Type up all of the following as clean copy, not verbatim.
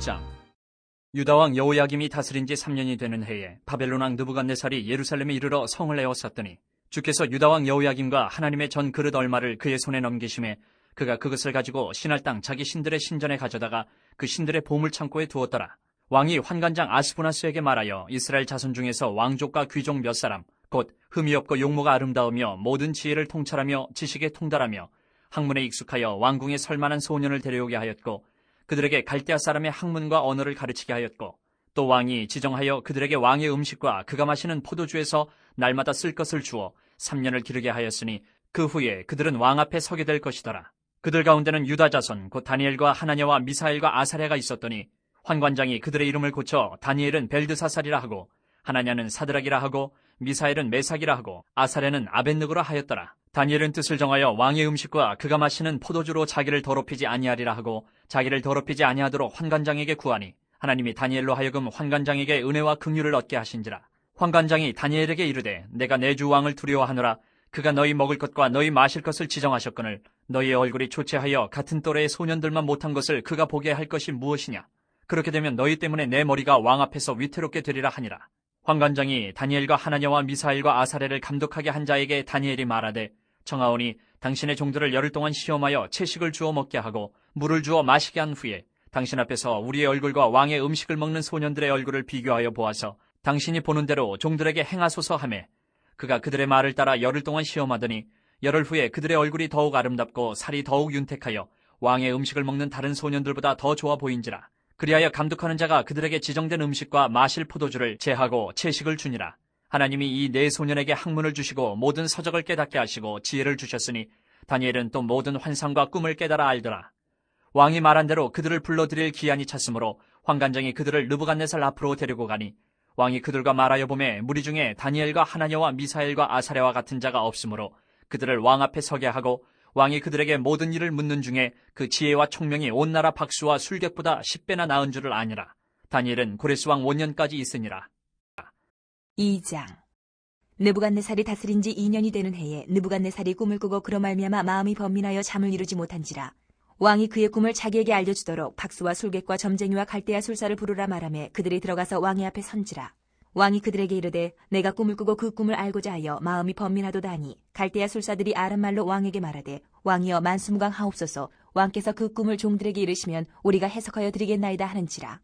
1장. 유다왕 여호야김이 다스린 지 3년이 되는 해에 바벨론 왕 느부갓네살이 예루살렘에 이르러 성을 에워쌌더니 주께서 유다왕 여호야김과 하나님의 전 그릇 얼마를 그의 손에 넘기심에 그가 그것을 가지고 신할 땅 자기 신들의 신전에 가져다가 그 신들의 보물창고에 두었더라. 왕이 환관장 아스부나스에게 말하여 이스라엘 자손 중에서 왕족과 귀족 몇 사람 곧 흠이 없고 용모가 아름다우며 모든 지혜를 통찰하며 지식에 통달하며 학문에 익숙하여 왕궁에 설만한 소년을 데려오게 하였고 그들에게 갈대아 사람의 학문과 언어를 가르치게 하였고 또 왕이 지정하여 그들에게 왕의 음식과 그가 마시는 포도주에서 날마다 쓸 것을 주어 3년을 기르게 하였으니 그 후에 그들은 왕 앞에 서게 될 것이더라. 그들 가운데는 유다 자손 곧 다니엘과 하나냐와 미사엘과 아사랴가 있었더니 환관장이 그들의 이름을 고쳐 다니엘은 벨드사살이라 하고 하나냐는 사드락이라 하고 미사엘은 메삭이라 하고 아사랴는 아벳느고라 하였더라. 다니엘은 뜻을 정하여 왕의 음식과 그가 마시는 포도주로 자기를 더럽히지 아니하리라 하고 자기를 더럽히지 아니하도록 환관장에게 구하니 하나님이 다니엘로 하여금 환관장에게 은혜와 긍휼을 얻게 하신지라. 환관장이 다니엘에게 이르되 내가 내 주 왕을 두려워하노라. 그가 너희 먹을 것과 너희 마실 것을 지정하셨거늘 너희의 얼굴이 초췌하여 같은 또래의 소년들만 못한 것을 그가 보게 할 것이 무엇이냐. 그렇게 되면 너희 때문에 내 머리가 왕 앞에서 위태롭게 되리라 하니라. 환관장이 다니엘과 하나냐와 미사엘과 아사랴를 감독하게 한 자에게 다니엘이 말하되 청하오니 당신의 종들을 열흘 동안 시험하여 채식을 주어 먹게 하고 물을 주어 마시게 한 후에 당신 앞에서 우리의 얼굴과 왕의 음식을 먹는 소년들의 얼굴을 비교하여 보아서 당신이 보는 대로 종들에게 행하소서 하매 그가 그들의 말을 따라 열흘 동안 시험하더니 열흘 후에 그들의 얼굴이 더욱 아름답고 살이 더욱 윤택하여 왕의 음식을 먹는 다른 소년들보다 더 좋아 보인지라. 그리하여 감독하는 자가 그들에게 지정된 음식과 마실 포도주를 제하고 채식을 주니라. 하나님이 이 네 소년에게 학문을 주시고 모든 서적을 깨닫게 하시고 지혜를 주셨으니 다니엘은 또 모든 환상과 꿈을 깨달아 알더라. 왕이 말한 대로 그들을 불러들일 기한이 찼으므로 환관장이 그들을 느부갓네살 앞으로 데리고 가니 왕이 그들과 말하여 보매 무리 중에 다니엘과 하나냐와 미사엘과 아사랴와 같은 자가 없으므로 그들을 왕 앞에 서게 하고 왕이 그들에게 모든 일을 묻는 중에 그 지혜와 총명이 온 나라 박수와 술객보다 10배나 나은 줄을 아니라. 다니엘은 고레스 왕 5년까지 있으니라. 2장. 느부갓네살이 다스린 지 2년이 되는 해에 느부갓네살이 꿈을 꾸고 그로 말미암아 마음이 번민하여 잠을 이루지 못한지라. 왕이 그의 꿈을 자기에게 알려주도록 박수와 술객과 점쟁이와 갈대아 술사를 부르라 말하매 그들이 들어가서 왕의 앞에 선지라. 왕이 그들에게 이르되 내가 꿈을 꾸고 그 꿈을 알고자 하여 마음이 번민하도다 하니 갈대아 술사들이 아람말로 왕에게 말하되 왕이여 만수무강하옵소서. 왕께서 그 꿈을 종들에게 이르시면 우리가 해석하여 드리겠나이다 하는지라.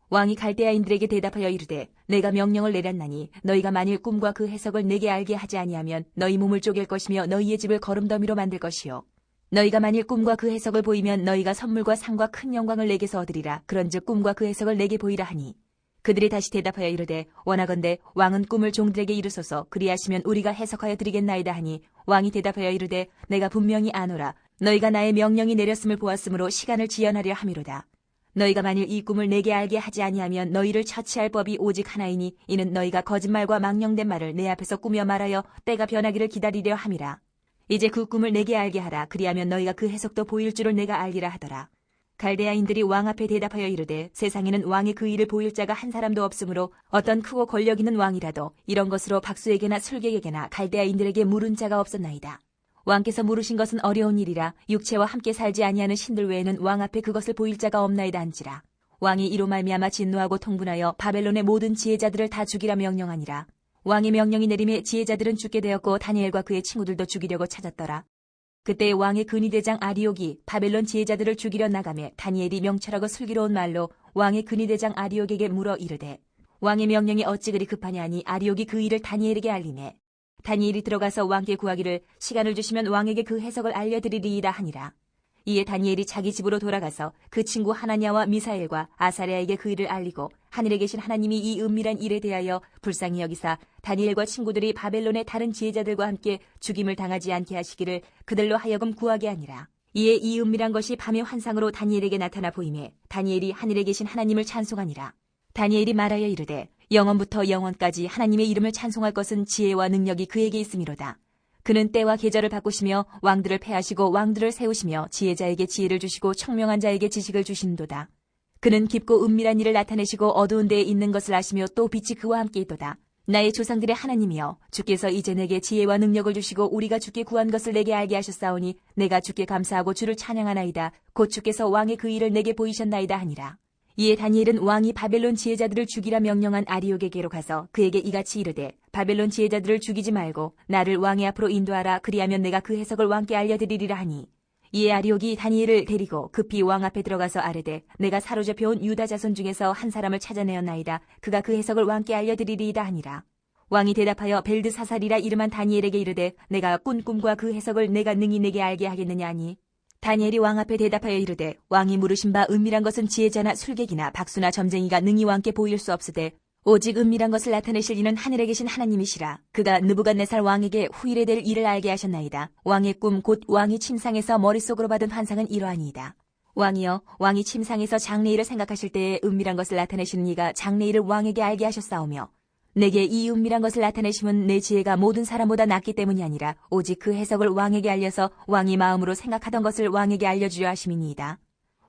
왕이 갈대아인들에게 대답하여 이르되 내가 명령을 내렸나니 너희가 만일 꿈과 그 해석을 내게 알게 하지 아니하면 너희 몸을 쪼갤 것이며 너희의 집을 거름더미로 만들 것이요 너희가 만일 꿈과 그 해석을 보이면 너희가 선물과 상과 큰 영광을 내게서 얻으리라. 그런즉 꿈과 그 해석을 내게 보이라 하니 그들이 다시 대답하여 이르되 원하건대 왕은 꿈을 종들에게 이르소서. 그리하시면 우리가 해석하여 드리겠나이다 하니 왕이 대답하여 이르되 내가 분명히 아노라. 너희가 나의 명령이 내렸음을 보았으므로 시간을 지연하려 함이로다. 너희가 만일 이 꿈을 내게 알게 하지 아니하면 너희를 처치할 법이 오직 하나이니 이는 너희가 거짓말과 망령된 말을 내 앞에서 꾸며 말하여 때가 변하기를 기다리려 함이라. 이제 그 꿈을 내게 알게 하라. 그리하면 너희가 그 해석도 보일 줄을 내가 알리라 하더라. 갈대아인들이 왕 앞에 대답하여 이르되 세상에는 왕의 그 일을 보일 자가 한 사람도 없으므로 어떤 크고 권력 있는 왕이라도 이런 것으로 박수에게나 술객에게나 갈대아인들에게 물은 자가 없었나이다. 왕께서 물으신 것은 어려운 일이라 육체와 함께 살지 아니하는 신들 외에는 왕 앞에 그것을 보일 자가 없나이다 한지라. 왕이 이로 말미암아 진노하고 통분하여 바벨론의 모든 지혜자들을 다 죽이라 명령하니라. 왕의 명령이 내림에 지혜자들은 죽게 되었고 다니엘과 그의 친구들도 죽이려고 찾았더라. 그때 왕의 근위대장 아리옥이 바벨론 지혜자들을 죽이려 나가매 다니엘이 명철하고 슬기로운 말로 왕의 근위대장 아리옥에게 물어 이르되 왕의 명령이 어찌 그리 급하냐 하니 아리옥이 그 일을 다니엘에게 알리매 다니엘이 들어가서 왕께 구하기를 시간을 주시면 왕에게 그 해석을 알려드리리이다 하니라. 이에 다니엘이 자기 집으로 돌아가서 그 친구 하나냐와 미사엘과 아사랴에게 그 일을 알리고 하늘에 계신 하나님이 이 은밀한 일에 대하여 불쌍히 여기사 다니엘과 친구들이 바벨론의 다른 지혜자들과 함께 죽임을 당하지 않게 하시기를 그들로 하여금 구하게 하니라. 이에 이 은밀한 것이 밤의 환상으로 다니엘에게 나타나 보이매 다니엘이 하늘에 계신 하나님을 찬송하니라. 다니엘이 말하여 이르되 영원부터 영원까지 하나님의 이름을 찬송할 것은 지혜와 능력이 그에게 있음이로다. 그는 때와 계절을 바꾸시며 왕들을 패하시고 왕들을 세우시며 지혜자에게 지혜를 주시고 총명한 자에게 지식을 주시는도다. 그는 깊고 은밀한 일을 나타내시고 어두운 데에 있는 것을 아시며 또 빛이 그와 함께 있도다. 나의 조상들의 하나님이여 주께서 이제 내게 지혜와 능력을 주시고 우리가 주께 구한 것을 내게 알게 하셨사오니 내가 주께 감사하고 주를 찬양하나이다. 곧 주께서 왕의 그 일을 내게 보이셨나이다 하니라. 이에 다니엘은 왕이 바벨론 지혜자들을 죽이라 명령한 아리옥에게로 가서 그에게 이같이 이르되 바벨론 지혜자들을 죽이지 말고 나를 왕의 앞으로 인도하라. 그리하면 내가 그 해석을 왕께 알려드리리라 하니, 이에 아리옥이 다니엘을 데리고 급히 왕 앞에 들어가서 아뢰되 내가 사로잡혀온 유다 자손 중에서 한 사람을 찾아내었나이다. 그가 그 해석을 왕께 알려드리리이다 하니라. 왕이 대답하여 벨드사살이라 이름한 다니엘에게 이르되 내가 꾼 꿈과 그 해석을 내가 능히 내게 알게 하겠느냐 하니, 다니엘이 왕 앞에 대답하여 이르되 왕이 물으신 바 은밀한 것은 지혜자나 술객이나 박수나 점쟁이가 능히 왕께 보일 수 없으되 오직 은밀한 것을 나타내실 이는 하늘에 계신 하나님이시라. 그가 느부갓네살 왕에게 후일에 될 일을 알게 하셨나이다. 왕의 꿈 곧 왕이 침상에서 머릿속으로 받은 환상은 이러하니이다. 왕이여, 왕이 침상에서 장래일을 생각하실 때에 은밀한 것을 나타내시는 이가 장래일을 왕에게 알게 하셨사오며, 내게 이 은밀한 것을 나타내심은 내 지혜가 모든 사람보다 낫기 때문이 아니라 오직 그 해석을 왕에게 알려서 왕이 마음으로 생각하던 것을 왕에게 알려주려 하심이니이다.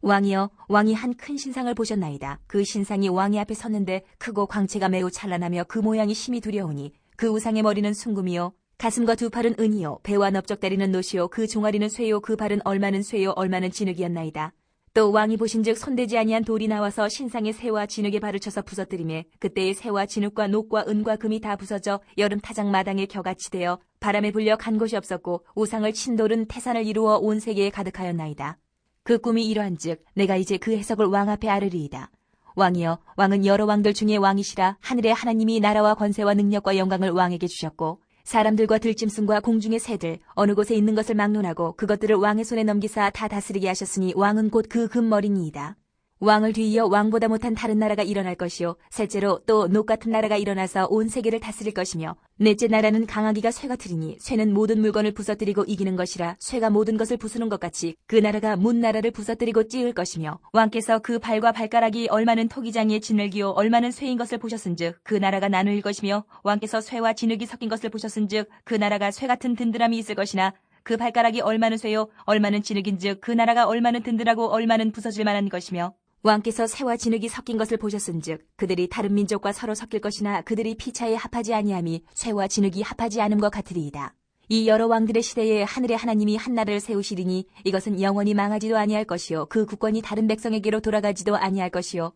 왕이여, 왕이 한 큰 신상을 보셨나이다. 그 신상이 왕의 앞에 섰는데 크고 광채가 매우 찬란하며 그 모양이 심히 두려우니 그 우상의 머리는 순금이요 가슴과 두 팔은 은이요 배와 넓적다리는 노시요 그 종아리는 쇠요 그 발은 얼마는 쇠요 얼마는 진흙이었나이다. 또 왕이 보신즉 손대지 아니한 돌이 나와서 신상의 새와 진흙에 발을 쳐서 부서뜨리매 그때의 새와 진흙과 녹과 은과 금이 다 부서져 여름 타작 마당에 겨같이 되어 바람에 불려 간 곳이 없었고 우상을 친 돌은 태산을 이루어 온 세계에 가득하였나이다. 그 꿈이 이러한즉 내가 이제 그 해석을 왕 앞에 아뢰리이다. 왕이여, 왕은 여러 왕들 중에 왕이시라. 하늘의 하나님이 나라와 권세와 능력과 영광을 왕에게 주셨고 사람들과 들짐승과 공중의 새들 어느 곳에 있는 것을 막론하고 그것들을 왕의 손에 넘기사 다 다스리게 하셨으니 왕은 곧 그 금머리니이다. 왕을 뒤이어 왕보다 못한 다른 나라가 일어날 것이요 셋째로 또 녹 같은 나라가 일어나서 온 세계를 다스릴 것이며 넷째 나라는 강하기가 쇠 같으리니 쇠는 모든 물건을 부서뜨리고 이기는 것이라 쇠가 모든 것을 부수는 것 같이 그 나라가 문 나라를 부서뜨리고 찌을 것이며 왕께서 그 발과 발가락이 얼마는 토기장이의 진흙이요 얼마는 쇠인 것을 보셨은즉 그 나라가 나누일 것이며 왕께서 쇠와 진흙이 섞인 것을 보셨은즉 그 나라가 쇠 같은 든든함이 있을 것이나 그 발가락이 얼마는 쇠요 얼마는 진흙인즉 그 나라가 얼마는 든든하고 얼마는 부서질 만한 것이며 왕께서 새와 진흙이 섞인 것을 보셨은즉 그들이 다른 민족과 서로 섞일 것이나 그들이 피차에 합하지 아니함이 새와 진흙이 합하지 않음과 같으리이다. 이 여러 왕들의 시대에 하늘의 하나님이 한 나라를 세우시리니 이것은 영원히 망하지도 아니할 것이요 그 국권이 다른 백성에게로 돌아가지도 아니할 것이요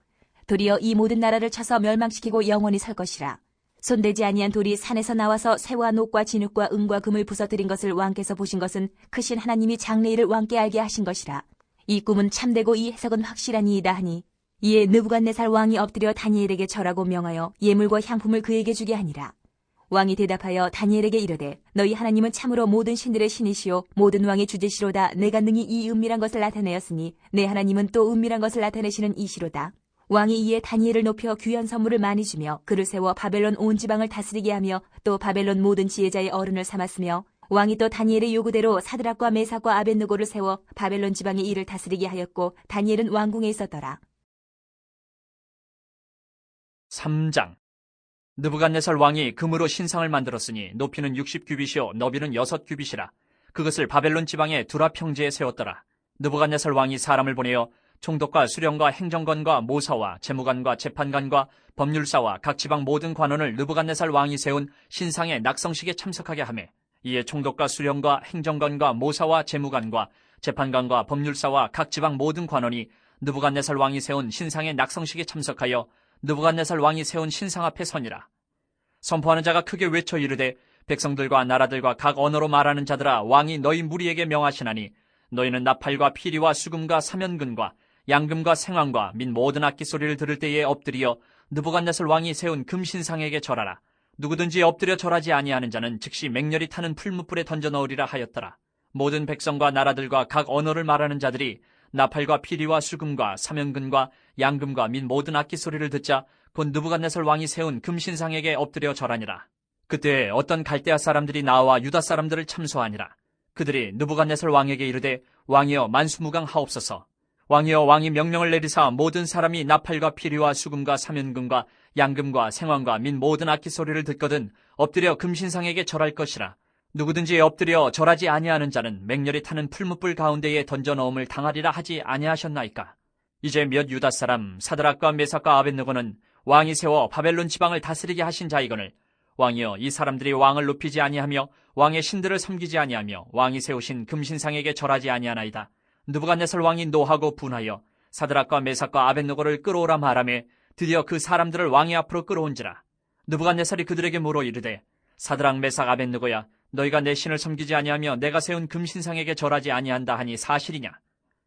도리어 이 모든 나라를 쳐서 멸망시키고 영원히 설 것이라. 손대지 아니한 돌이 산에서 나와서 새와 녹과 진흙과 은과 금을 부서뜨린 것을 왕께서 보신 것은 크신 하나님이 장래일을 왕께 알게 하신 것이라. 이 꿈은 참되고 이 해석은 확실하니이다 하니, 이에 느부갓네살 왕이 엎드려 다니엘에게 절하고 명하여 예물과 향품을 그에게 주게 하니라. 왕이 대답하여 다니엘에게 이르되 너희 하나님은 참으로 모든 신들의 신이시요 모든 왕의 주제시로다. 내가 능히 이 은밀한 것을 나타내었으니 내 하나님은 또 은밀한 것을 나타내시는 이시로다. 왕이 이에 다니엘을 높여 귀한 선물을 많이 주며 그를 세워 바벨론 온 지방을 다스리게 하며 또 바벨론 모든 지혜자의 어른을 삼았으며 왕이 또 다니엘의 요구대로 사드락과 메삭과 아벳느고를 세워 바벨론 지방의 일을 다스리게 하였고 다니엘은 왕궁에 있었더라. 3장. 느부갓네살 왕이 금으로 신상을 만들었으니 높이는 60규빗이요 너비는 6규빗이라. 그것을 바벨론 지방의 두라 평지에 세웠더라. 느부갓네살 왕이 사람을 보내어 총독과 수령과 행정관과 모사와 재무관과 재판관과 법률사와 각 지방 모든 관원을 느부갓네살 왕이 세운 신상의 낙성식에 참석하게 하매, 이에 총독과 수령과 행정관과 모사와 재무관과 재판관과 법률사와 각 지방 모든 관원이 느부갓네살 왕이 세운 신상의 낙성식에 참석하여 느부갓네살 왕이 세운 신상 앞에 서니라. 선포하는 자가 크게 외쳐 이르되 백성들과 나라들과 각 언어로 말하는 자들아, 왕이 너희 무리에게 명하시나니 너희는 나팔과 피리와 수금과 사면근과 양금과 생황과 및 모든 악기 소리를 들을 때에 엎드리어 느부갓네살 왕이 세운 금신상에게 절하라. 누구든지 엎드려 절하지 아니하는 자는 즉시 맹렬히 타는 풀무불에 던져 넣으리라 하였더라. 모든 백성과 나라들과 각 언어를 말하는 자들이 나팔과 피리와 수금과 사면근과 양금과 및 모든 악기 소리를 듣자 곧 느부갓네살 왕이 세운 금신상에게 엎드려 절하니라. 그때 어떤 갈대아 사람들이 나와 유다 사람들을 참소하니라. 그들이 느부갓네살 왕에게 이르되 왕이여 만수무강하옵소서. 왕이여 왕이 명령을 내리사 모든 사람이 나팔과 피리와 수금과 사면금과 양금과 생황과 및 모든 악기 소리를 듣거든 엎드려 금신상에게 절할 것이라. 누구든지 엎드려 절하지 아니하는 자는 맹렬히 타는 풀무불 가운데에 던져 넣음을 당하리라 하지 아니하셨나이까. 이제 몇 유다 사람 사드락과 메삭과 아벳느고는 왕이 세워 바벨론 지방을 다스리게 하신 자이거늘 왕이여 이 사람들이 왕을 높이지 아니하며 왕의 신들을 섬기지 아니하며 왕이 세우신 금신상에게 절하지 아니하나이다. 느부갓네살 왕이 노하고 분하여 사드락과 메삭과 아벳느고를 끌어오라 말하며 드디어 그 사람들을 왕의 앞으로 끌어온지라. 느부갓네살이 그들에게 물어 이르되 사드락 메삭 아벳느고야 너희가 내 신을 섬기지 아니하며 내가 세운 금신상에게 절하지 아니한다 하니 사실이냐?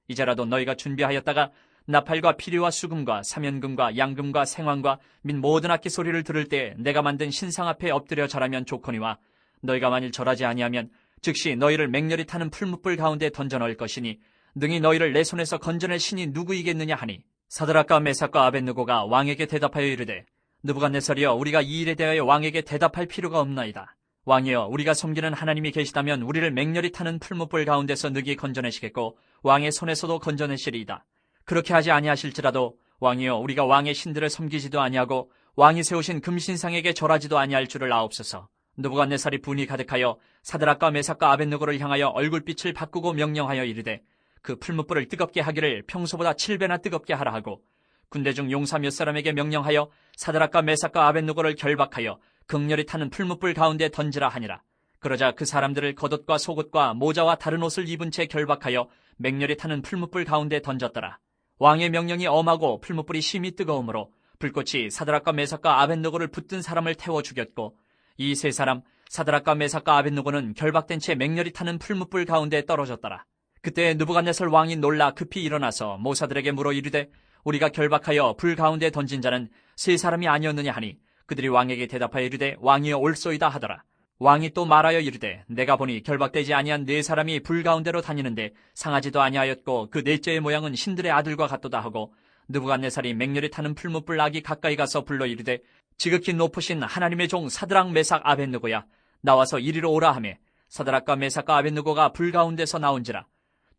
이제라도 너희가 준비하였다가 나팔과 피리와 수금과 사면금과 양금과 생황과 및 모든 악기 소리를 들을 때 내가 만든 신상 앞에 엎드려 절하면 좋거니와 너희가 만일 절하지 아니하면 즉시 너희를 맹렬히 타는 풀무불 가운데 던져 넣을 것이니 능히 너희를 내 손에서 건져낼 신이 누구이겠느냐 하니 사드락과 메삭과 아벳느고가 왕에게 대답하여 이르되 느부갓네살이여 우리가 이 일에 대하여 왕에게 대답할 필요가 없나이다. 왕이여 우리가 섬기는 하나님이 계시다면 우리를 맹렬히 타는 풀무불 가운데서 능히 건져내시겠고 왕의 손에서도 건져내시리이다. 그렇게 하지 아니하실지라도 왕이여 우리가 왕의 신들을 섬기지도 아니하고 왕이 세우신 금신상에게 절하지도 아니할 줄을 아옵소서. 느부갓네살이 분이 가득하여 사드락과 메삭과 아벳느고를 향하여 얼굴빛을 바꾸고 명령하여 이르되 그 풀무불을 뜨겁게 하기를 평소보다 7배나 뜨겁게 하라 하고 군대 중 용사 몇 사람에게 명령하여 사드락과 메삭과 아벳느고를 결박하여 극렬히 타는 풀무불 가운데 던지라 하니라. 그러자 그 사람들을 겉옷과 속옷과 모자와 다른 옷을 입은 채 결박하여 맹렬히 타는 풀무불 가운데 던졌더라. 왕의 명령이 엄하고 풀무불이 심히 뜨거우므로 불꽃이 사드락과 메삭과 아벳느고를 붙든 사람을 태워 죽였고 이 세 사람 사드락과 메삭과 아벳느고는 결박된 채 맹렬히 타는 풀무불 가운데 떨어졌더라. 그때 느부갓네살 왕이 놀라 급히 일어나서 모사들에게 물어 이르되 우리가 결박하여 불 가운데 던진 자는 세 사람이 아니었느냐 하니 그들이 왕에게 대답하여 이르되 왕이여 올소이다 하더라. 왕이 또 말하여 이르되 내가 보니 결박되지 아니한 네 사람이 불 가운데로 다니는데 상하지도 아니하였고 그 넷째의 모양은 신들의 아들과 같도다 하고 느부갓네살이 맹렬히 타는 풀무불 아기 가까이 가서 불러 이르되 지극히 높으신 하나님의 종 사드락 메삭 아벳느고야 나와서 이리로 오라 하며 사드락과 메삭과 아벳느고가 불 가운데서 나온지라.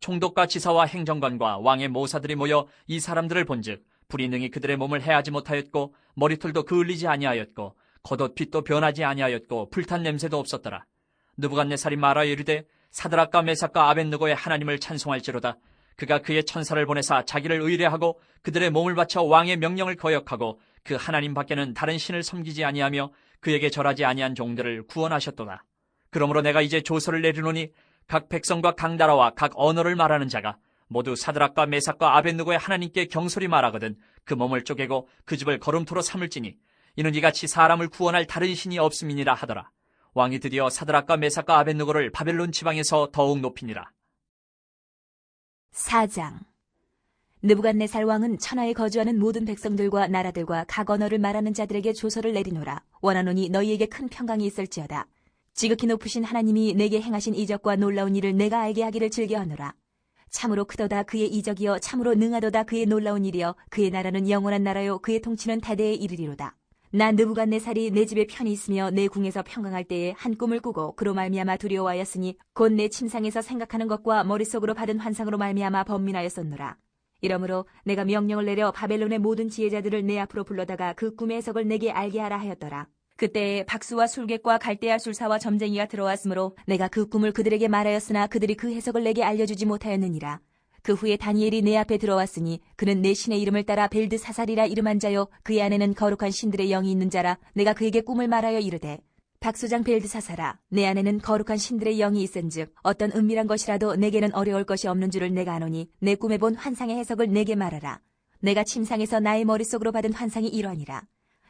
총독과 지사와 행정관과 왕의 모사들이 모여 이 사람들을 본즉 불이 능히 그들의 몸을 해하지 못하였고 머리털도 그을리지 아니하였고 겉옷 빛도 변하지 아니하였고 불탄 냄새도 없었더라. 느부갓네살이 말하여 이르되 사드락과 메삭과 아벳느고의 하나님을 찬송할지로다. 그가 그의 천사를 보내사 자기를 의뢰하고 그들의 몸을 바쳐 왕의 명령을 거역하고 그 하나님 밖에는 다른 신을 섬기지 아니하며 그에게 절하지 아니한 종들을 구원하셨도다. 그러므로 내가 이제 조서를 내리노니 각 백성과 각 나라와 각 언어를 말하는 자가 모두 사드락과 메삭과 아벳느고의 하나님께 경솔히 말하거든 그 몸을 쪼개고 그 집을 거름토로 삼을지니 이는 이같이 사람을 구원할 다른 신이 없음이니라 하더라. 왕이 드디어 사드락과 메삭과 아벳느고를 바벨론 지방에서 더욱 높이니라. 4장. 느부갓네살 왕은 천하에 거주하는 모든 백성들과 나라들과 각 언어를 말하는 자들에게 조서를 내리노라. 원하노니 너희에게 큰 평강이 있을지어다. 지극히 높으신 하나님이 내게 행하신 이적과 놀라운 일을 내가 알게 하기를 즐겨하노라. 참으로 크도다 그의 이적이여 참으로 능하도다 그의 놀라운 일이여 그의 나라는 영원한 나라요 그의 통치는 대대에 이르리로다. 나 느부갓네살이 내 집에 편히 있으며 내 궁에서 평강할 때에 한 꿈을 꾸고 그로 말미암아 두려워하였으니 곧 내 침상에서 생각하는 것과 머릿속으로 받은 환상으로 말미암아 번민하였었노라. 이러므로 내가 명령을 내려 바벨론의 모든 지혜자들을 내 앞으로 불러다가 그 꿈의 해석을 내게 알게 하라 하였더라. 그때에 박수와 술객과 갈대아 술사와 점쟁이가 들어왔으므로 내가 그 꿈을 그들에게 말하였으나 그들이 그 해석을 내게 알려주지 못하였느니라. 그 후에 다니엘이 내 앞에 들어왔으니 그는 내 신의 이름을 따라 벨드사살이라 이름한 자요 그의 안에는 거룩한 신들의 영이 있는 자라. 내가 그에게 꿈을 말하여 이르되 박수장 벨드사살아 내 안에는 거룩한 신들의 영이 있은즉 어떤 은밀한 것이라도 내게는 어려울 것이 없는 줄을 내가 아노니 내 꿈에 본 환상의 해석을 내게 말하라. 내가 침상에서 나의 머릿속으로 받은 환상이 이러하니라.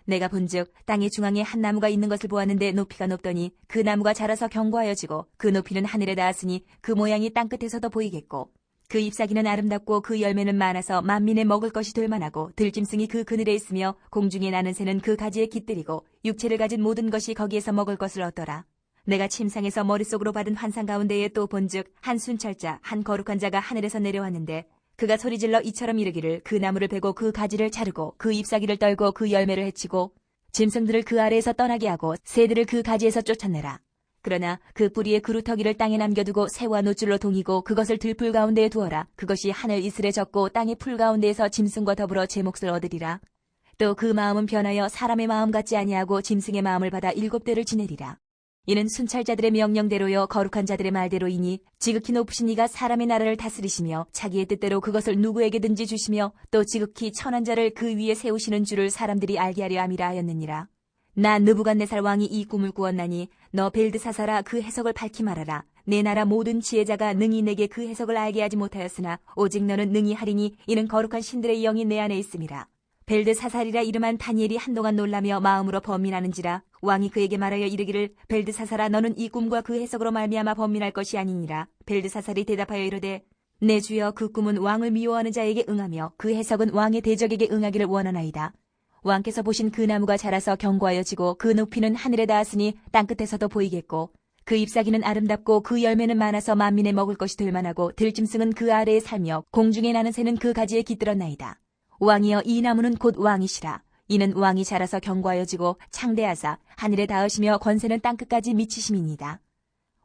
내가 본즉 땅의 중앙에 한 나무가 있는 것을 보았는데 높이가 높더니 그 나무가 자라서 견고하여지고 그 높이는 하늘에 닿았으니 그 모양이 땅끝에서도 보이겠고 그 잎사귀는 아름답고 그 열매는 많아서 만민의 먹을 것이 될 만하고 들짐승이 그 그늘에 있으며 공중에 나는 새는 그 가지에 깃들이고 육체를 가진 모든 것이 거기에서 먹을 것을 얻더라. 내가 침상에서 머릿속으로 받은 환상 가운데에 또 본즉 한 순찰자 한 거룩한 자가 하늘에서 내려왔는데 그가 소리질러 이처럼 이르기를 그 나무를 베고 그 가지를 자르고 그 잎사귀를 떨고 그 열매를 해치고 짐승들을 그 아래에서 떠나게 하고 새들을 그 가지에서 쫓아내라. 그러나 그 뿌리의 그루터기를 땅에 남겨두고 새와 노줄로 동이고 그것을 들풀 가운데에 두어라. 그것이 하늘 이슬에 젖고 땅의 풀 가운데에서 짐승과 더불어 제 몫을 얻으리라. 또 그 마음은 변하여 사람의 마음 같지 아니하고 짐승의 마음을 받아 7대를 지내리라. 이는 순찰자들의 명령대로요 거룩한 자들의 말대로이니 지극히 높으신 이가 사람의 나라를 다스리시며 자기의 뜻대로 그것을 누구에게든지 주시며 또 지극히 천한 자를 그 위에 세우시는 줄을 사람들이 알게 하려 함이라 하였느니라. 나 느부갓네살 왕이 이 꿈을 꾸었나니 너 벨드사살아 그 해석을 밝히 말하라. 내 나라 모든 지혜자가 능히 내게 그 해석을 알게 하지 못하였으나 오직 너는 능히 하리니 이는 거룩한 신들의 영이 내 안에 있음이라. 벨드사살이라 이름한 다니엘이 한동안 놀라며 마음으로 번민하는지라. 왕이 그에게 말하여 이르기를 벨드사살아 너는 이 꿈과 그 해석으로 말미암아 번민할 것이 아니니라. 벨드사살이 대답하여 이르되 내 주여 그 꿈은 왕을 미워하는 자에게 응하며 그 해석은 왕의 대적에게 응하기를 원하나이다. 왕께서 보신 그 나무가 자라서 견고하여 지고 그 높이는 하늘에 닿았으니 땅끝에서도 보이겠고 그 잎사귀는 아름답고 그 열매는 많아서 만민의 먹을 것이 될 만하고 들짐승은 그 아래에 살며 공중에 나는 새는 그 가지에 깃들었나이다. 왕이여 이 나무는 곧 왕이시라. 이는 왕이 자라서 견고하여지고 창대하사 하늘에 닿으시며 권세는 땅끝까지 미치심이니이다.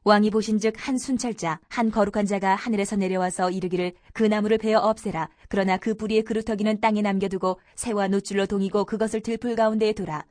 왕이 보신즉 한 순찰자 한 거룩한 자가 하늘에서 내려와서 이르기를 그 나무를 베어 없애라. 그러나 그 뿌리의 그루터기는 땅에 남겨두고 새와 노줄로 동이고 그것을 들풀 가운데에 둬라.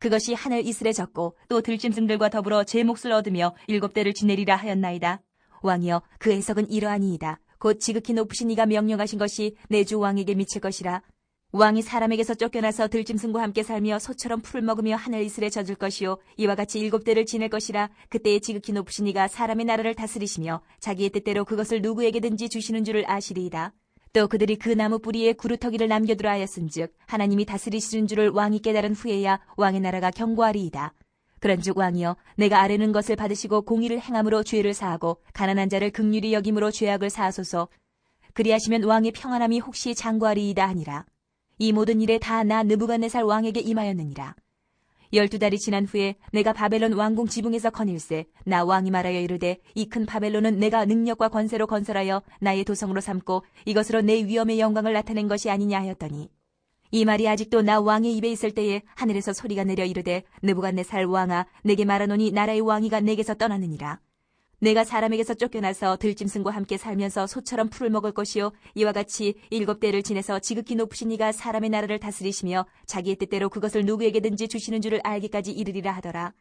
그것이 하늘 이슬에 젖고 또 들짐승들과 더불어 제 몫을 얻으며 7대를 지내리라 하였나이다. 왕이여 그 해석은 이러하니이다. 곧 지극히 높으신 이가 명령하신 것이 내 주 왕에게 미칠 것이라. 왕이 사람에게서 쫓겨나서 들짐승과 함께 살며 소처럼 풀을 먹으며 하늘 이슬에 젖을 것이요 이와 같이 7대를 지낼 것이라. 그때에 지극히 높으신 이가 사람의 나라를 다스리시며 자기의 뜻대로 그것을 누구에게든지 주시는 줄을 아시리이다. 또 그들이 그 나무 뿌리에 구루터기를 남겨두라 하였은즉 하나님이 다스리시는 줄을 왕이 깨달은 후에야 왕의 나라가 견고하리이다. 그런즉 왕이여 내가 아뢰는 것을 받으시고 공의를 행함으로 죄를 사하고 가난한 자를 긍휼히 여김으로 죄악을 사하소서. 그리하시면 왕의 평안함이 혹시 장구하리이다 하니라. 이 모든 일에 다 나 느부갓네살 왕에게 임하였느니라. 12달이 지난 후에 내가 바벨론 왕궁 지붕에서 거닐세 나 왕이 말하여 이르되 이 큰 바벨론은 내가 능력과 권세로 건설하여 나의 도성으로 삼고 이것으로 내 위엄의 영광을 나타낸 것이 아니냐 하였더니 이 말이 아직도 나 왕의 입에 있을 때에 하늘에서 소리가 내려 이르되 느부갓네살 왕아 내게 말하노니 나라의 왕위가 내게서 떠나느니라. 내가 사람에게서 쫓겨나서 들짐승과 함께 살면서 소처럼 풀을 먹을 것이요 이와 같이 7대를 지내서 지극히 높으신 이가 사람의 나라를 다스리시며 자기의 뜻대로 그것을 누구에게든지 주시는 줄을 알기까지 이르리라 하더라.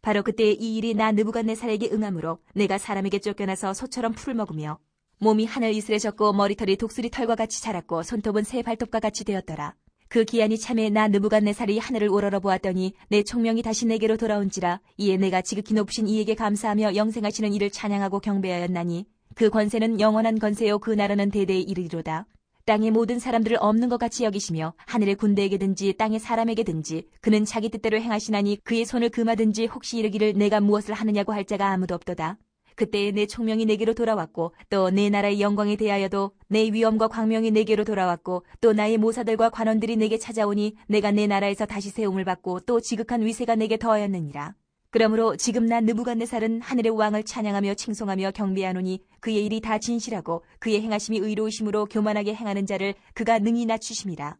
바로 그때에 이 일이 나 느부갓네살에게 응함으로 내가 사람에게 쫓겨나서 소처럼 풀을 먹으며 몸이 하늘 이슬에 젖고 머리털이 독수리 털과 같이 자랐고 손톱은 새 발톱과 같이 되었더라. 그 기한이 참에 나 느부갓네살이 하늘을 우러러 보았더니 내 총명이 다시 내게로 돌아온지라. 이에 내가 지극히 높으신 이에게 감사하며 영생하시는 이를 찬양하고 경배하였나니 그 권세는 영원한 권세요 그 나라는 대대에 이르리로다. 땅의 모든 사람들을 없는 것 같이 여기시며 하늘의 군대에게든지 땅의 사람에게든지 그는 자기 뜻대로 행하시나니 그의 손을 금하든지 혹시 이르기를 내가 무엇을 하느냐고 할 자가 아무도 없도다. 그때에 내 총명이 내게로 돌아왔고 또 내 나라의 영광에 대하여도 내 위엄과 광명이 내게로 돌아왔고 또 나의 모사들과 관원들이 내게 찾아오니 내가 내 나라에서 다시 세움을 받고 또 지극한 위세가 내게 더하였느니라. 그러므로 지금 나 느부갓네살은 하늘의 왕을 찬양하며 칭송하며 경배하노니 그의 일이 다 진실하고 그의 행하심이 의로우심으로 교만하게 행하는 자를 그가 능히 낮추심이라.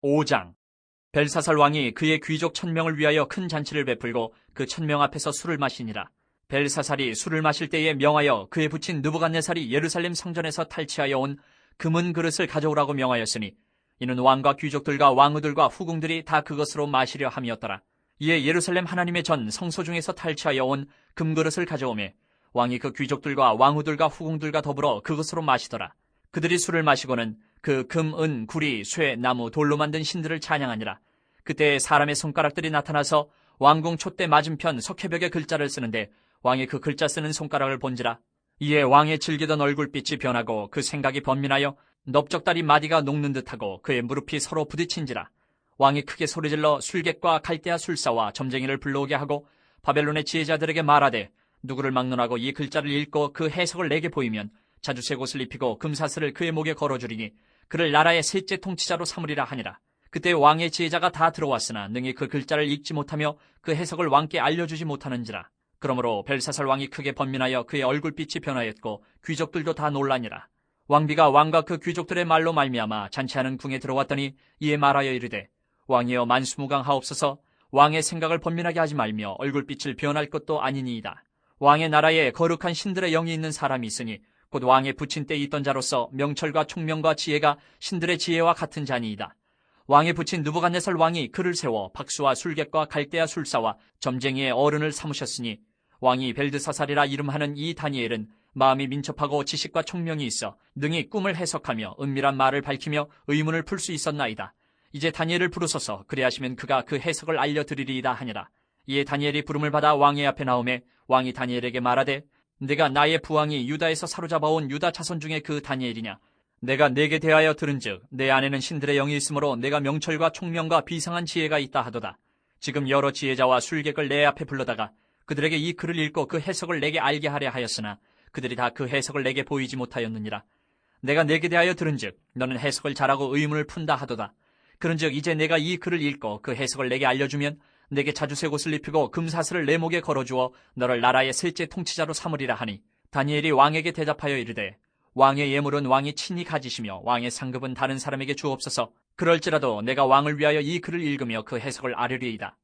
5장. 벨사살 왕이 그의 귀족 1000명을 위하여 큰 잔치를 베풀고 그 1000명 앞에서 술을 마시니라. 벨사살이 술을 마실 때에 명하여 그의 부친 느부갓네살이 예루살렘 성전에서 탈취하여 온 금은 그릇을 가져오라고 명하였으니 이는 왕과 귀족들과 왕후들과 후궁들이 다 그것으로 마시려 함이었더라. 이에 예루살렘 하나님의 전 성소 중에서 탈취하여 온 금그릇을 가져오매 왕이 그 귀족들과 왕후들과 후궁들과 더불어 그것으로 마시더라. 그들이 술을 마시고는 그 금, 은, 구리, 쇠, 나무, 돌로 만든 신들을 찬양하니라. 그때 사람의 손가락들이 나타나서 왕궁 촛대 맞은편 석회벽에 글자를 쓰는데 왕이 그 글자 쓰는 손가락을 본지라. 이에 왕의 즐기던 얼굴빛이 변하고 그 생각이 번민하여 넓적다리 마디가 녹는 듯하고 그의 무릎이 서로 부딪힌지라. 왕이 크게 소리질러 술객과 갈대아 술사와 점쟁이를 불러오게 하고 바벨론의 지혜자들에게 말하되 누구를 막론하고 이 글자를 읽고 그 해석을 내게 보이면 자주색 옷을 입히고 금사슬을 그의 목에 걸어주리니 그를 나라의 셋째 통치자로 삼으리라 하니라. 그때 왕의 지혜자가 다 들어왔으나 능히 그 글자를 읽지 못하며 그 해석을 왕께 알려주지 못하는지라. 그러므로 벨사살 왕이 크게 번민하여 그의 얼굴빛이 변하였고 귀족들도 다 놀라니라. 왕비가 왕과 그 귀족들의 말로 말미암아 잔치하는 궁에 들어왔더니 이에 말하여 이르되 왕이여 만수무강하옵소서. 왕의 생각을 번민하게 하지 말며 얼굴빛을 변할 것도 아니니이다. 왕의 나라에 거룩한 신들의 영이 있는 사람이 있으니 곧 왕의 부친 때에 있던 자로서 명철과 총명과 지혜가 신들의 지혜와 같은 자니이다. 왕의 부친 느부갓네살 왕이 그를 세워 박수와 술객과 갈대아 술사와 점쟁이의 어른을 삼으셨으니 왕이 벨드사살이라 이름하는 이 다니엘은 마음이 민첩하고 지식과 총명이 있어 능히 꿈을 해석하며 은밀한 말을 밝히며 의문을 풀 수 있었나이다. 이제 다니엘을 부르소서. 그리하시면 그가 그 해석을 알려드리리이다 하니라. 이에 다니엘이 부름을 받아 왕의 앞에 나오매 왕이 다니엘에게 말하되 내가 나의 부왕이 유다에서 사로잡아온 유다 자손 중에 그 다니엘이냐? 내가 내게 대하여 들은즉 내 안에는 신들의 영이 있으므로 내가 명철과 총명과 비상한 지혜가 있다 하도다. 지금 여러 지혜자와 술객을 내 앞에 불러다가 그들에게 이 글을 읽고 그 해석을 내게 알게 하려 하였으나 그들이 다 그 해석을 내게 보이지 못하였느니라. 내가 내게 대하여 들은즉 너는 해석을 잘하고 의문을 푼다 하도다. 그런즉 이제 내가 이 글을 읽고 그 해석을 내게 알려주면 내게 자주색 옷을 입히고 금사슬을 내 목에 걸어주어 너를 나라의 셋째 통치자로 삼으리라 하니 다니엘이 왕에게 대답하여 이르되 왕의 예물은 왕이 친히 가지시며 왕의 상급은 다른 사람에게 주옵소서. 그럴지라도 내가 왕을 위하여 이 글을 읽으며 그 해석을 아뢰리이다.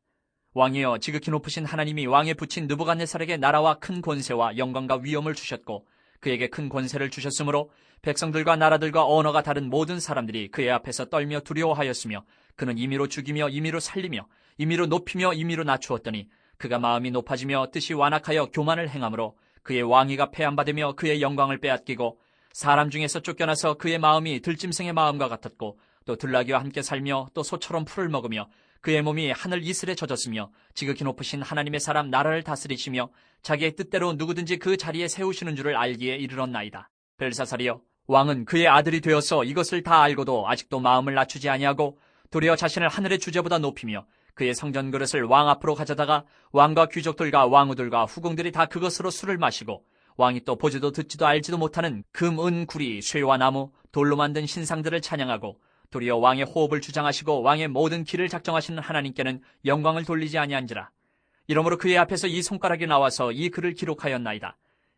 왕이여 지극히 높으신 하나님이 왕에 붙인 느부갓네살에게 나라와 큰 권세와 영광과 위엄을 주셨고 그에게 큰 권세를 주셨으므로 백성들과 나라들과 언어가 다른 모든 사람들이 그의 앞에서 떨며 두려워하였으며 그는 임의로 죽이며 임의로 살리며 임의로 높이며 임의로 낮추었더니 그가 마음이 높아지며 뜻이 완악하여 교만을 행함으로 그의 왕위가 폐함받으며 그의 영광을 빼앗기고 사람 중에서 쫓겨나서 그의 마음이 들짐승의 마음과 같았고 또 들나귀와 함께 살며 또 소처럼 풀을 먹으며 그의 몸이 하늘 이슬에 젖었으며 지극히 높으신 하나님의 사람 나라를 다스리시며 자기의 뜻대로 누구든지 그 자리에 세우시는 줄을 알기에 이르렀나이다. 벨사살이여 왕은 그의 아들이 되어서 이것을 다 알고도 아직도 마음을 낮추지 아니하고 도리어 자신을 하늘의 주제보다 높이며 그의 성전 그릇을 왕 앞으로 가져다가 왕과 귀족들과 왕후들과 후궁들이 다 그것으로 술을 마시고 왕이 또 보지도 듣지도 알지도 못하는 금, 은, 구리, 쇠와 나무, 돌로 만든 신상들을 찬양하고 도리어 왕의 호흡을 주장하시고 왕의 모든 길을 작정하시는 하나님께는 영광을 돌리지 아니한지라. 이러므로 그의 앞에서 이 손가락이 나와서 이 글을 기록하였나이다.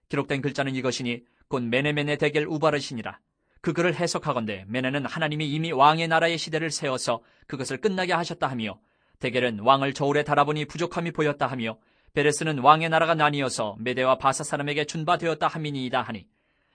기록된 글자는 이것이니 곧 메네메네 데겔 우바르시니라. 그 글을 해석하건대 메네는 하나님이 이미 왕의 나라의 시대를 세워서 그것을 끝나게 하셨다 하며 데겔은 왕을 저울에 달아보니 부족함이 보였다 하며 베레스는 왕의 나라가 나뉘어서 메대와 바사 사람에게 준바되었다 함이니이다 하니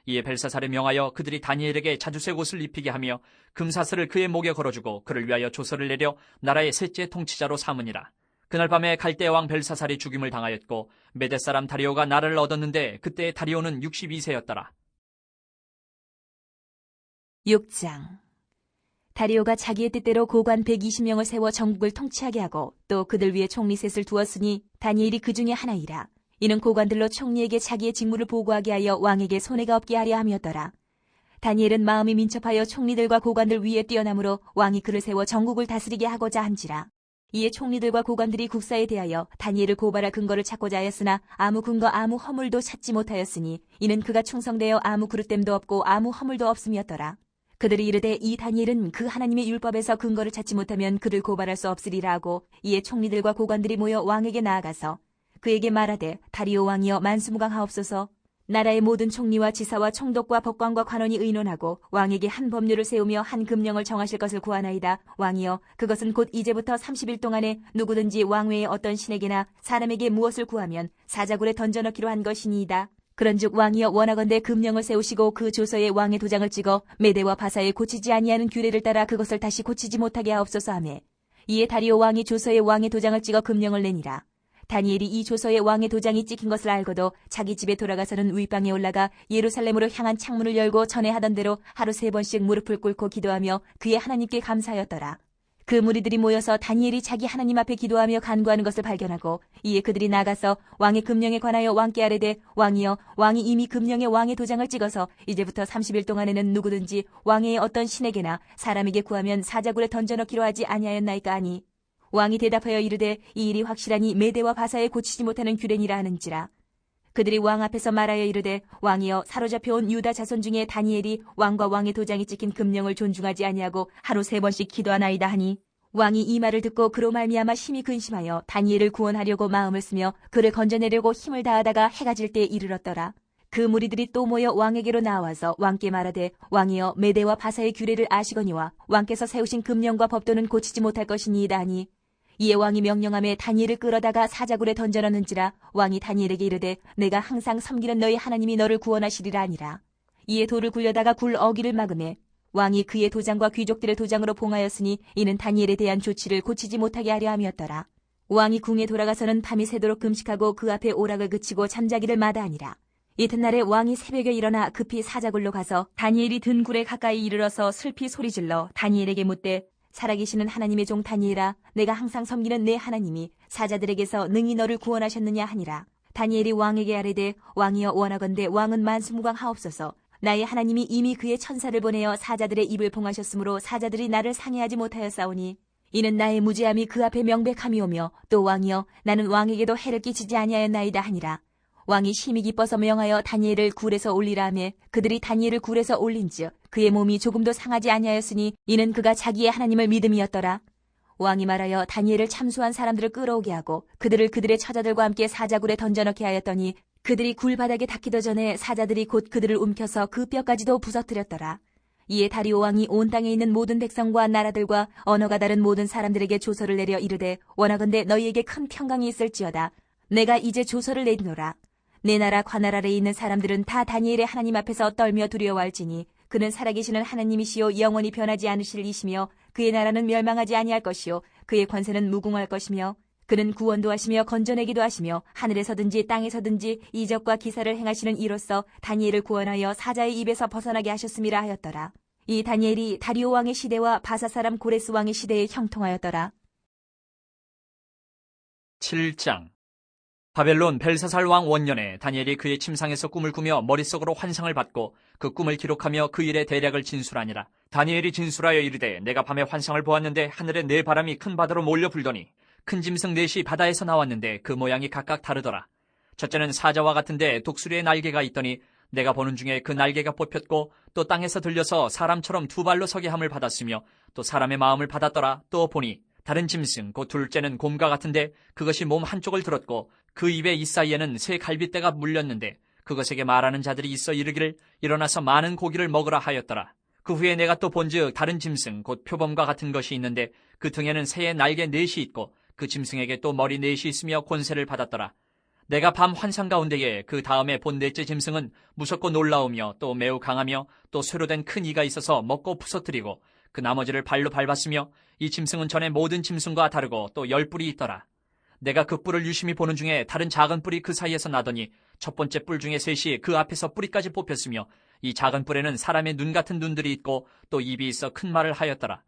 이에 벨사살에 명하여 그들이 다니엘에게 자주색 옷을 입히게 하며 금사슬을 그의 목에 걸어주고 그를 위하여 조서를 내려 나라의 셋째 통치자로 삼으니라. 그날 밤에 갈대 왕 벨사살이 죽임을 당하였고 메대 사람 다리오가 나라를 얻었는데 그때 다리오는 62세였더라. 6장. 다리오가 자기의 뜻대로 고관 120명을 세워 전국을 통치하게 하고 또 그들 위에 총리 셋을 두었으니 다니엘이 그 중에 하나이라. 이는 고관들로 총리에게 자기의 직무를 보고하게 하여 왕에게 손해가 없게 하려 함이었더라. 다니엘은 마음이 민첩하여 총리들과 고관들 위에 뛰어나므로 왕이 그를 세워 전국을 다스리게 하고자 한지라. 이에 총리들과 고관들이 국사에 대하여 다니엘을 고발할 근거를 찾고자 하였으나 아무 근거 아무 허물도 찾지 못하였으니 이는 그가 충성되어 아무 그릇됨도 없고 아무 허물도 없음이었더라. 그들이 이르되 이 다니엘은 그 하나님의 율법에서 근거를 찾지 못하면 그를 고발할 수 없으리라 하고 이에 총리들과 고관들이 모여 왕에게 나아가서 그에게 말하되 다리오 왕이여 만수무강하옵소서. 나라의 모든 총리와 지사와 총독과 법관과 관원이 의논하고 왕에게 한 법률을 세우며 한 금령을 정하실 것을 구하나이다. 왕이여 그것은 곧 이제부터 30일 동안에 누구든지 왕 외에 어떤 신에게나 사람에게 무엇을 구하면 사자굴에 던져넣기로 한 것이니이다. 그런즉 왕이여 원하건대 금령을 세우시고 그 조서에 왕의 도장을 찍어 메대와 바사에 고치지 아니하는 규례를 따라 그것을 다시 고치지 못하게 하옵소서 하매 이에 다리오 왕이 조서에 왕의 도장을 찍어 금령을 내니라. 다니엘이 이 조서에 왕의 도장이 찍힌 것을 알고도 자기 집에 돌아가서는 윗방에 올라가 예루살렘으로 향한 창문을 열고 전에 하던 대로 하루 3번씩 무릎을 꿇고 기도하며 그의 하나님께 감사하였더라. 그 무리들이 모여서 다니엘이 자기 하나님 앞에 기도하며 간구하는 것을 발견하고 이에 그들이 나가서 왕의 금령에 관하여 왕께 아뢰되 왕이여 왕이 이미 금령에 왕의 도장을 찍어서 이제부터 30일 동안에는 누구든지 왕의 어떤 신에게나 사람에게 구하면 사자굴에 던져넣기로 하지 아니하였나이까 하니 왕이 대답하여 이르되 이 일이 확실하니 메대와 바사에 고치지 못하는 규례니라 하는지라. 그들이 왕 앞에서 말하여 이르되 왕이여 사로잡혀온 유다 자손 중에 다니엘이 왕과 왕의 도장이 찍힌 금령을 존중하지 아니하고 하루 3번씩 기도하나이다 하니 왕이 이 말을 듣고 그로 말미암아 심히 근심하여 다니엘을 구원하려고 마음을 쓰며 그를 건져내려고 힘을 다하다가 해가 질 때에 이르렀더라. 그 무리들이 또 모여 왕에게로 나와서 왕께 말하되 왕이여 메대와 바사의 규례를 아시거니와 왕께서 세우신 금령과 법도는 고치지 못할 것이니이다 하니 이에 왕이 명령하며 다니엘을 끌어다가 사자굴에 던져넣는지라. 왕이 다니엘에게 이르되 내가 항상 섬기는 너희 하나님이 너를 구원하시리라 하니라. 이에 돌을 굴려다가 굴 어기를 막으매 왕이 그의 도장과 귀족들의 도장으로 봉하였으니 이는 다니엘에 대한 조치를 고치지 못하게 하려 함이었더라. 왕이 궁에 돌아가서는 밤이 새도록 금식하고 그 앞에 오락을 그치고 잠자기를 마다하니라. 이튿날에 왕이 새벽에 일어나 급히 사자굴로 가서 다니엘이 든 굴에 가까이 이르러서 슬피 소리질러 다니엘에게 묻되 살아계시는 하나님의 종 다니엘아, 내가 항상 섬기는 내 하나님이 사자들에게서 능히 너를 구원하셨느냐 하니라. 다니엘이 왕에게 아뢰되, 왕이여 원하건대 왕은 만수무강하옵소서. 나의 하나님이 이미 그의 천사를 보내어 사자들의 입을 봉하셨으므로 사자들이 나를 상해하지 못하였사오니 이는 나의 무죄함이 그 앞에 명백함이오며, 또 왕이여 나는 왕에게도 해를 끼치지 아니하였나이다 하니라. 왕이 심히 기뻐서 명하여 다니엘을 굴에서 올리라 하며 그들이 다니엘을 굴에서 올린즉 그의 몸이 조금도 상하지 아니하였으니 이는 그가 자기의 하나님을 믿음이었더라. 왕이 말하여 다니엘을 참수한 사람들을 끌어오게 하고 그들을 그들의 처자들과 함께 사자굴에 던져넣게 하였더니 그들이 굴 바닥에 닿기도 전에 사자들이 곧 그들을 움켜서 그 뼈까지도 부서뜨렸더라. 이에 다리오 왕이 온 땅에 있는 모든 백성과 나라들과 언어가 다른 모든 사람들에게 조서를 내려 이르되, 원하건대 너희에게 큰 평강이 있을지어다. 내가 이제 조서를 내리노라. 내 나라 관할 아래에 있는 사람들은 다 다니엘의 하나님 앞에서 떨며 두려워할지니 그는 살아계시는 하나님이시요 영원히 변하지 않으실 이시며 그의 나라는 멸망하지 아니할 것이요 그의 권세는 무궁할 것이며 그는 구원도 하시며 건져내기도 하시며 하늘에서든지 땅에서든지 이적과 기사를 행하시는 이로써 다니엘을 구원하여 사자의 입에서 벗어나게 하셨음이라 하였더라. 이 다니엘이 다리오 왕의 시대와 바사 사람 고레스 왕의 시대에 형통하였더라. 7장. 바벨론 벨사살 왕 원년에 다니엘이 그의 침상에서 꿈을 꾸며 머릿속으로 환상을 받고 그 꿈을 기록하며 그 일의 대략을 진술하니라. 다니엘이 진술하여 이르되, 내가 밤에 환상을 보았는데 하늘에 네 바람이 큰 바다로 몰려 불더니 큰 짐승 넷이 바다에서 나왔는데 그 모양이 각각 다르더라. 첫째는 사자와 같은데 독수리의 날개가 있더니 내가 보는 중에 그 날개가 뽑혔고 또 땅에서 들려서 사람처럼 두 발로 서게 함을 받았으며 또 사람의 마음을 받았더라. 또 보니 다른 짐승 곧 둘째는 곰과 같은데 그것이 몸 한쪽을 들었고 그 입의 이 사이에는 새 갈빗대가 물렸는데 그것에게 말하는 자들이 있어 이르기를 일어나서 많은 고기를 먹으라 하였더라. 그 후에 내가 또 본즉 다른 짐승 곧 표범과 같은 것이 있는데 그 등에는 새의 날개 넷이 있고 그 짐승에게 또 머리 넷이 있으며 권세를 받았더라. 내가 밤 환상 가운데에 그 다음에 본 넷째 짐승은 무섭고 놀라우며 또 매우 강하며 또 쇠로 된 큰 이가 있어서 먹고 부서뜨리고 그 나머지를 발로 밟았으며 이 짐승은 전에 모든 짐승과 다르고 또 10뿔이 있더라. 내가 그 뿔을 유심히 보는 중에 다른 작은 뿔이 그 사이에서 나더니 첫 번째 뿔 중에 셋이 그 앞에서 뿌리까지 뽑혔으며 이 작은 뿔에는 사람의 눈 같은 눈들이 있고 또 입이 있어 큰 말을 하였더라.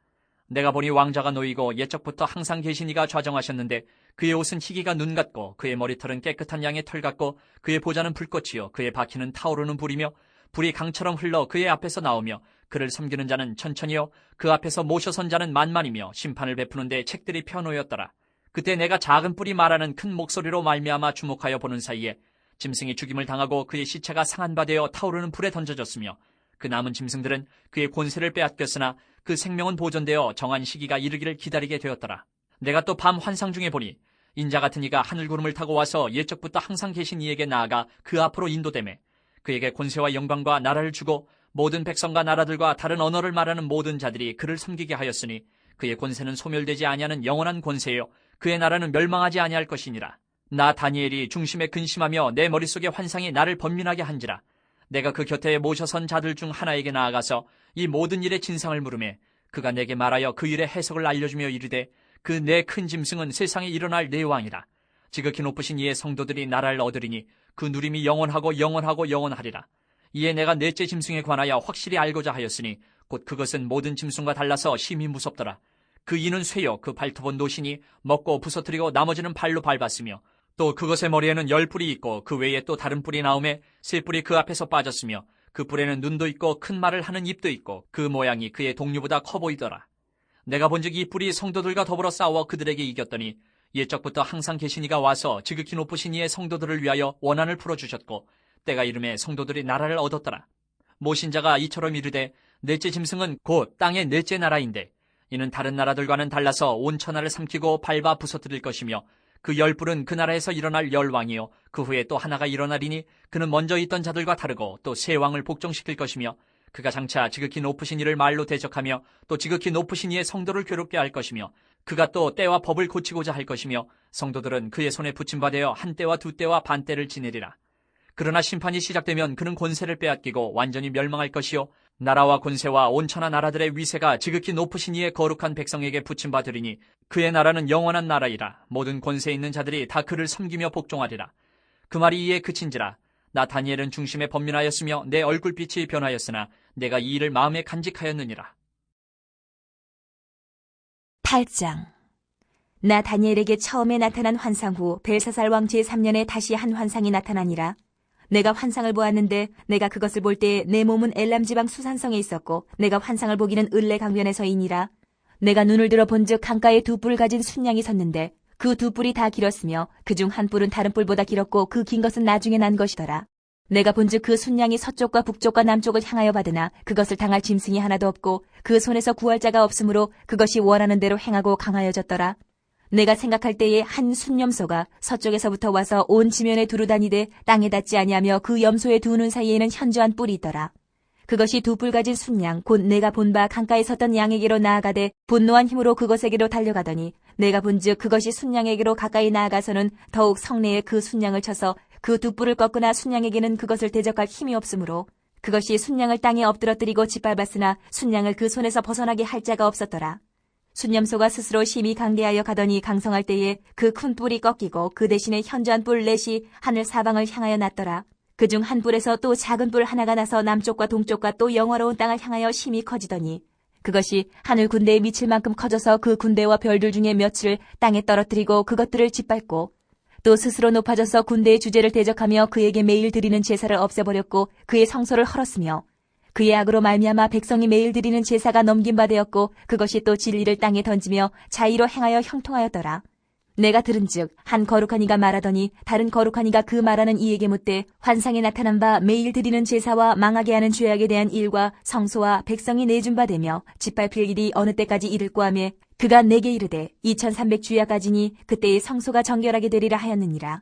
내가 보니 왕자가 놓이고 옛적부터 항상 계신 이가 좌정하셨는데 그의 옷은 희기가 눈 같고 그의 머리털은 깨끗한 양의 털 같고 그의 보좌는 불꽃이요 그의 바퀴는 타오르는 불이며 불이 강처럼 흘러 그의 앞에서 나오며 그를 섬기는 자는 천천히요 그 앞에서 모셔선 자는 만만이며 심판을 베푸는데 책들이 펴놓였더라. 그때 내가 작은 뿔이 말하는 큰 목소리로 말미암아 주목하여 보는 사이에 짐승이 죽임을 당하고 그의 시체가 상한 바 되어 타오르는 불에 던져졌으며 그 남은 짐승들은 그의 권세를 빼앗겼으나 그 생명은 보존되어 정한 시기가 이르기를 기다리게 되었더라. 내가 또 밤 환상 중에 보니 인자 같은 이가 하늘 구름을 타고 와서 옛적부터 항상 계신 이에게 나아가 그 앞으로 인도되매 그에게 권세와 영광과 나라를 주고 모든 백성과 나라들과 다른 언어를 말하는 모든 자들이 그를 섬기게 하였으니 그의 권세는 소멸되지 아니하는 영원한 권세요 그의 나라는 멸망하지 아니할 것이니라. 나 다니엘이 중심에 근심하며 내 머릿속에 환상이 나를 번민하게 한지라. 내가 그 곁에 모셔선 자들 중 하나에게 나아가서 이 모든 일의 진상을 물으매 그가 내게 말하여 그 일의 해석을 알려주며 이르되, 그 내 큰 짐승은 세상에 일어날 내 왕이라. 지극히 높으신 이의 성도들이 나라를 얻으리니 그 누림이 영원하고 영원하고 영원하리라. 이에 내가 넷째 짐승에 관하여 확실히 알고자 하였으니 곧 그것은 모든 짐승과 달라서 심히 무섭더라. 그 이는 쇠요 그 발톱은 노시니 먹고 부서뜨리고 나머지는 발로 밟았으며 또 그것의 머리에는 10뿔이 있고 그 외에 또 다른 뿔이 나오매 세 뿔이 그 앞에서 빠졌으며 그 뿔에는 눈도 있고 큰 말을 하는 입도 있고 그 모양이 그의 동류보다 커 보이더라. 내가 본즉 이 뿔이 성도들과 더불어 싸워 그들에게 이겼더니 옛적부터 항상 계신 이가 와서 지극히 높으신 이의 성도들을 위하여 원한을 풀어주셨고 때가 이름에 성도들이 나라를 얻었더라. 모신자가 이처럼 이르되, 넷째 짐승은 곧 땅의 넷째 나라인데 이는 다른 나라들과는 달라서 온 천하를 삼키고 밟아 부서뜨릴 것이며 그 10뿔은 그 나라에서 일어날 10왕이요 그 후에 또 하나가 일어나리니 그는 먼저 있던 자들과 다르고 또 새 왕을 복종시킬 것이며 그가 장차 지극히 높으신 이를 말로 대적하며 또 지극히 높으신 이의 성도를 괴롭게 할 것이며 그가 또 때와 법을 고치고자 할 것이며 성도들은 그의 손에 붙임받아 한 때와 두 때와 반 때를 지내리라. 그러나 심판이 시작되면 그는 권세를 빼앗기고 완전히 멸망할 것이요 나라와 권세와 온 천하 나라들의 위세가 지극히 높으신 이의 거룩한 백성에게 붙임받으리니 그의 나라는 영원한 나라이라. 모든 권세 있는 자들이 다 그를 섬기며 복종하리라. 그 말이 이에 그친지라. 나 다니엘은 중심에 번민하였으며 내 얼굴빛이 변하였으나 내가 이 일을 마음에 간직하였느니라. 8장. 나 다니엘에게 처음에 나타난 환상 후 벨사살 왕 제3년에 다시 한 환상이 나타나니라. 내가 환상을 보았는데 내가 그것을 볼 때에 내 몸은 엘람 지방 수산성에 있었고 내가 환상을 보기는 을레 강변에서이니라. 내가 눈을 들어 본즉 강가에 두 뿔 가진 순양이 섰는데 그 두 뿔이 다 길었으며 그중 한 뿔은 다른 뿔보다 길었고 그 긴 것은 나중에 난 것이더라. 내가 본즉 그 순양이 서쪽과 북쪽과 남쪽을 향하여 받으나 그것을 당할 짐승이 하나도 없고 그 손에서 구할 자가 없으므로 그것이 원하는 대로 행하고 강하여졌더라. 내가 생각할 때에 한 순염소가 서쪽에서부터 와서 온 지면에 두루 다니되 땅에 닿지 아니하며 그 염소의 두 눈 사이에는 현저한 뿔이 있더라. 그것이 두 뿔 가진 순양 곧 내가 본 바 강가에 섰던 양에게로 나아가되 분노한 힘으로 그것에게로 달려가더니 내가 본즉 그것이 순양에게로 가까이 나아가서는 더욱 성내에 그 순양을 쳐서 그 두 뿔을 꺾으나 순양에게는 그것을 대적할 힘이 없으므로 그것이 순양을 땅에 엎드러뜨리고 짓밟았으나 순양을 그 손에서 벗어나게 할 자가 없었더라. 순염소가 스스로 심히 강대하여 가더니 강성할 때에 그 큰 뿔이 꺾이고 그 대신에 현저한 뿔 넷이 하늘 사방을 향하여 났더라. 그중 한 뿔에서 또 작은 뿔 하나가 나서 남쪽과 동쪽과 또 영화로운 땅을 향하여 심히 커지더니 그것이 하늘 군대에 미칠 만큼 커져서 그 군대와 별들 중에 몇을 땅에 떨어뜨리고 그것들을 짓밟고 또 스스로 높아져서 군대의 주제를 대적하며 그에게 매일 드리는 제사를 없애버렸고 그의 성소를 헐었으며 그의 악으로 말미암아 백성이 매일 드리는 제사가 넘긴 바 되었고 그것이 또 진리를 땅에 던지며 자의로 행하여 형통하였더라. 내가 들은즉 한 거룩한 이가 말하더니 다른 거룩한 이가 그 말하는 이에게 묻되 환상에 나타난 바 매일 드리는 제사와 망하게 하는 죄악에 대한 일과 성소와 백성이 내준 바 되며 짓밟힐 일이 어느 때까지 이를꼬 하며 그가 내게 이르되 2300주야까지니 그때의 성소가 정결하게 되리라 하였느니라.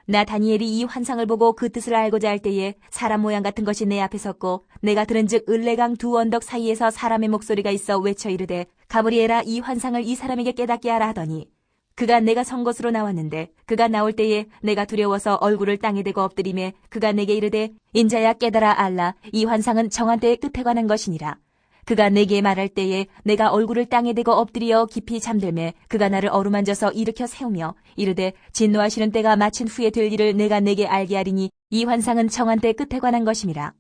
나 다니엘이 이 환상을 보고 그 뜻을 알고자 할 때에 사람 모양 같은 것이 내 앞에 섰고 내가 들은즉 을레강 두 언덕 사이에서 사람의 목소리가 있어 외쳐 이르되 가브리엘아 이 환상을 이 사람에게 깨닫게 하라 하더니 그가 내가 선 곳으로 나왔는데 그가 나올 때에 내가 두려워서 얼굴을 땅에 대고 엎드리매 그가 내게 이르되 인자야 깨달아 알라 이 환상은 정한 때의 끝에 관한 것이니라. 그가 내게 말할 때에 내가 얼굴을 땅에 대고 엎드려 깊이 잠들매 그가 나를 어루만져서 일으켜 세우며 이르되 진노하시는 때가 마친 후에 될 일을 내가 내게 알게 하리니 이 환상은 정한 때 끝에 관한 것임이라.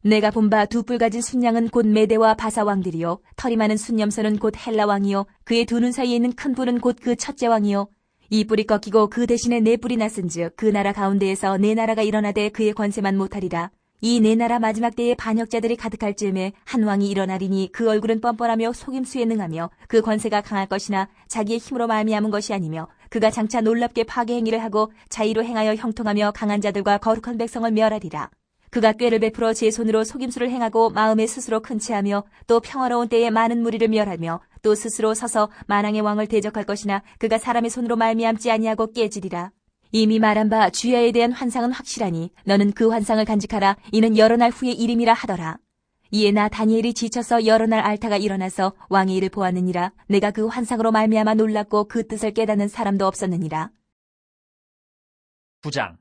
내가 본 바 두 뿔 가진 순양은 곧 메대와 바사 왕들이요 털이 많은 순염소는 곧 헬라 왕이요 그의 두 눈 사이에 있는 큰 뿔은 곧 그 첫째 왕이요 이 뿔이 꺾이고 그 대신에 네 뿔이 났은즉 그 나라 가운데에서 네 나라가 일어나되 그의 권세만 못하리라. 이 네 나라 마지막 때에 반역자들이 가득할 즈음에 한 왕이 일어나리니 그 얼굴은 뻔뻔하며 속임수에 능하며 그 권세가 강할 것이나 자기의 힘으로 말미암은 것이 아니며 그가 장차 놀랍게 파괴 행위를 하고 자의로 행하여 형통하며 강한 자들과 거룩한 백성을 멸하리라. 그가 꾀를 베풀어 제 손으로 속임수를 행하고 마음에 스스로 큰 채하며 또 평화로운 때에 많은 무리를 멸하며 또 스스로 서서 만왕의 왕을 대적할 것이나 그가 사람의 손으로 말미암지 아니하고 깨지리라. 이미 말한 바 주야에 대한 환상은 확실하니 너는 그 환상을 간직하라. 이는 여러 날 후의 일임이라 하더라. 이에 나 다니엘이 지쳐서 여러 날 앓다가 일어나서 왕의 일을 보았느니라. 내가 그 환상으로 말미암아 놀랐고 그 뜻을 깨닫는 사람도 없었느니라. 9장.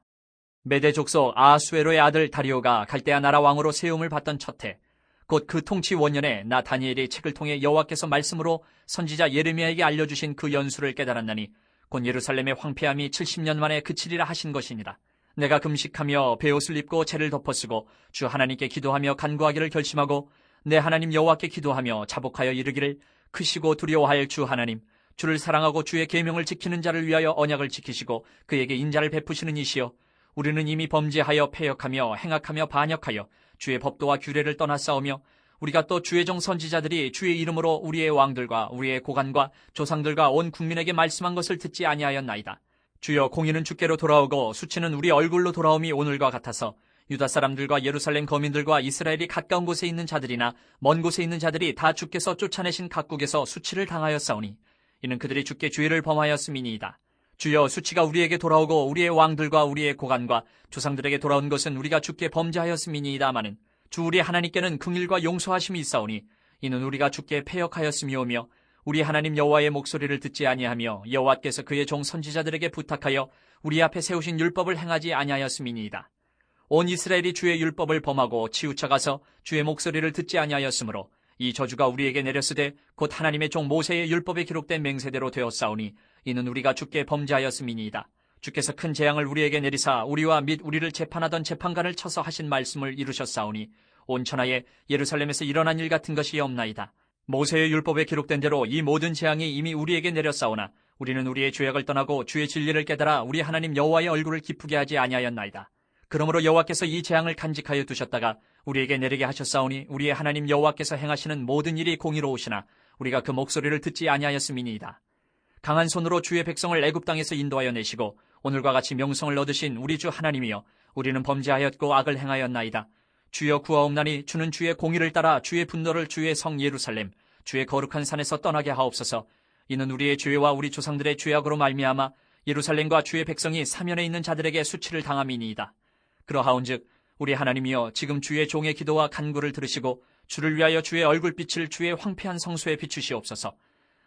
메대 족속 아하수에로의 아들 다리오가 갈대아 나라 왕으로 세움을 받던 첫해 곧 그 통치 원년에 나 다니엘이 책을 통해 여호와께서 말씀으로 선지자 예레미야에게 알려주신 그 연수를 깨달았나니 곧 예루살렘의 황폐함이 70년 만에 그치리라 하신 것이니라. 내가 금식하며 베옷을 입고 채를 덮어쓰고 주 하나님께 기도하며 간구하기를 결심하고 내 하나님 여호와께 기도하며 자복하여 이르기를 크시고 두려워할 주 하나님 주를 사랑하고 주의 계명을 지키는 자를 위하여 언약을 지키시고 그에게 인자를 베푸시는 이시여 우리는 이미 범죄하여 패역하며 행악하며 반역하여 주의 법도와 규례를 떠나싸우며 우리가 또 주의 종 선지자들이 주의 이름으로 우리의 왕들과 우리의 고관과 조상들과 온 국민에게 말씀한 것을 듣지 아니하였나이다. 주여 공의는 주께로 돌아오고 수치는 우리 얼굴로 돌아옴이 오늘과 같아서 유다 사람들과 예루살렘 거민들과 이스라엘이 가까운 곳에 있는 자들이나 먼 곳에 있는 자들이 다 주께서 쫓아내신 각국에서 수치를 당하였사오니 이는 그들이 주께 죄를 범하였음이니이다. 주여 수치가 우리에게 돌아오고 우리의 왕들과 우리의 고관과 조상들에게 돌아온 것은 우리가 주께 범죄하였음이니이다마는 주 우리 하나님께는 긍휼과 용서하심이 있사오니 이는 우리가 주께 패역하였음이오며 우리 하나님 여호와의 목소리를 듣지 아니하며 여호와께서 그의 종 선지자들에게 부탁하여 우리 앞에 세우신 율법을 행하지 아니하였음이니이다. 온 이스라엘이 주의 율법을 범하고 치우쳐가서 주의 목소리를 듣지 아니하였으므로 이 저주가 우리에게 내렸으되 곧 하나님의 종 모세의 율법에 기록된 맹세대로 되었사오니 이는 우리가 주께 범죄하였음이니이다. 주께서 큰 재앙을 우리에게 내리사 우리와 및 우리를 재판하던 재판관을 쳐서 하신 말씀을 이루셨사오니 온 천하에 예루살렘에서 일어난 일 같은 것이 없나이다. 모세의 율법에 기록된 대로 이 모든 재앙이 이미 우리에게 내렸사오나 우리는 우리의 죄악을 떠나고 주의 진리를 깨달아 우리 하나님 여호와의 얼굴을 기쁘게 하지 아니하였나이다. 그러므로 여호와께서 이 재앙을 간직하여 두셨다가 우리에게 내리게 하셨사오니 우리의 하나님 여호와께서 행하시는 모든 일이 공의로우시나 우리가 그 목소리를 듣지 아니하였음이니이다. 강한 손으로 주의 백성을 애굽 땅에서 인도하여 내시고 오늘과 같이 명성을 얻으신 우리 주 하나님이여 우리는 범죄하였고 악을 행하였나이다. 주여 구하옵나니 주는 주의 공의를 따라 주의 분노를 주의 성 예루살렘 주의 거룩한 산에서 떠나게 하옵소서. 이는 우리의 죄와 우리 조상들의 죄악으로 말미암아 예루살렘과 주의 백성이 사면에 있는 자들에게 수치를 당함이니이다. 그러하온즉 우리 하나님이여 지금 주의 종의 기도와 간구를 들으시고 주를 위하여 주의 얼굴빛을 주의 황폐한 성소에 비추시옵소서.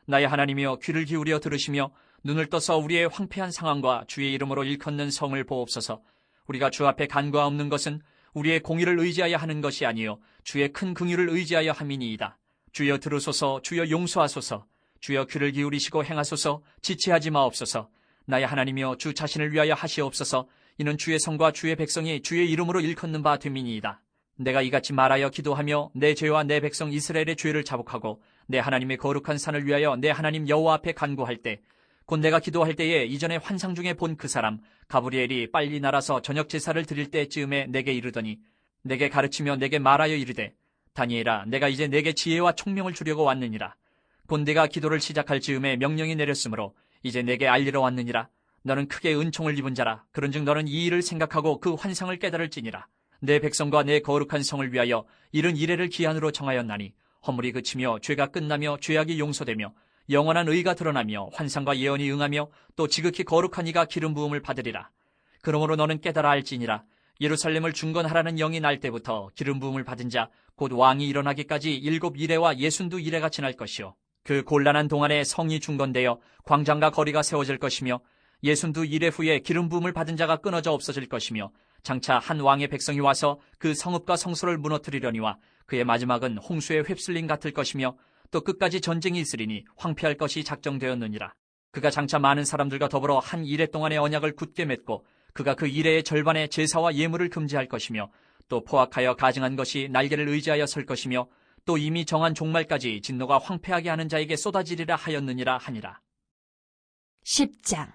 나의 하나님이여 귀를 기울여 들으시며 눈을 떠서 우리의 황폐한 상황과 주의 이름으로 일컫는 성을 보옵소서. 우리가 주 앞에 간구하옵는 것은 우리의 공의를 의지하여 하는 것이 아니요 주의 큰 긍휼을 의지하여 함이니이다. 주여 들으소서. 주여 용서하소서. 주여 귀를 기울이시고 행하소서. 지체하지 마옵소서. 나의 하나님이여 주 자신을 위하여 하시옵소서. 이는 주의 성과 주의 백성이 주의 이름으로 일컫는 바 됨이니이다. 내가 이같이 말하여 기도하며 내 죄와 내 백성 이스라엘의 죄를 자복하고 내 하나님의 거룩한 산을 위하여 내 하나님 여호와 앞에 간구할 때 곧 내가 기도할 때에 이전에 환상 중에 본 그 사람 가브리엘이 빨리 날아서 저녁 제사를 드릴 때쯤에 내게 이르더니 내게 가르치며 내게 말하여 이르되 다니엘아 내가 이제 내게 지혜와 총명을 주려고 왔느니라. 곧 내가 기도를 시작할 즈음에 명령이 내렸으므로 이제 내게 알리러 왔느니라. 너는 크게 은총을 입은 자라. 그런즉 너는 이 일을 생각하고 그 환상을 깨달을지니라. 내 백성과 내 거룩한 성을 위하여 이른 이래를 기한으로 정하였나니 허물이 그치며 죄가 끝나며 죄악이 용서되며 영원한 의가 드러나며 환상과 예언이 응하며 또 지극히 거룩한 이가 기름 부음을 받으리라. 그러므로 너는 깨달아 알지니라. 예루살렘을 중건하라는 영이 날 때부터 기름 부음을 받은 자 곧 왕이 일어나기까지 7 이레와 62 이레가 지날 것이요 그 곤란한 동안에 성이 중건되어 광장과 거리가 세워질 것이며 62 이레 후에 기름 부음을 받은 자가 끊어져 없어질 것이며 장차 한 왕의 백성이 와서 그 성읍과 성소를 무너뜨리려니와 그의 마지막은 홍수의 휩쓸림 같을 것이며 또 끝까지 전쟁이 있으리니 황폐할 것이 작정되었느니라. 그가 장차 많은 사람들과 더불어 한 이레 동안의 언약을 굳게 맺고 그가 그 이레의 절반의 제사와 예물을 금지할 것이며 또 포악하여 가증한 것이 날개를 의지하여 설 것이며 또 이미 정한 종말까지 진노가 황폐하게 하는 자에게 쏟아지리라 하였느니라 하니라. 10장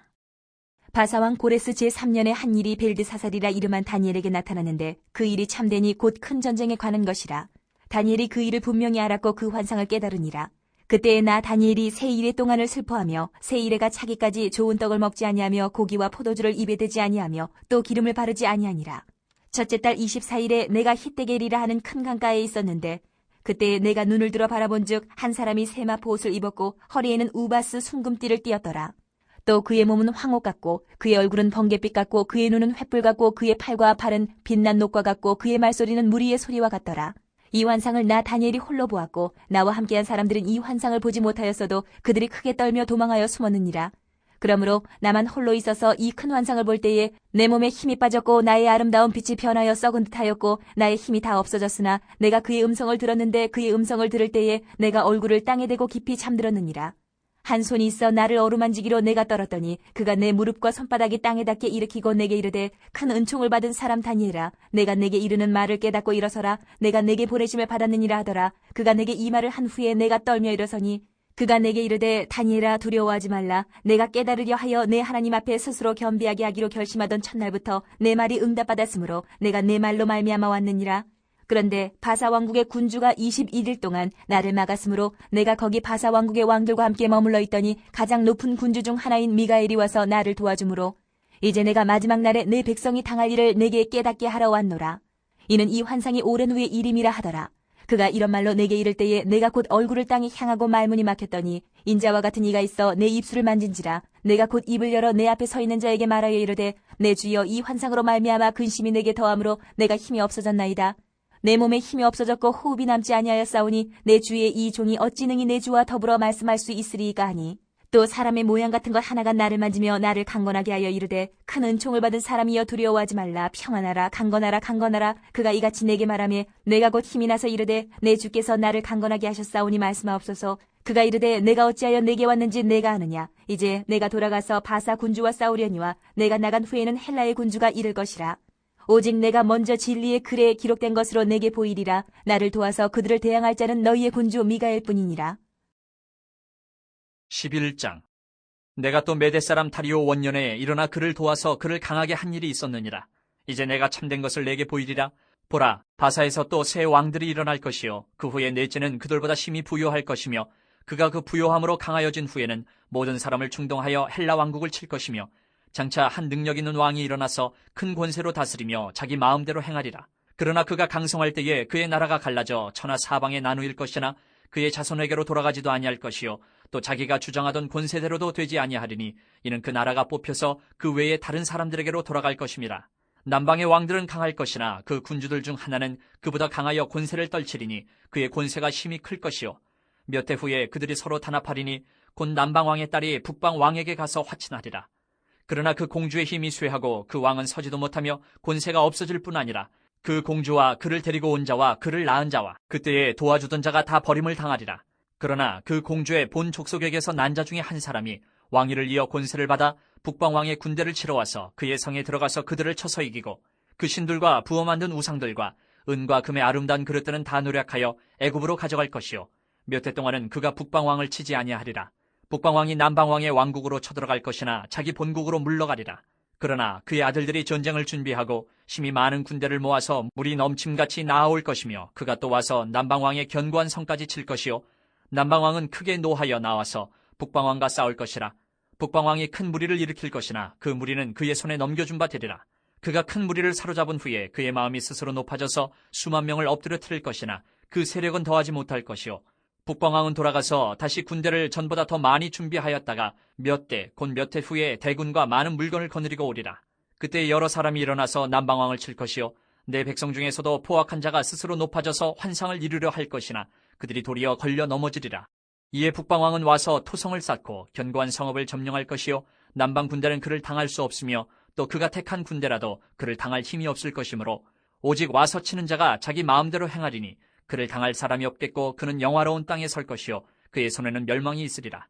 바사왕 고레스 제3년에 한 일이 벨드사살이라 이름한 다니엘에게 나타났는데 그 일이 참되니 곧 큰 전쟁에 관한 것이라. 다니엘이 그 일을 분명히 알았고 그 환상을 깨달으니라. 그때에 나 다니엘이 세 이레 동안을 슬퍼하며 세 이레가 차기까지 좋은 떡을 먹지 아니하며 고기와 포도주를 입에 대지 아니하며 또 기름을 바르지 아니하니라. 첫째 달 24일에 내가 히데겔이라 하는 큰 강가에 있었는데 그때 내가 눈을 들어 바라본즉 한 사람이 세마포 옷을 입었고 허리에는 우바스 순금띠를 띠었더라. 또 그의 몸은 황옥 같고 그의 얼굴은 번갯빛 같고 그의 눈은 횃불 같고 그의 팔과 발은 빛난 녹과 같고 그의 말소리는 무리의 소리와 같더라. 이 환상을 나 다니엘이 홀로 보았고 나와 함께한 사람들은 이 환상을 보지 못하였어도 그들이 크게 떨며 도망하여 숨었느니라. 그러므로 나만 홀로 있어서 이 큰 환상을 볼 때에 내 몸에 힘이 빠졌고 나의 아름다운 빛이 변하여 썩은 듯하였고 나의 힘이 다 없어졌으나 내가 그의 음성을 들었는데 그의 음성을 들을 때에 내가 얼굴을 땅에 대고 깊이 잠들었느니라. 한 손이 있어 나를 어루만지기로 내가 떨었더니 그가 내 무릎과 손바닥이 땅에 닿게 일으키고 내게 이르되 큰 은총을 받은 사람 다니엘아 내가 내게 이르는 말을 깨닫고 일어서라. 내가 내게 보내심을 받았느니라 하더라. 그가 내게 이 말을 한 후에 내가 떨며 일어서니 그가 내게 이르되 다니엘아 두려워하지 말라. 내가 깨달으려 하여 내 하나님 앞에 스스로 겸비하게 하기로 결심하던 첫날부터 내 말이 응답받았으므로 내가 내 말로 말미암아 왔느니라. 그런데 바사 왕국의 군주가 21일 동안 나를 막았으므로 내가 거기 바사 왕국의 왕들과 함께 머물러 있더니 가장 높은 군주 중 하나인 미가엘이 와서 나를 도와주므로 이제 내가 마지막 날에 내 백성이 당할 일을 내게 깨닫게 하러 왔노라. 이는 이 환상이 오랜 후의 일임이라 하더라. 그가 이런 말로 내게 이를 때에 내가 곧 얼굴을 땅에 향하고 말문이 막혔더니 인자와 같은 이가 있어 내 입술을 만진지라. 내가 곧 입을 열어 내 앞에 서 있는 자에게 말하여 이르되 내 주여 이 환상으로 말미암아 근심이 내게 더하므로 내가 힘이 없어졌나이다. 내 몸에 힘이 없어졌고 호흡이 남지 아니하였사오니 내 주의 이 종이 어찌 능히 내 주와 더불어 말씀할 수 있으리이까 하니 또 사람의 모양 같은 것 하나가 나를 만지며 나를 강건하게 하여 이르되 큰 은총을 받은 사람이여 두려워하지 말라. 평안하라. 강건하라. 강건하라. 그가 이같이 내게 말하며 내가 곧 힘이 나서 이르되 내 주께서 나를 강건하게 하셨사오니 말씀하옵소서. 그가 이르되 내가 어찌하여 내게 왔는지 내가 아느냐. 이제 내가 돌아가서 바사 군주와 싸우려니와 내가 나간 후에는 헬라의 군주가 이를 것이라. 오직 내가 먼저 진리의 글에 기록된 것으로 내게 보이리라. 나를 도와서 그들을 대항할 자는 너희의 군주 미가엘 뿐이니라. 11장. 내가 또 메대 사람 다리오 원년에 일어나 그를 도와서 그를 강하게 한 일이 있었느니라. 이제 내가 참된 것을 내게 보이리라. 보라, 바사에서 또 새 왕들이 일어날 것이요 그 후에 넷째는 그들보다 심히 부요할 것이며 그가 그 부요함으로 강하여진 후에는 모든 사람을 충동하여 헬라 왕국을 칠 것이며 장차 한 능력 있는 왕이 일어나서 큰 권세로 다스리며 자기 마음대로 행하리라. 그러나 그가 강성할 때에 그의 나라가 갈라져 천하 사방에 나누일 것이나 그의 자손에게로 돌아가지도 아니할 것이요 또 자기가 주장하던 권세대로도 되지 아니하리니 이는 그 나라가 뽑혀서 그 외에 다른 사람들에게로 돌아갈 것임이라. 남방의 왕들은 강할 것이나 그 군주들 중 하나는 그보다 강하여 권세를 떨치리니 그의 권세가 심히 클 것이요 몇 해 후에 그들이 서로 단합하리니 곧 남방왕의 딸이 북방왕에게 가서 화친하리라. 그러나 그 공주의 힘이 쇠하고 그 왕은 서지도 못하며 권세가 없어질 뿐 아니라 그 공주와 그를 데리고 온 자와 그를 낳은 자와 그때에 도와주던 자가 다 버림을 당하리라. 그러나 그 공주의 본 족속에게서 난 자 중에 한 사람이 왕위를 이어 권세를 받아 북방왕의 군대를 치러 와서 그의 성에 들어가서 그들을 쳐서 이기고 그 신들과 부어 만든 우상들과 은과 금의 아름다운 그릇들은 다 노력하여 애굽으로 가져갈 것이요 몇 해 동안은 그가 북방왕을 치지 아니하리라. 북방왕이 남방왕의 왕국으로 쳐들어갈 것이나 자기 본국으로 물러가리라. 그러나 그의 아들들이 전쟁을 준비하고 심히 많은 군대를 모아서 물이 넘침같이 나아올 것이며 그가 또 와서 남방왕의 견고한 성까지 칠 것이요 남방왕은 크게 노하여 나와서 북방왕과 싸울 것이라. 북방왕이 큰 무리를 일으킬 것이나 그 무리는 그의 손에 넘겨준 바 되리라. 그가 큰 무리를 사로잡은 후에 그의 마음이 스스로 높아져서 수만 명을 엎드려 트릴 것이나 그 세력은 더하지 못할 것이요 북방왕은 돌아가서 다시 군대를 전보다 더 많이 준비하였다가 몇 대, 곧 몇 해 후에 대군과 많은 물건을 거느리고 오리라. 그때 여러 사람이 일어나서 남방왕을 칠 것이요 내 백성 중에서도 포악한 자가 스스로 높아져서 환상을 이루려 할 것이나 그들이 도리어 걸려 넘어지리라. 이에 북방왕은 와서 토성을 쌓고 견고한 성읍을 점령할 것이요 남방 군대는 그를 당할 수 없으며 또 그가 택한 군대라도 그를 당할 힘이 없을 것이므로 오직 와서 치는 자가 자기 마음대로 행하리니 그를 당할 사람이 없겠고 그는 영화로운 땅에 설 것이요 그의 손에는 멸망이 있으리라.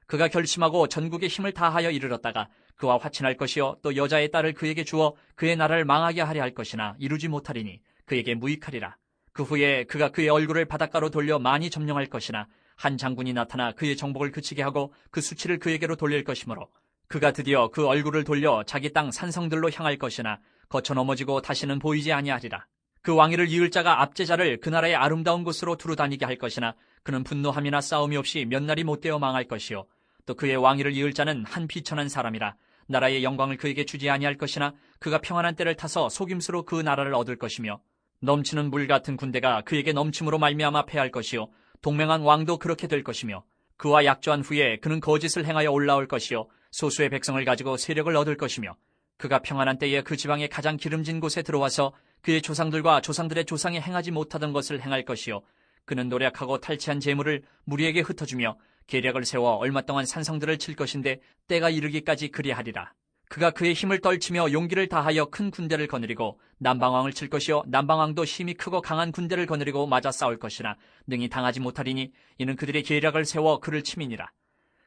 그가 결심하고 전국의 힘을 다하여 이르렀다가 그와 화친할 것이요 또 여자의 딸을 그에게 주어 그의 나라를 망하게 하려 할 것이나 이루지 못하리니 그에게 무익하리라. 그 후에 그가 그의 얼굴을 바닷가로 돌려 많이 점령할 것이나 한 장군이 나타나 그의 정복을 그치게 하고 그 수치를 그에게로 돌릴 것이므로 그가 드디어 그 얼굴을 돌려 자기 땅 산성들로 향할 것이나 거쳐 넘어지고 다시는 보이지 아니하리라. 그 왕위를 이을 자가 압제자를 그 나라의 아름다운 곳으로 두루 다니게 할 것이나 그는 분노함이나 싸움이 없이 몇 날이 못되어 망할 것이요 또 그의 왕위를 이을 자는 한 비천한 사람이라. 나라의 영광을 그에게 주지 아니할 것이나 그가 평안한 때를 타서 속임수로 그 나라를 얻을 것이며 넘치는 물 같은 군대가 그에게 넘침으로 말미암아 패할 것이요 동맹한 왕도 그렇게 될 것이며 그와 약조한 후에 그는 거짓을 행하여 올라올 것이요 소수의 백성을 가지고 세력을 얻을 것이며 그가 평안한 때에 그 지방의 가장 기름진 곳에 들어와서 그의 조상들과 조상들의 조상이 행하지 못하던 것을 행할 것이요 그는 노력하고 탈취한 재물을 무리에게 흩어주며 계략을 세워 얼마 동안 산성들을 칠 것인데 때가 이르기까지 그리하리라. 그가 그의 힘을 떨치며 용기를 다하여 큰 군대를 거느리고 남방왕을 칠 것이요 남방왕도 힘이 크고 강한 군대를 거느리고 맞아 싸울 것이나 능히 당하지 못하리니 이는 그들의 계략을 세워 그를 침이니라.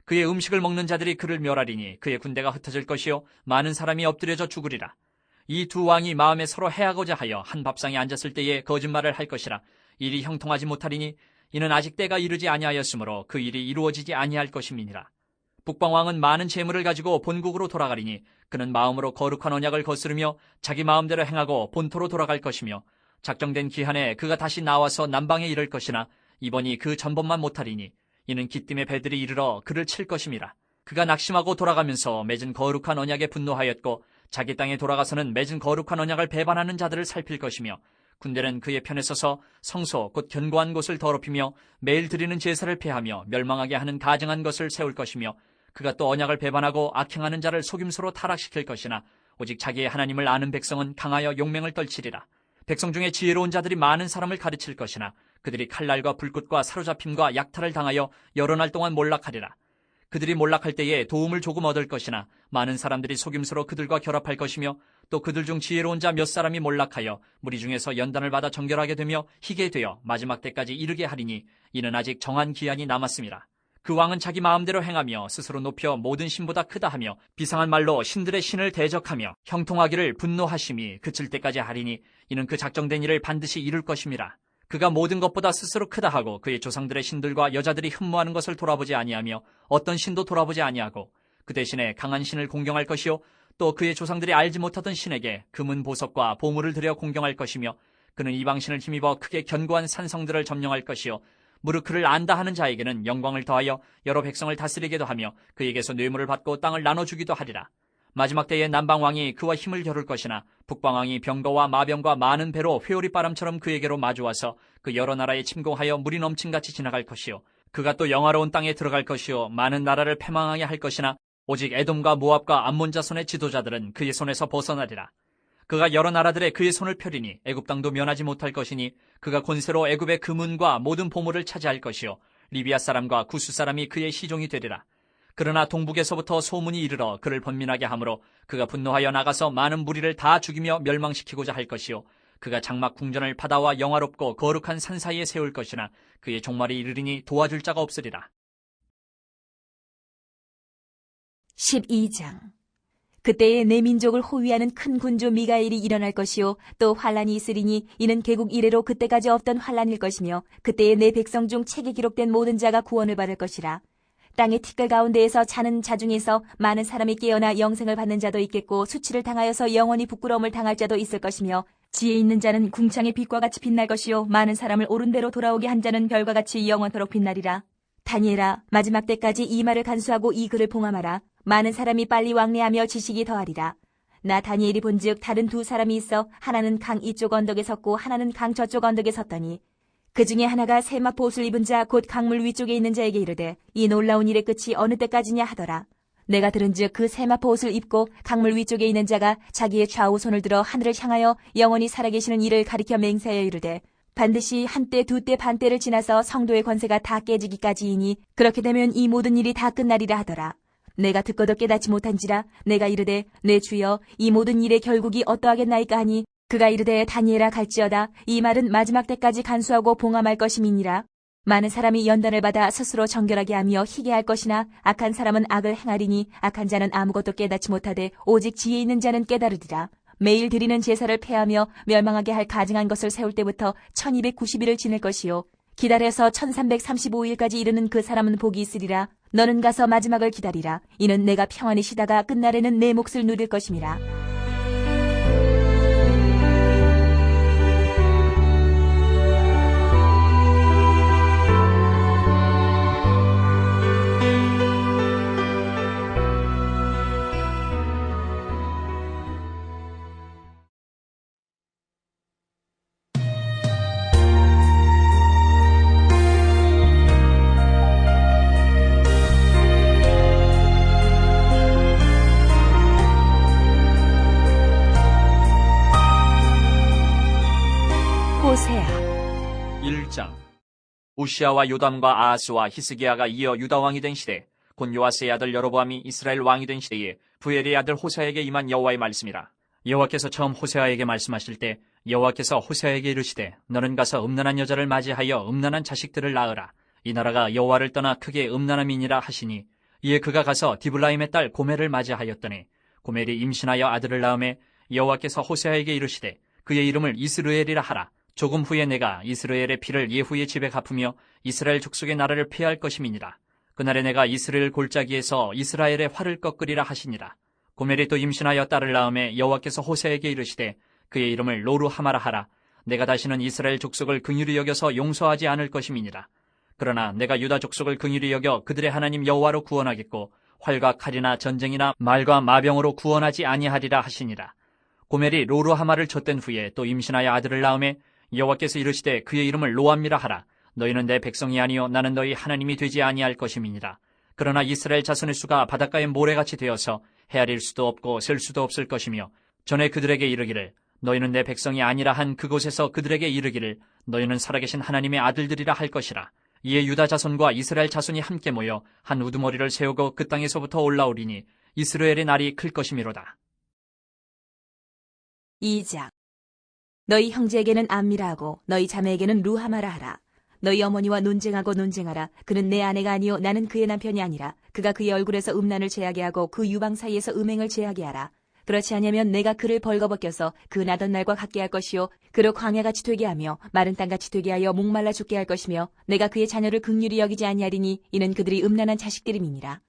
그의 음식을 먹는 자들이 그를 멸하리니 그의 군대가 흩어질 것이요 많은 사람이 엎드려져 죽으리라. 이 두 왕이 마음에 서로 해하고자 하여 한 밥상에 앉았을 때에 거짓말을 할 것이라. 일이 형통하지 못하리니 이는 아직 때가 이르지 아니하였으므로 그 일이 이루어지지 아니할 것임이니라. 북방왕은 많은 재물을 가지고 본국으로 돌아가리니 그는 마음으로 거룩한 언약을 거스르며 자기 마음대로 행하고 본토로 돌아갈 것이며 작정된 기한에 그가 다시 나와서 남방에 이를 것이나 이번이 그 전번만 못하리니 이는 기띔의 배들이 이르러 그를 칠 것임이라. 그가 낙심하고 돌아가면서 맺은 거룩한 언약에 분노하였고 자기 땅에 돌아가서는 맺은 거룩한 언약을 배반하는 자들을 살필 것이며 군대는 그의 편에 서서 성소 곧 견고한 곳을 더럽히며 매일 드리는 제사를 폐하며 멸망하게 하는 가증한 것을 세울 것이며 그가 또 언약을 배반하고 악행하는 자를 속임수로 타락시킬 것이나 오직 자기의 하나님을 아는 백성은 강하여 용맹을 떨치리라. 백성 중에 지혜로운 자들이 많은 사람을 가르칠 것이나 그들이 칼날과 불꽃과 사로잡힘과 약탈을 당하여 여러 날 동안 몰락하리라. 그들이 몰락할 때에 도움을 조금 얻을 것이나 많은 사람들이 속임수로 그들과 결합할 것이며 또 그들 중 지혜로운 자 몇 사람이 몰락하여 무리 중에서 연단을 받아 정결하게 되며 희게 되어 마지막 때까지 이르게 하리니 이는 아직 정한 기한이 남았음이라. 그 왕은 자기 마음대로 행하며 스스로 높여 모든 신보다 크다 하며 비상한 말로 신들의 신을 대적하며 형통하기를 분노하심이 그칠 때까지 하리니 이는 그 작정된 일을 반드시 이룰 것임이라. 그가 모든 것보다 스스로 크다 하고 그의 조상들의 신들과 여자들이 흠모하는 것을 돌아보지 아니하며 어떤 신도 돌아보지 아니하고 그 대신에 강한 신을 공경할 것이요 또 그의 조상들이 알지 못하던 신에게 금은 보석과 보물을 들여 공경할 것이며 그는 이방신을 힘입어 크게 견고한 산성들을 점령할 것이요 무릇 그를 안다 하는 자에게는 영광을 더하여 여러 백성을 다스리게도 하며 그에게서 뇌물을 받고 땅을 나눠주기도 하리라. 마지막 때에 남방왕이 그와 힘을 겨룰 것이나 북방왕이 병거와 마병과 많은 배로 회오리 바람처럼 그에게로 마주와서 그 여러 나라에 침공하여 물이 넘친같이 지나갈 것이요 그가 또 영화로운 땅에 들어갈 것이요 많은 나라를 패망하게 할 것이나 오직 에돔과 모압과 암몬 자손의 지도자들은 그의 손에서 벗어나리라. 그가 여러 나라들의 그의 손을 펴리니 애굽 땅도 면하지 못할 것이니 그가 권세로 애굽의 금은과 모든 보물을 차지할 것이요 리비아 사람과 구스 사람이 그의 시종이 되리라. 그러나 동북에서부터 소문이 이르러 그를 번민하게 하므로 그가 분노하여 나가서 많은 무리를 다 죽이며 멸망시키고자 할 것이요 그가 장막 궁전을 바다와 영화롭고 거룩한 산 사이에 세울 것이나 그의 종말이 이르리니 도와줄 자가 없으리라. 12장. 그때에 내 민족을 호위하는 큰 군주 미가엘이 일어날 것이요 또 환란이 있으리니 이는 개국 이래로 그때까지 없던 환란일 것이며 그때에 내 백성 중 책에 기록된 모든 자가 구원을 받을 것이라. 땅의 티끌 가운데에서 자는 자 중에서 많은 사람이 깨어나 영생을 받는 자도 있겠고 수치를 당하여서 영원히 부끄러움을 당할 자도 있을 것이며 지혜 있는 자는 궁창의 빛과 같이 빛날 것이요 많은 사람을 옳은 대로 돌아오게 한 자는 별과 같이 영원토록 빛나리라. 다니엘아, 마지막 때까지 이 말을 간수하고 이 글을 봉함하라. 많은 사람이 빨리 왕래하며 지식이 더하리라. 나 다니엘이 본즉 다른 두 사람이 있어 하나는 강 이쪽 언덕에 섰고 하나는 강 저쪽 언덕에 섰더니 그 중에 하나가 세마포 옷을 입은 자 곧 강물 위쪽에 있는 자에게 이르되 이 놀라운 일의 끝이 어느 때까지냐 하더라. 내가 들은즉 그 세마포 옷을 입고 강물 위쪽에 있는 자가 자기의 좌우 손을 들어 하늘을 향하여 영원히 살아계시는 이를 가리켜 맹세하여 이르되 반드시 한때 두때 반때를 지나서 성도의 권세가 다 깨지기까지이니 그렇게 되면 이 모든 일이 다 끝나리라 하더라. 내가 듣고도 깨닫지 못한지라 내가 이르되 내 주여 이 모든 일의 결국이 어떠하겠나이까 하니 그가 이르되 다니엘아 갈지어다 이 말은 마지막 때까지 간수하고 봉함할 것임이니라. 많은 사람이 연단을 받아 스스로 정결하게 하며 희게 할 것이나 악한 사람은 악을 행하리니 악한 자는 아무것도 깨닫지 못하되 오직 지혜 있는 자는 깨달으리라. 매일 드리는 제사를 폐하며 멸망하게 할 가증한 것을 세울 때부터 1290일을 지낼 것이요 기다려서 1335일까지 이르는 그 사람은 복이 있으리라. 너는 가서 마지막을 기다리라. 이는 내가 평안히 쉬다가 끝날에는 내 몫을 누릴 것임이라. 호세아 1장. 우시아와 요담과 아하스와 히스기야가 이어 유다 왕이 된 시대 곧 요아스의 아들 여로보암이 이스라엘 왕이 된 시대에 부엘의 아들 호세아에게 임한 여호와의 말씀이라. 여호와께서 처음 호세아에게 말씀하실 때 여호와께서 호세아에게 이르시되 너는 가서 음란한 여자를 맞이하여 음란한 자식들을 낳으라. 이 나라가 여호와를 떠나 크게 음란함이니라 하시니 이에 그가 가서 디블라임의 딸 고멜을 맞이하였더니 고멜이 임신하여 아들을 낳음에 여호와께서 호세아에게 이르시되 그의 이름을 이스르엘이라 하라. 조금 후에 내가 이스라엘의 피를 예후의 집에 갚으며 이스라엘 족속의 나라를 폐할 것임이니라. 그날에 내가 이스라엘 골짜기에서 이스라엘의 활을 꺾으리라 하시니라. 고멜이 또 임신하여 딸을 낳음에 여호와께서 호세아에게 이르시되 그의 이름을 로루하마라 하라. 내가 다시는 이스라엘 족속을 긍휼히 여겨서 용서하지 않을 것임이니라. 그러나 내가 유다 족속을 긍휼히 여겨 그들의 하나님 여호와로 구원하겠고 활과 칼이나 전쟁이나 말과 마병으로 구원하지 아니하리라 하시니라. 고멜이 로루하마를 젖된 후에 또 임신하여 아들을 낳음에 여호와께서 이르시되 그의 이름을 로암미라 하라. 너희는 내 백성이 아니요 나는 너희 하나님이 되지 아니할 것임이니라. 그러나 이스라엘 자손의 수가 바닷가의 모래같이 되어서 헤아릴 수도 없고 셀 수도 없을 것이며 전에 그들에게 이르기를 너희는 내 백성이 아니라 한 그곳에서 그들에게 이르기를 너희는 살아계신 하나님의 아들들이라 할 것이라. 이에 유다 자손과 이스라엘 자손이 함께 모여 한 우두머리를 세우고 그 땅에서부터 올라오리니 이스라엘의 날이 클 것이미로다. 2장. 너희 형제에게는 암미라 하고 너희 자매에게는 루하마라 하라. 너희 어머니와 논쟁하고 논쟁하라. 그는 내 아내가 아니요 나는 그의 남편이 아니라. 그가 그의 얼굴에서 음란을 제하게 하고 그 유방 사이에서 음행을 제하게 하라. 그렇지 않으면 내가 그를 벌거벗겨서 그 나던 날과 같게 할 것이요 그로 광야같이 되게 하며 마른 땅같이 되게 하여 목말라 죽게 할 것이며 내가 그의 자녀를 긍휼히 여기지 아니하리니 이는 그들이 음란한 자식들임이니라.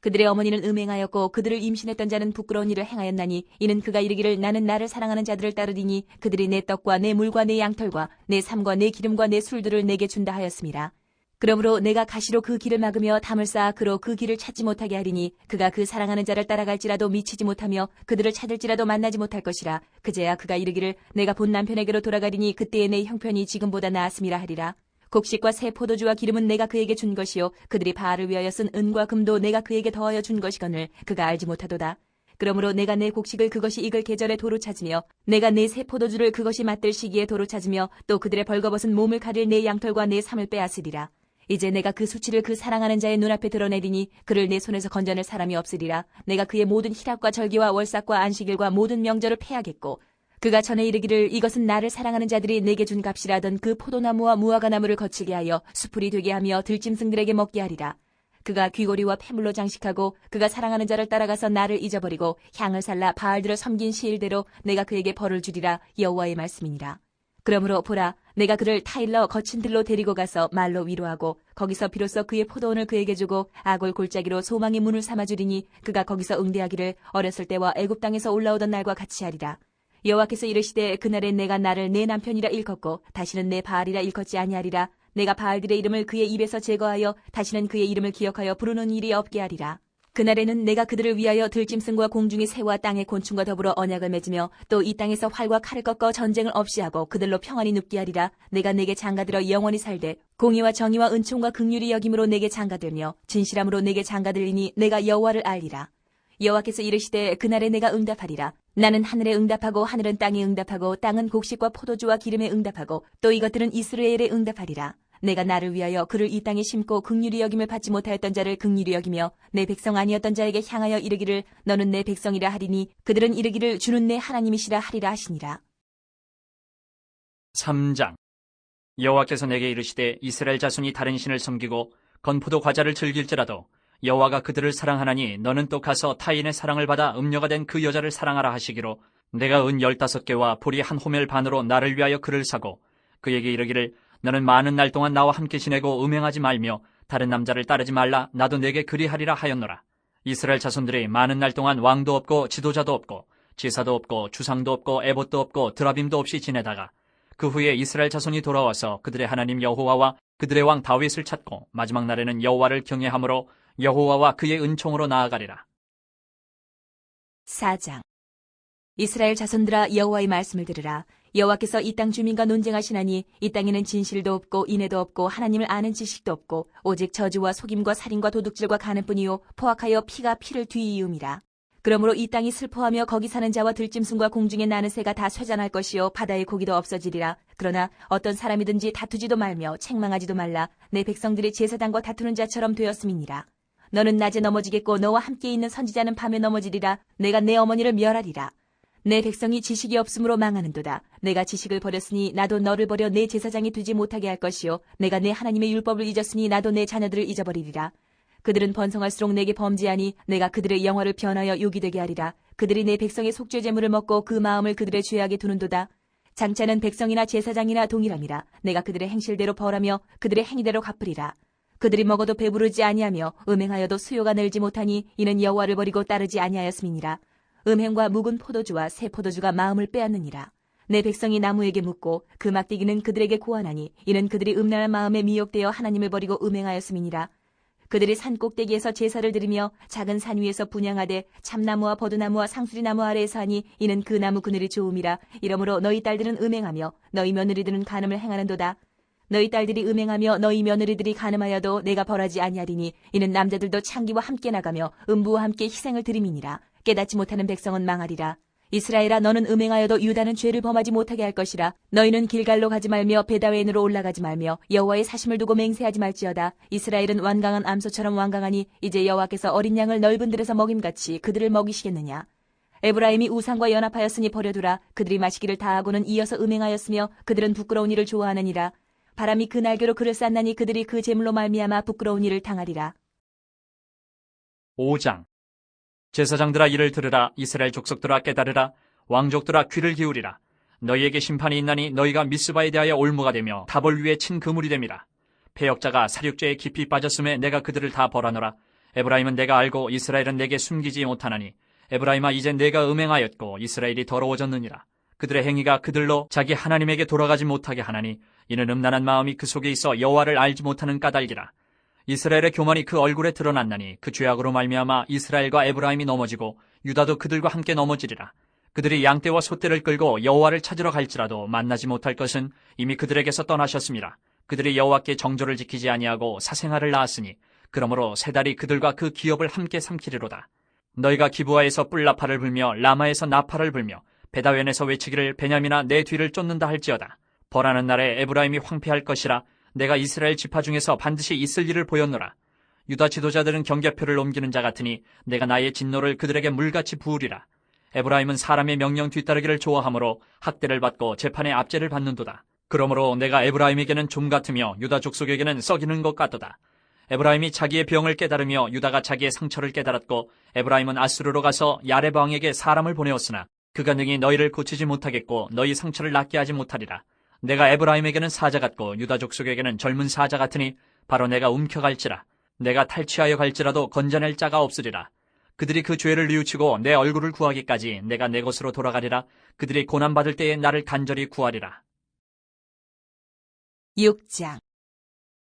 그들의 어머니는 음행하였고 그들을 임신했던 자는 부끄러운 일을 행하였나니 이는 그가 이르기를 나는 나를 사랑하는 자들을 따르리니 그들이 내 떡과 내 물과 내 양털과 내 삶과 내 기름과 내 술들을 내게 준다 하였음이라. 그러므로 내가 가시로 그 길을 막으며 담을 쌓아 그로 그 길을 찾지 못하게 하리니 그가 그 사랑하는 자를 따라갈지라도 미치지 못하며 그들을 찾을지라도 만나지 못할 것이라. 그제야 그가 이르기를 내가 본 남편에게로 돌아가리니 그때의 내 형편이 지금보다 나았음이라 하리라. 곡식과 새 포도주와 기름은 내가 그에게 준 것이요 그들이 바알을 위하여 쓴 은과 금도 내가 그에게 더하여 준 것이거늘 그가 알지 못하도다. 그러므로 내가 내 곡식을 그것이 익을 계절에 도로 찾으며 내가 내 새 포도주를 그것이 맛들 시기에 도로 찾으며 또 그들의 벌거벗은 몸을 가릴 내 양털과 내 삶을 빼앗으리라. 이제 내가 그 수치를 그 사랑하는 자의 눈앞에 드러내리니 그를 내 손에서 건져낼 사람이 없으리라. 내가 그의 모든 희락과 절기와 월삭과 안식일과 모든 명절을 패하겠고 그가 전에 이르기를 이것은 나를 사랑하는 자들이 내게 준 값이라던 그 포도나무와 무화과나무를 거칠게 하여 수풀이 되게 하며 들짐승들에게 먹게 하리라. 그가 귀고리와 폐물로 장식하고 그가 사랑하는 자를 따라가서 나를 잊어버리고 향을 살라 바알들을 섬긴 시일대로 내가 그에게 벌을 주리라. 여호와의 말씀이니라. 그러므로 보라 내가 그를 타일러 거친 들로 데리고 가서 말로 위로하고 거기서 비로소 그의 포도원을 그에게 주고 아골 골짜기로 소망의 문을 삼아주리니 그가 거기서 응대하기를 어렸을 때와 애굽 땅에서 올라오던 날과 같이 하리라. 여호와께서 이르시되 그날에 내가 나를 내 남편이라 일컫고 다시는 내 바알이라 일컫지 아니하리라. 내가 바알들의 이름을 그의 입에서 제거하여 다시는 그의 이름을 기억하여 부르는 일이 없게 하리라. 그날에는 내가 그들을 위하여 들짐승과 공중의 새와 땅의 곤충과 더불어 언약을 맺으며 또 이 땅에서 활과 칼을 꺾어 전쟁을 없이 하고 그들로 평안히 눕게 하리라. 내가 내게 장가들어 영원히 살되 공의와 정의와 은총과 긍휼이 여김으로 내게 장가들며 진실함으로 내게 장가들리니 내가 여호와를 알리라. 여호와께서 이르시되 그날에 내가 응답하리라. 나는 하늘에 응답하고 하늘은 땅에 응답하고 땅은 곡식과 포도주와 기름에 응답하고 또 이것들은 이스라엘에 응답하리라. 내가 나를 위하여 그를 이 땅에 심고 긍휼히 여김을 받지 못하였던 자를 긍휼히 여기며 내 백성 아니었던 자에게 향하여 이르기를 너는 내 백성이라 하리니 그들은 이르기를 주는 내 하나님이시라 하리라 하시니라. 3장. 여호와께서 내게 이르시되 이스라엘 자손이 다른 신을 섬기고 건포도 과자를 즐길지라도 여호와가 그들을 사랑하나니 너는 또 가서 타인의 사랑을 받아 음녀가 된 그 여자를 사랑하라 하시기로 내가 은 15개와 보리 한 호멜 반으로 나를 위하여 그를 사고 그에게 이르기를 너는 많은 날 동안 나와 함께 지내고 음행하지 말며 다른 남자를 따르지 말라. 나도 내게 그리하리라 하였노라. 이스라엘 자손들이 많은 날 동안 왕도 없고 지도자도 없고 제사도 없고 주상도 없고 에봇도 없고 드라빔도 없이 지내다가 그 후에 이스라엘 자손이 돌아와서 그들의 하나님 여호와와 그들의 왕 다윗을 찾고 마지막 날에는 여호와를 경외함으로 여호와와 그의 은총으로 나아가리라. 4장. 이스라엘 자손들아 여호와의 말씀을 들으라. 여호와께서 이 땅 주민과 논쟁하시나니 이 땅에는 진실도 없고 인애도 없고 하나님을 아는 지식도 없고 오직 저주와 속임과 살인과 도둑질과 간음뿐이요 포악하여 피가 피를 뒤이음이라. 그러므로 이 땅이 슬퍼하며 거기 사는 자와 들짐승과 공중에 나는 새가 다 쇠잔할 것이요 바다의 고기도 없어지리라. 그러나 어떤 사람이든지 다투지도 말며 책망하지도 말라. 내 백성들이 제사장과 다투는 자처럼 되었음이니라. 너는 낮에 넘어지겠고 너와 함께 있는 선지자는 밤에 넘어지리라. 내가 내 어머니를 멸하리라. 내 백성이 지식이 없으므로 망하는도다. 내가 지식을 버렸으니 나도 너를 버려 내 제사장이 되지 못하게 할 것이요 내가 내 하나님의 율법을 잊었으니 나도 내 자녀들을 잊어버리리라. 그들은 번성할수록 내게 범죄하니 내가 그들의 영화를 변하여 욕이 되게 하리라. 그들이 내 백성의 속죄 제물을 먹고 그 마음을 그들의 죄악에 두는도다. 장차는 백성이나 제사장이나 동일함이라. 내가 그들의 행실대로 벌하며 그들의 행위대로 갚으리라. 그들이 먹어도 배부르지 아니하며 음행하여도 수요가 늘지 못하니 이는 여호와를 버리고 따르지 아니하였음이니라. 음행과 묵은 포도주와 새 포도주가 마음을 빼앗느니라. 내 백성이 나무에게 묻고 그 막대기는 그들에게 고하나니 이는 그들이 음란한 마음에 미혹되어 하나님을 버리고 음행하였음이니라. 그들이 산 꼭대기에서 제사를 드리며 작은 산 위에서 분향하되 참나무와 버드나무와 상수리나무 아래에서 하니 이는 그 나무 그늘이 좋음이라. 이러므로 너희 딸들은 음행하며 너희 며느리들은 간음을 행하는도다. 너희 딸들이 음행하며 너희 며느리들이 간음하여도 내가 벌하지 아니하리니 이는 남자들도 창기와 함께 나가며 음부와 함께 희생을 드림이니라. 깨닫지 못하는 백성은 망하리라. 이스라엘아 너는 음행하여도 유다는 죄를 범하지 못하게 할 것이라. 너희는 길갈로 가지 말며 베다웬으로 올라가지 말며 여호와의 사심을 두고 맹세하지 말지어다. 이스라엘은 완강한 암소처럼 완강하니 이제 여호와께서 어린 양을 넓은 들에서 먹임같이 그들을 먹이시겠느냐. 에브라임이 우상과 연합하였으니 버려두라. 그들이 마시기를 다하고는 이어서 음행하였으며 그들은 부끄러운 일을 좋아하느니라. 바람이 그 날개로 그를 쌌나니 그들이 그 재물로 말미암아 부끄러운 일을 당하리라. 5장. 제사장들아 이를 들으라. 이스라엘 족속들아 깨달으라. 왕족들아 귀를 기울이라. 너희에게 심판이 있나니 너희가 미스바에 대하여 올무가 되며 다볼 위에 친 그물이 됨이라. 패역자가 사륙죄에 깊이 빠졌음에 내가 그들을 다 벌하노라. 에브라임은 내가 알고 이스라엘은 내게 숨기지 못하나니 에브라임아 이제 내가 음행하였고 이스라엘이 더러워졌느니라. 그들의 행위가 그들로 자기 하나님에게 돌아가지 못하게 하나니 이는 음란한 마음이 그 속에 있어 여호와를 알지 못하는 까닭이라. 이스라엘의 교만이 그 얼굴에 드러났나니 그 죄악으로 말미암아 이스라엘과 에브라임이 넘어지고 유다도 그들과 함께 넘어지리라. 그들이 양떼와 소떼를 끌고 여호와를 찾으러 갈지라도 만나지 못할 것은 이미 그들에게서 떠나셨습니다. 그들이 여호와께 정조를 지키지 아니하고 사생아를 낳았으니 그러므로 세 달이 그들과 그 기업을 함께 삼키리로다. 너희가 기브아에서 뿔나파를 불며 라마에서 나파를 불며 베다웬에서 외치기를 베냐민아 내 뒤를 쫓는다 할지어다. 벌하는 날에 에브라임이 황폐할 것이라. 내가 이스라엘 지파 중에서 반드시 있을 일을 보였노라. 유다 지도자들은 경계표를 옮기는 자 같으니 내가 나의 진노를 그들에게 물같이 부으리라. 에브라임은 사람의 명령 뒤따르기를 좋아하므로 학대를 받고 재판의 압제를 받는도다. 그러므로 내가 에브라임에게는 좀 같으며 유다 족속에게는 썩이는 것 같도다. 에브라임이 자기의 병을 깨달으며 유다가 자기의 상처를 깨달았고 에브라임은 아수르로 가서 야렙 왕에게 사람을 보내었으나 그가 능히 너희를 고치지 못하겠고 너희 상처를 낫게 하지 못하리라. 내가 에브라임에게는 사자 같고 유다 족속에게는 젊은 사자 같으니 바로 내가 움켜갈지라. 내가 탈취하여 갈지라도 건져낼 자가 없으리라. 그들이 그 죄를 뉘우치고 내 얼굴을 구하기까지 내가 내 곳으로 돌아가리라. 그들이 고난받을 때에 나를 간절히 구하리라. 6장.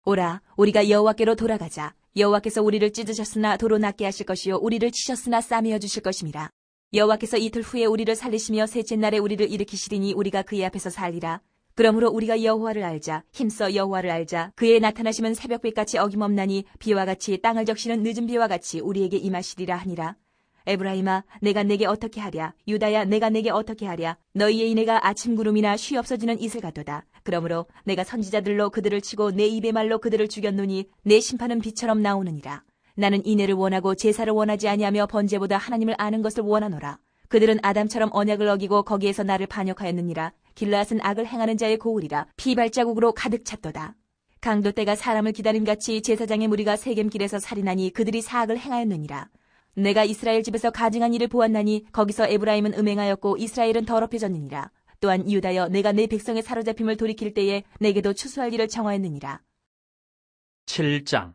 오라, 우리가 여호와께로 돌아가자. 여호와께서 우리를 찢으셨으나 도로 낫게 하실 것이요 우리를 치셨으나 싸매어 주실 것임이라. 여호와께서 이틀 후에 우리를 살리시며 셋째 날에 우리를 일으키시리니 우리가 그의 앞에서 살리라. 그러므로 우리가 여호와를 알자. 힘써 여호와를 알자. 그의 나타나심은 새벽빛같이 어김없나니 비와 같이 땅을 적시는 늦은 비와 같이 우리에게 임하시리라 하니라. 에브라임아, 내가 내게 어떻게 하랴? 유다야, 내가 내게 어떻게 하랴? 너희의 이내가 아침 구름이나 쉬 없어지는 이슬 같도다. 그러므로 내가 선지자들로 그들을 치고 내 입의 말로 그들을 죽였노니 내 심판은 비처럼 나오느니라. 나는 인애를 원하고 제사를 원하지 아니하며 번제보다 하나님을 아는 것을 원하노라. 그들은 아담처럼 언약을 어기고 거기에서 나를 반역하였느니라. 길라앗은 악을 행하는 자의 고울이라. 피 발자국으로 가득 찼도다. 강도 때가 사람을 기다림같이 제사장의 무리가 세겜길에서 살인하니 그들이 사악을 행하였느니라. 내가 이스라엘 집에서 가증한 일을 보았나니 거기서 에브라임은 음행하였고 이스라엘은 더럽혀졌느니라. 또한 유다여, 내가 내 백성의 사로잡힘을 돌이킬 때에 내게도 추수할 일을 정하였느니라. 7장.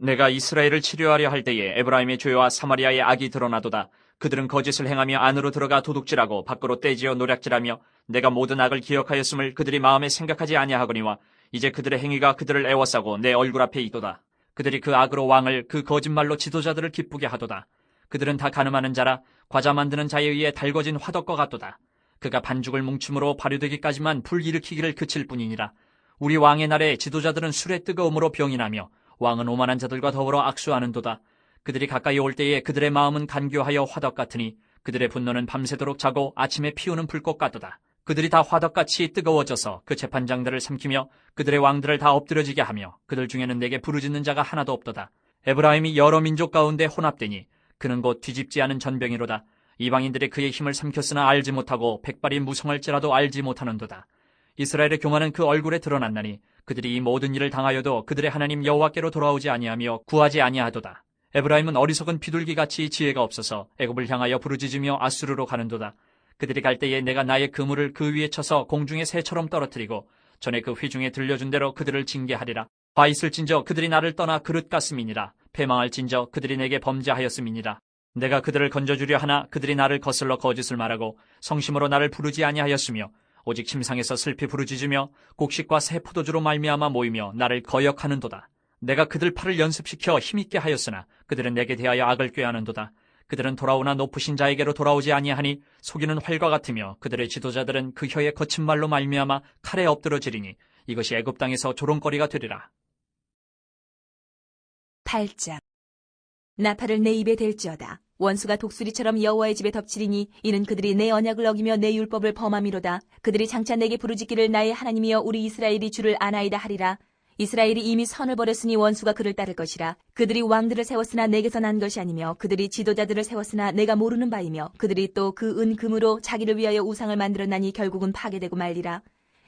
내가 이스라엘을 치료하려 할 때에 에브라임의 죄와 사마리아의 악이 드러나도다. 그들은 거짓을 행하며 안으로 들어가 도둑질하고 밖으로 떼지어 노략질하며 내가 모든 악을 기억하였음을 그들이 마음에 생각하지 아니하거니와 이제 그들의 행위가 그들을 애워싸고 내 얼굴 앞에 있도다. 그들이 그 악으로 왕을 그 거짓말로 지도자들을 기쁘게 하도다. 그들은 다 가늠하는 자라 과자 만드는 자에 의해 달궈진 화덕과 같도다. 그가 반죽을 뭉침으로 발효되기까지만 불 일으키기를 그칠 뿐이니라. 우리 왕의 날에 지도자들은 술의 뜨거움으로 병이 나며 왕은 오만한 자들과 더불어 악수하는도다. 그들이 가까이 올 때에 그들의 마음은 간교하여 화덕 같으니 그들의 분노는 밤새도록 자고 아침에 피우는 불꽃 같도다. 그들이 다 화덕같이 뜨거워져서 그 재판장들을 삼키며 그들의 왕들을 다 엎드려지게 하며 그들 중에는 내게 부르짖는 자가 하나도 없도다. 에브라임이 여러 민족 가운데 혼합되니 그는 곧 뒤집지 않은 전병이로다. 이방인들이 그의 힘을 삼켰으나 알지 못하고 백발이 무성할지라도 알지 못하는도다. 이스라엘의 교만은 그 얼굴에 드러났나니 그들이 이 모든 일을 당하여도 그들의 하나님 여호와께로 돌아오지 아니하며 구하지 아니하도다. 에브라임은 어리석은 비둘기같이 지혜가 없어서 애굽을 향하여 부르짖으며 아수르로 가는도다. 그들이 갈 때에 내가 나의 그물을 그 위에 쳐서 공중의 새처럼 떨어뜨리고 전에 그 회중에 들려준 대로 그들을 징계하리라. 화 있을진저 그들이 나를 떠나 그릇 같음이니라. 패망할진저 그들이 내게 범죄하였음이니라. 내가 그들을 건져주려 하나 그들이 나를 거슬러 거짓을 말하고 성심으로 나를 부르지 아니하였으며 오직 침상에서 슬피 부르짖으며 곡식과 새 포도주로 말미암아 모이며 나를 거역하는도다. 내가 그들 팔을 연습시켜 힘있게 하였으나 그들은 내게 대하여 악을 꾀하는도다. 그들은 돌아오나 높으신 자에게로 돌아오지 아니하니 속이는 활과 같으며 그들의 지도자들은 그 혀의 거친 말로 말미암아 칼에 엎드러지리니 이것이 애굽 땅에서 조롱거리가 되리라. 8장. 나팔을 내 입에 댈지어다. 원수가 독수리처럼 여호와의 집에 덮치리니 이는 그들이 내 언약을 어기며 내 율법을 범함이로다. 그들이 장차 내게 부르짖기를 나의 하나님이여 우리 이스라엘이 주를 아나이다 하리라. 이스라엘이 이미 선을 버렸으니 원수가 그를 따를 것이라. 그들이 왕들을 세웠으나 내게서 난 것이 아니며 그들이 지도자들을 세웠으나 내가 모르는 바이며 그들이 또 그 은 금으로 자기를 위하여 우상을 만들었나니 결국은 파괴되고 말리라.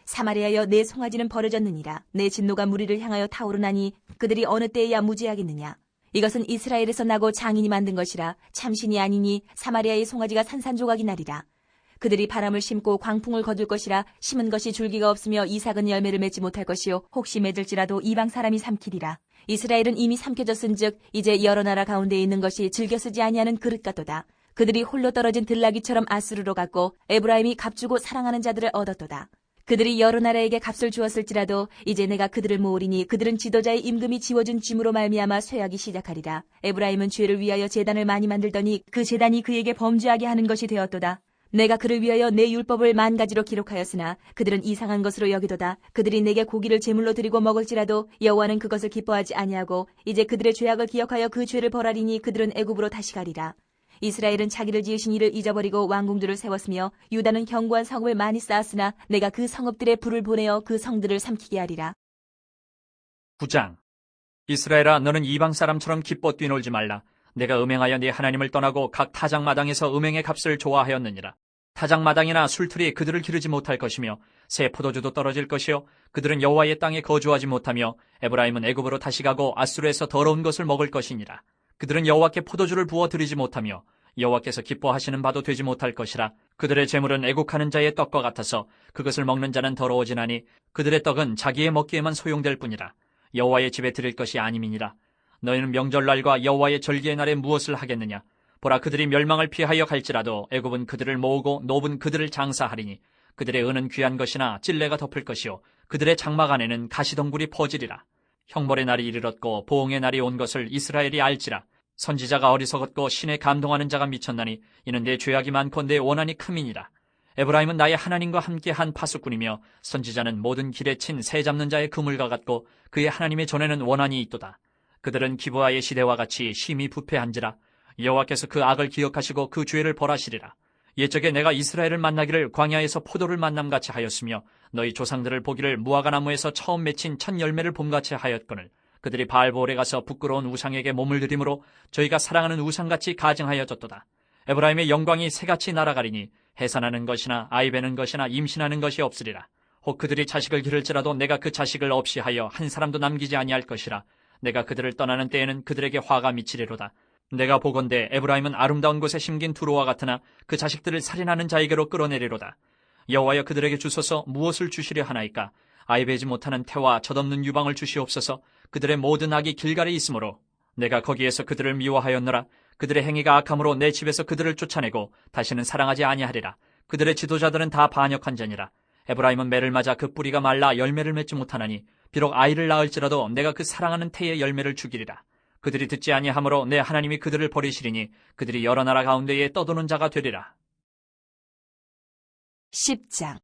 사마리아여 내 송아지는 버려졌느니라. 내 진노가 무리를 향하여 타오르나니 그들이 어느 때에야 무지하겠느냐. 이것은 이스라엘에서 나고 장인이 만든 것이라. 참신이 아니니 사마리아의 송아지가 산산조각이 나리라. 그들이 바람을 심고 광풍을 거둘 것이라. 심은 것이 줄기가 없으며 이삭은 열매를 맺지 못할 것이요 혹시 맺을지라도 이방 사람이 삼키리라. 이스라엘은 이미 삼켜졌은즉 이제 여러 나라 가운데 있는 것이 즐겨 쓰지 아니하는 그릇 같도다. 그들이 홀로 떨어진 들나귀처럼 아수르로 갔고 에브라임이 값주고 사랑하는 자들을 얻었도다. 그들이 여러 나라에게 값을 주었을지라도 이제 내가 그들을 모으리니 그들은 지도자의 임금이 지워준 짐으로 말미암아 쇠하기 시작하리라. 에브라임은 죄를 위하여 제단을 많이 만들더니 그 제단이 그에게 범죄하게 하는 것이 되었도다. 내가 그를 위하여 내 율법을 10,000가지로 기록하였으나 그들은 이상한 것으로 여기도다. 그들이 내게 고기를 제물로 드리고 먹을지라도 여호와는 그것을 기뻐하지 아니하고 이제 그들의 죄악을 기억하여 그 죄를 벌하리니 그들은 애굽으로 다시 가리라. 이스라엘은 자기를 지으신 이를 잊어버리고 왕궁들을 세웠으며 유다는 견고한 성읍을 많이 쌓았으나 내가 그 성읍들에 불을 보내어 그 성들을 삼키게 하리라. 9장. 이스라엘아, 너는 이방 사람처럼 기뻐 뛰놀지 말라. 내가 음행하여 네 하나님을 떠나고 각 타작마당에서 음행의 값을 좋아하였느니라. 타작마당이나 술틀이 그들을 기르지 못할 것이며 새 포도주도 떨어질 것이요 그들은 여호와의 땅에 거주하지 못하며 에브라임은 애굽으로 다시 가고 아수르에서 더러운 것을 먹을 것이니라. 그들은 여호와께 포도주를 부어 드리지 못하며 여호와께서 기뻐하시는 바도 되지 못할 것이라. 그들의 재물은 애국하는 자의 떡과 같아서 그것을 먹는 자는 더러워지나니 그들의 떡은 자기의 먹기에만 소용될 뿐이라. 여호와의 집에 드릴 것이 아님이니라. 너희는 명절날과 여호와의 절기의 날에 무엇을 하겠느냐. 보라, 그들이 멸망을 피하여 갈지라도 애굽은 그들을 모으고 노브는 그들을 장사하리니 그들의 은은 귀한 것이나 찔레가 덮을 것이요 그들의 장막 안에는 가시덩굴이 퍼지리라. 형벌의 날이 이르렀고 보응의 날이 온 것을 이스라엘이 알지라. 선지자가 어리석었고 신에 감동하는 자가 미쳤나니 이는 내 죄악이 많고 내 원한이 큼이니라. 에브라임은 나의 하나님과 함께한 파수꾼이며 선지자는 모든 길에 친 새 잡는 자의 그물과 같고 그의 하나님의 전에는 원한이 있도다. 그들은 기브아의 시대와 같이 심히 부패한지라. 여호와께서 그 악을 기억하시고 그 죄를 벌하시리라. 옛적에 내가 이스라엘을 만나기를 광야에서 포도를 만남같이 하였으며 너희 조상들을 보기를 무화과 나무에서 처음 맺힌 첫 열매를 봄같이 하였거늘 그들이 바알보올에 가서 부끄러운 우상에게 몸을 들이므로 저희가 사랑하는 우상같이 가증하여졌도다. 에브라임의 영광이 새같이 날아가리니 해산하는 것이나 아이 베는 것이나 임신하는 것이 없으리라. 혹 그들이 자식을 기를지라도 내가 그 자식을 없이 하여 한 사람도 남기지 아니할 것이라. 내가 그들을 떠나는 때에는 그들에게 화가 미치리로다. 내가 보건대 에브라임은 아름다운 곳에 심긴 두루와 같으나 그 자식들을 살인하는 자에게로 끌어내리로다. 여호와여, 그들에게 주소서. 무엇을 주시려 하나이까. 아이 베지 못하는 태와 젖없는 유방을 주시옵소서. 그들의 모든 악이 길갈에 있으므로 내가 거기에서 그들을 미워하였노라. 그들의 행위가 악함으로 내 집에서 그들을 쫓아내고 다시는 사랑하지 아니하리라. 그들의 지도자들은 다 반역한 자니라. 에브라임은 매를 맞아 그 뿌리가 말라 열매를 맺지 못하나니 비록 아이를 낳을지라도 내가 그 사랑하는 태의 열매를 죽이리라. 그들이 듣지 아니하므로 내 하나님이 그들을 버리시리니 그들이 여러 나라 가운데에 떠도는 자가 되리라. 10장.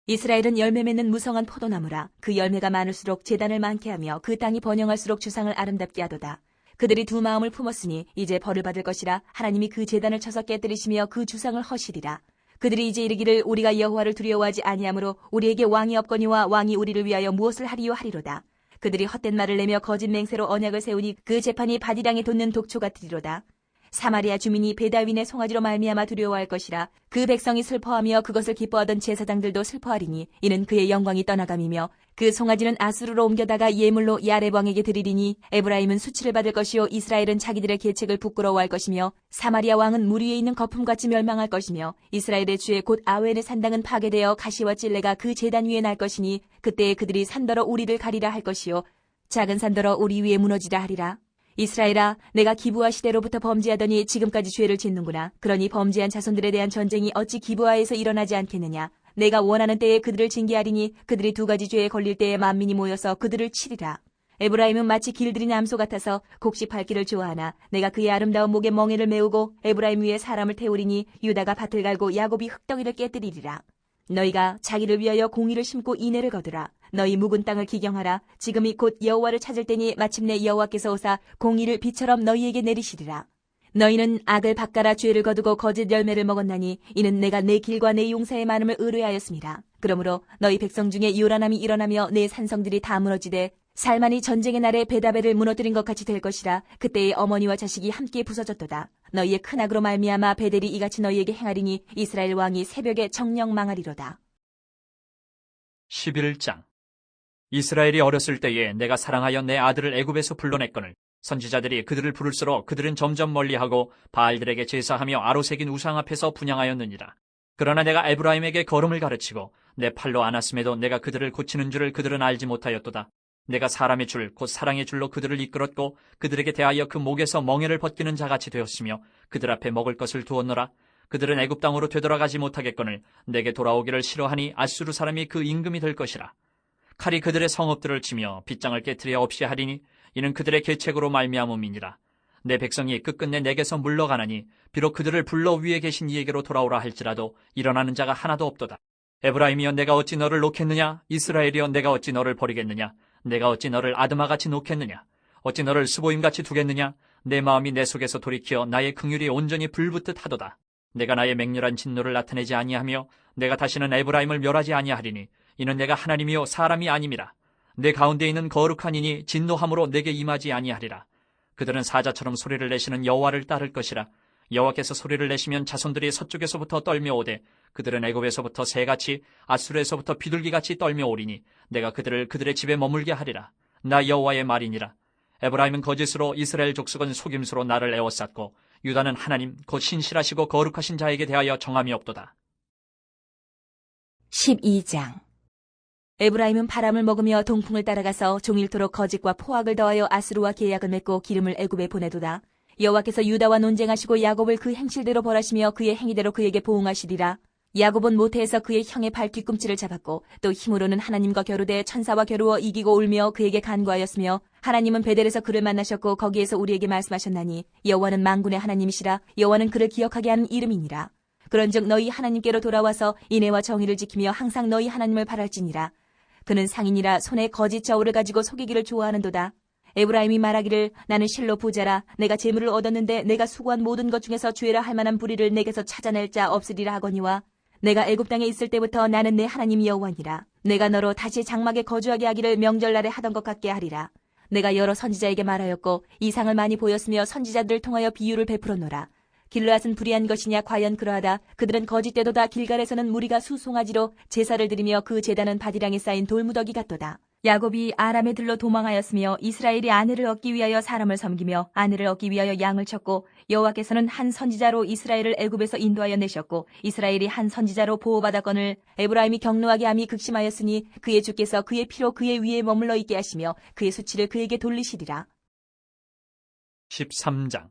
이스라엘은 열매 맺는 무성한 포도나무라. 그 열매가 많을수록 제단을 많게 하며 그 땅이 번영할수록 주상을 아름답게 하도다. 그들이 두 마음을 품었으니 이제 벌을 받을 것이라. 하나님이 그 제단을 쳐서 깨뜨리시며 그 주상을 허시리라. 그들이 이제 이르기를 우리가 여호와를 두려워하지 아니하므로 우리에게 왕이 없거니와 왕이 우리를 위하여 무엇을 하리요 하리로다. 그들이 헛된 말을 내며 거짓 맹세로 언약을 세우니 그 재판이 바디랑에 돋는 독초 같으리로다. 사마리아 주민이 베다윈의 송아지로 말미암아 두려워할 것이라. 그 백성이 슬퍼하며 그것을 기뻐하던 제사장들도 슬퍼하리니 이는 그의 영광이 떠나감이며 그 송아지는 아수르로 옮겨다가 예물로 야렙 왕에게 드리리니 에브라임은 수치를 받을 것이요 이스라엘은 자기들의 계책을 부끄러워할 것이며 사마리아 왕은 물 위에 있는 거품같이 멸망할 것이며 이스라엘의 주의 곧 아웬의 산당은 파괴되어 가시와 찔레가 그 제단 위에 날 것이니 그때에 그들이 산더러 우리를 가리라 할 것이요 작은 산더러 우리 위에 무너지라 하리라. 이스라엘아, 내가 기브아 시대로부터 범죄하더니 지금까지 죄를 짓는구나. 그러니 범죄한 자손들에 대한 전쟁이 어찌 기브아에서 일어나지 않겠느냐. 내가 원하는 때에 그들을 징계하리니 그들이 두 가지 죄에 걸릴 때에 만민이 모여서 그들을 치리라. 에브라임은 마치 길들인 암소 같아서 곡식 밟기를 좋아하나 내가 그의 아름다운 목에 멍에를 메우고 에브라임 위에 사람을 태우리니 유다가 밭을 갈고 야곱이 흙덩이를 깨뜨리리라. 너희가 자기를 위하여 공의를 심고 인애를 거두라. 너희 묵은 땅을 기경하라. 지금이 곧 여호와를 찾을 때니 마침내 여호와께서 오사 공의를 비처럼 너희에게 내리시리라. 너희는 악을 밭갈아 죄를 거두고 거짓 열매를 먹었나니 이는 내가 내 길과 내 용사의 많음을 의뢰하였습니다. 그러므로 너희 백성 중에 요란함이 일어나며 내 산성들이 다 무너지되 살만이 전쟁의 날에 베다벨을 무너뜨린 것 같이 될 것이라. 그때의 어머니와 자식이 함께 부서졌도다. 너희의 큰 악으로 말미암아 베델이 이같이 너희에게 행하리니 이스라엘 왕이 새벽에 정령 망하리로다. 11장. 이스라엘이 어렸을 때에 내가 사랑하여 내 아들을 애굽에서 불러냈거늘 선지자들이 그들을 부를수록 그들은 점점 멀리하고 바알들에게 제사하며 아로새긴 우상 앞에서 분향하였느니라. 그러나 내가 에브라임에게 걸음을 가르치고 내 팔로 안았음에도 내가 그들을 고치는 줄을 그들은 알지 못하였도다. 내가 사람의 줄 곧 사랑의 줄로 그들을 이끌었고 그들에게 대하여 그 목에서 멍에를 벗기는 자같이 되었으며 그들 앞에 먹을 것을 두었노라. 그들은 애굽 땅으로 되돌아가지 못하겠거늘 내게 돌아오기를 싫어하니 아수르 사람이 그 임금이 될 것이라. 칼이 그들의 성읍들을 치며 빗장을 깨트려 없이 하리니 이는 그들의 계책으로 말미암음이니라. 내 백성이 끝끝내 내게서 물러가나니 비록 그들을 불러 위에 계신 이에게로 돌아오라 할지라도 일어나는 자가 하나도 없도다. 에브라임이여 내가 어찌 너를 놓겠느냐? 이스라엘이여 내가 어찌 너를 버리겠느냐? 내가 어찌 너를 아드마같이 놓겠느냐? 어찌 너를 스보임같이 두겠느냐? 내 마음이 내 속에서 돌이켜 나의 긍휼이 온전히 불붙듯 하도다. 내가 나의 맹렬한 진노를 나타내지 아니하며 내가 다시는 에브라임을 멸하지 아니하리니 이는 내가 하나님이요 사람이 아님이라. 내 가운데 있는 거룩한 이니 진노함으로 내게 임하지 아니하리라. 그들은 사자처럼 소리를 내시는 여호와를 따를 것이라. 여호와께서 소리를 내시면 자손들이 서쪽에서부터 떨며오되 그들은 애굽에서부터 새같이 아수르에서부터 비둘기같이 떨며오리니 내가 그들을 그들의 집에 머물게 하리라. 나 여호와의 말이니라. 에브라임은 거짓으로 이스라엘 족속은 속임수로 나를 에워쌌고 유다는 하나님 곧 신실하시고 거룩하신 자에게 대하여 정함이 없도다. 12장. 에브라임은 바람을 먹으며 동풍을 따라가서 종일토록 거짓과 포악을 더하여 아수르와 계약을 맺고 기름을 애굽에 보내도다. 여호와께서 유다와 논쟁하시고 야곱을 그 행실대로 벌하시며 그의 행위대로 그에게 보응하시리라. 야곱은 모태에서 그의 형의 발 뒤꿈치를 잡았고 또 힘으로는 하나님과 겨루되 천사와 겨루어 이기고 울며 그에게 간구하였으며 하나님은 베델에서 그를 만나셨고 거기에서 우리에게 말씀하셨나니 여호와는 만군의 하나님이시라. 여호와는 그를 기억하게 하는 이름이니라. 그런즉 너희 하나님께로 돌아와서 인애와 정의를 지키며 항상 너희 하나님을 바랄지니라. 그는 상인이라 손에 거짓 저울을 가지고 속이기를 좋아하는도다. 에브라임이 말하기를 나는 실로 부자라. 내가 재물을 얻었는데 내가 수고한 모든 것 중에서 죄라 할 만한 불의를 내게서 찾아낼 자 없으리라 하거니와 내가 애굽 땅에 있을 때부터 나는 내 하나님 여호와니라. 내가 너로 다시 장막에 거주하게 하기를 명절날에 하던 것 같게 하리라. 내가 여러 선지자에게 말하였고 이상을 많이 보였으며 선지자들을 통하여 비유를 베풀었노라. 길르앗은 불의한 것이냐? 과연 그러하다. 그들은 거짓되도다. 길갈에서는 무리가 수송아지로 제사를 드리며 그 제단은 바디랑에 쌓인 돌무더기 같도다. 야곱이 아람에 들러 도망하였으며 이스라엘이 아내를 얻기 위하여 사람을 섬기며 아내를 얻기 위하여 양을 쳤고 여호와께서는 한 선지자로 이스라엘을 애굽에서 인도하여 내셨고 이스라엘이 한 선지자로 보호받았거늘 에브라임이 경노하게 함이 극심하였으니 그의 주께서 그의 피로 그의 위에 머물러 있게 하시며 그의 수치를 그에게 돌리시리라. 13장.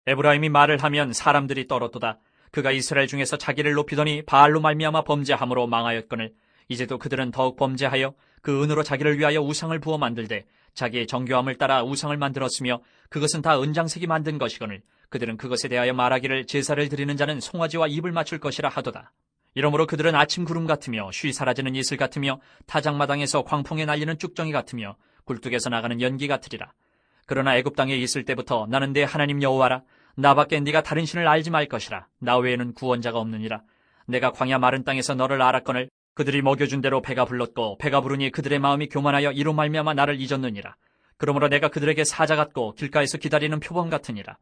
에브라임이 말을 하면 사람들이 떨었도다. 그가 이스라엘 중에서 자기를 높이더니 바알로 말미암아 범죄함으로 망하였거늘 이제도 그들은 더욱 범죄하여 그 은으로 자기를 위하여 우상을 부어 만들되 자기의 정교함을 따라 우상을 만들었으며 그것은 다 은장색이 만든 것이거늘 그들은 그것에 대하여 말하기를 제사를 드리는 자는 송아지와 입을 맞출 것이라 하도다. 이러므로 그들은 아침 구름 같으며 쉬 사라지는 이슬 같으며 타작마당에서 광풍에 날리는 쭉정이 같으며 굴뚝에서 나가는 연기 같으리라. 그러나 애굽 땅에 있을 때부터 나는 내 하나님 여호와라. 나밖에 네가 다른 신을 알지 말 것이라. 나 외에는 구원자가 없느니라. 내가 광야 마른 땅에서 너를 알았거늘 그들이 먹여준 대로 배가 불렀고 배가 부르니 그들의 마음이 교만하여 이로 말미암아 나를 잊었느니라. 그러므로 내가 그들에게 사자 같고 길가에서 기다리는 표범 같으니라.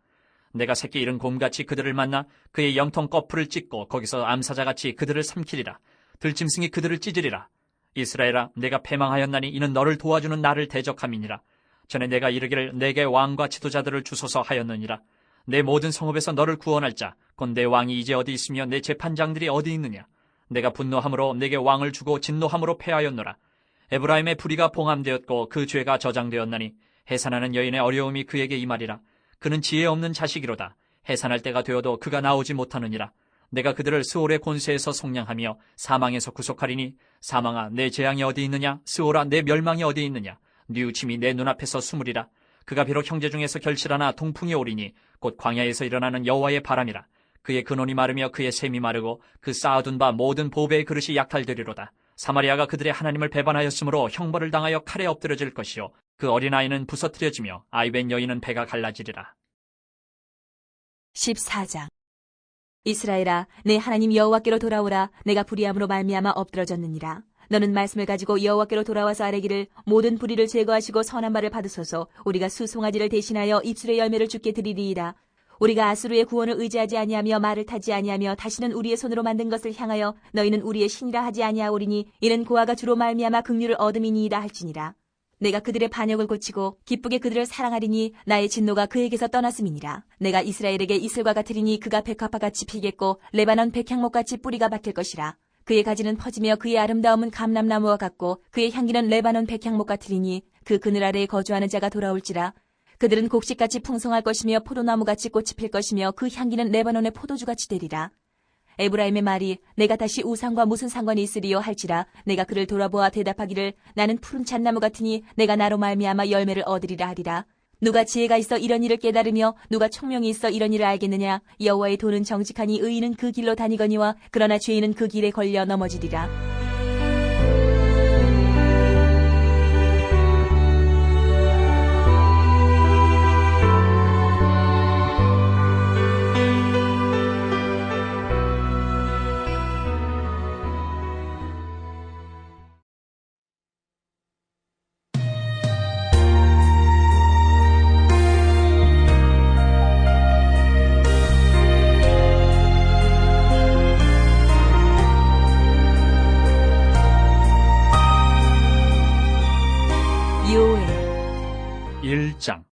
내가 새끼 잃은 곰같이 그들을 만나 그의 영통 거풀을 찢고 거기서 암사자같이 그들을 삼키리라. 들짐승이 그들을 찢으리라. 이스라엘아, 내가 패망하였나니 이는 너를 도와주는 나를 대적함이니라. 전에 내가 이르기를 내게 왕과 지도자들을 주소서 하였느니라. 내 모든 성읍에서 너를 구원할 자, 곧 내 왕이 이제 어디 있으며 내 재판장들이 어디 있느냐. 내가 분노함으로 내게 왕을 주고 진노함으로 패하였노라. 에브라임의 불의가 봉함되었고 그 죄가 저장되었나니 해산하는 여인의 어려움이 그에게 임하리라. 그는 지혜 없는 자식이로다. 해산할 때가 되어도 그가 나오지 못하느니라. 내가 그들을 스올의 곤세에서 속량하며 사망에서 구속하리니 사망아 내 재앙이 어디 있느냐. 스올아 내 멸망이 어디 있느냐. 뉘우침이 내 눈앞에서 숨으리라. 그가 비록 형제 중에서 결실하나 동풍이 오리니 곧 광야에서 일어나는 여호와의 바람이라. 그의 근원이 마르며 그의 샘이 마르고 그 쌓아둔 바 모든 보배의 그릇이 약탈되리로다. 사마리아가 그들의 하나님을 배반하였으므로 형벌을 당하여 칼에 엎드려질 것이요 그 어린아이는 부서뜨려지며 아이벤 여인은 배가 갈라지리라. 14장. 이스라엘아, 내 하나님 여호와께로 돌아오라. 내가 불의함으로 말미암아 엎드러졌느니라. 너는 말씀을 가지고 여호와께로 돌아와서 아뢰기를 모든 불의를 제거하시고 선한 말을 받으소서. 우리가 수송아지를 대신하여 입술의 열매를 주께 드리리이다. 우리가 아수르의 구원을 의지하지 아니하며 말을 타지 아니하며 다시는 우리의 손으로 만든 것을 향하여 너희는 우리의 신이라 하지 아니하오리니 이는 고아가 주로 말미암아 긍휼을 얻음이니이다 할지니라. 내가 그들의 반역을 고치고 기쁘게 그들을 사랑하리니 나의 진노가 그에게서 떠났음이니라. 내가 이스라엘에게 이슬과 같으리니 그가 백합화같이 피겠고 레바논 백향목같이 뿌리가 박힐 것이라. 그의 가지는 퍼지며 그의 아름다움은 감람나무와 같고 그의 향기는 레바논 백향목 같으리니 그 그늘 아래에 거주하는 자가 돌아올지라. 그들은 곡식같이 풍성할 것이며 포도나무같이 꽃이 필 것이며 그 향기는 레바논의 포도주같이 되리라. 에브라임의 말이 내가 다시 우상과 무슨 상관이 있으리요 할지라. 내가 그를 돌아보아 대답하기를 나는 푸른 잣나무 같으니 내가 나로 말미암아 열매를 얻으리라 하리라. 누가 지혜가 있어 이런 일을 깨달으며 누가 총명이 있어 이런 일을 알겠느냐. 여호와의 도는 정직하니 의인은 그 길로 다니거니와 그러나 죄인은 그 길에 걸려 넘어지리라. 요엘 1장.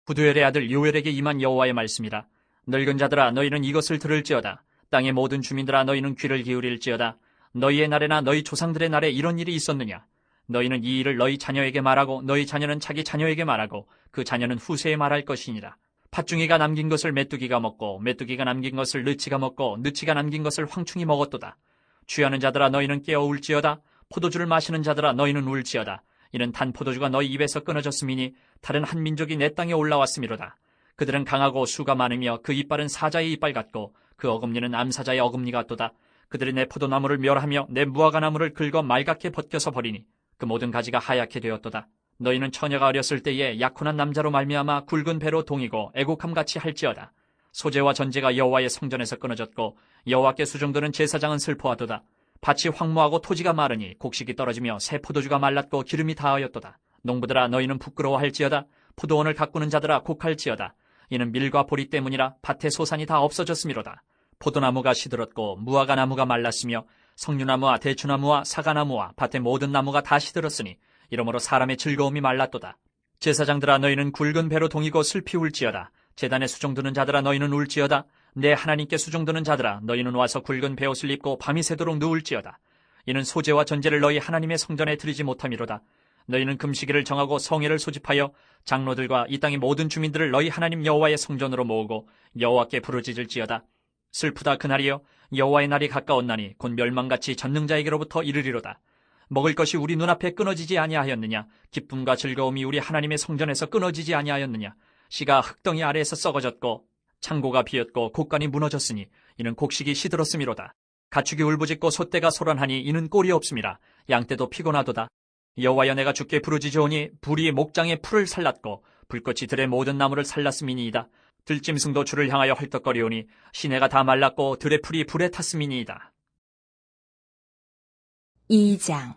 부두엘의 아들 요엘에게 임한 여호와의 말씀이라. 늙은 자들아 너희는 이것을 들을지어다. 땅의 모든 주민들아 너희는 귀를 기울일지어다. 너희의 날에나 너희 조상들의 날에 이런 일이 있었느냐. 너희는 이 일을 너희 자녀에게 말하고 너희 자녀는 자기 자녀에게 말하고 그 자녀는 후세에 말할 것이니라. 팥중이가 남긴 것을 메뚜기가 먹고 메뚜기가 남긴 것을 느치가 먹고 느치가 남긴 것을 황충이 먹었도다. 취하는 자들아 너희는 깨어 울지어다. 포도주를 마시는 자들아 너희는 울지어다. 이는 단 포도주가 너희 입에서 끊어졌음이니 다른 한 민족이 내 땅에 올라왔음이로다. 그들은 강하고 수가 많으며 그 이빨은 사자의 이빨 같고 그 어금니는 암사자의 어금니 같도다. 그들이 내 포도나무를 멸하며 내 무화과나무를 긁어 말갛게 벗겨서 버리니 그 모든 가지가 하얗게 되었도다. 너희는 처녀가 어렸을 때에 약혼한 남자로 말미암아 굵은 배로 동이고 애곡함같이 할지어다. 소재와 전제가 여호와의 성전에서 끊어졌고 여호와께 수종드는 제사장은 슬퍼하도다. 밭이 황무하고 토지가 마르니 곡식이 떨어지며 새 포도주가 말랐고 기름이 다하였도다. 농부들아 너희는 부끄러워할지어다. 포도원을 가꾸는 자들아 곡할지어다. 이는 밀과 보리 때문이라 밭의 소산이 다 없어졌음이로다. 포도나무가 시들었고 무화과나무가 말랐으며 석류나무와 대추나무와 사과나무와 밭의 모든 나무가 다 시들었으니 이러므로 사람의 즐거움이 말랐도다. 제사장들아 너희는 굵은 배로 동이고 슬피 울지어다. 제단에 수종드는 자들아 너희는 울지어다. 내 하나님께 수종드는 자들아 너희는 와서 굵은 베옷을 입고 밤이 새도록 누울지어다. 이는 소재와 전제를 너희 하나님의 성전에 드리지 못함이로다. 너희는 금식일을 정하고 성회를 소집하여 장로들과 이 땅의 모든 주민들을 너희 하나님 여호와의 성전으로 모으고 여호와께 부르짖을지어다. 슬프다 그날이여. 여호와의 날이 가까웠나니 곧 멸망같이 전능자에게로부터 이르리로다. 먹을 것이 우리 눈앞에 끊어지지 아니하였느냐. 기쁨과 즐거움이 우리 하나님의 성전에서 끊어지지 아니하였느냐. 씨가 흙덩이 아래에서 썩어졌고 창고가 비었고 곡간이 무너졌으니 이는 곡식이 시들었음이로다. 가축이 울부짖고 소떼가 소란하니 이는 꼴이 없음이라. 양떼도 피곤하도다. 여호와여 내가 주께 부르짖으오니 불이 목장의 풀을 살랐고 불꽃이 들의 모든 나무를 살랐음이니이다. 들짐승도 주를 향하여 헐떡거리오니 시내가 다 말랐고 들의 풀이 불에 탔음이니이다. 2장.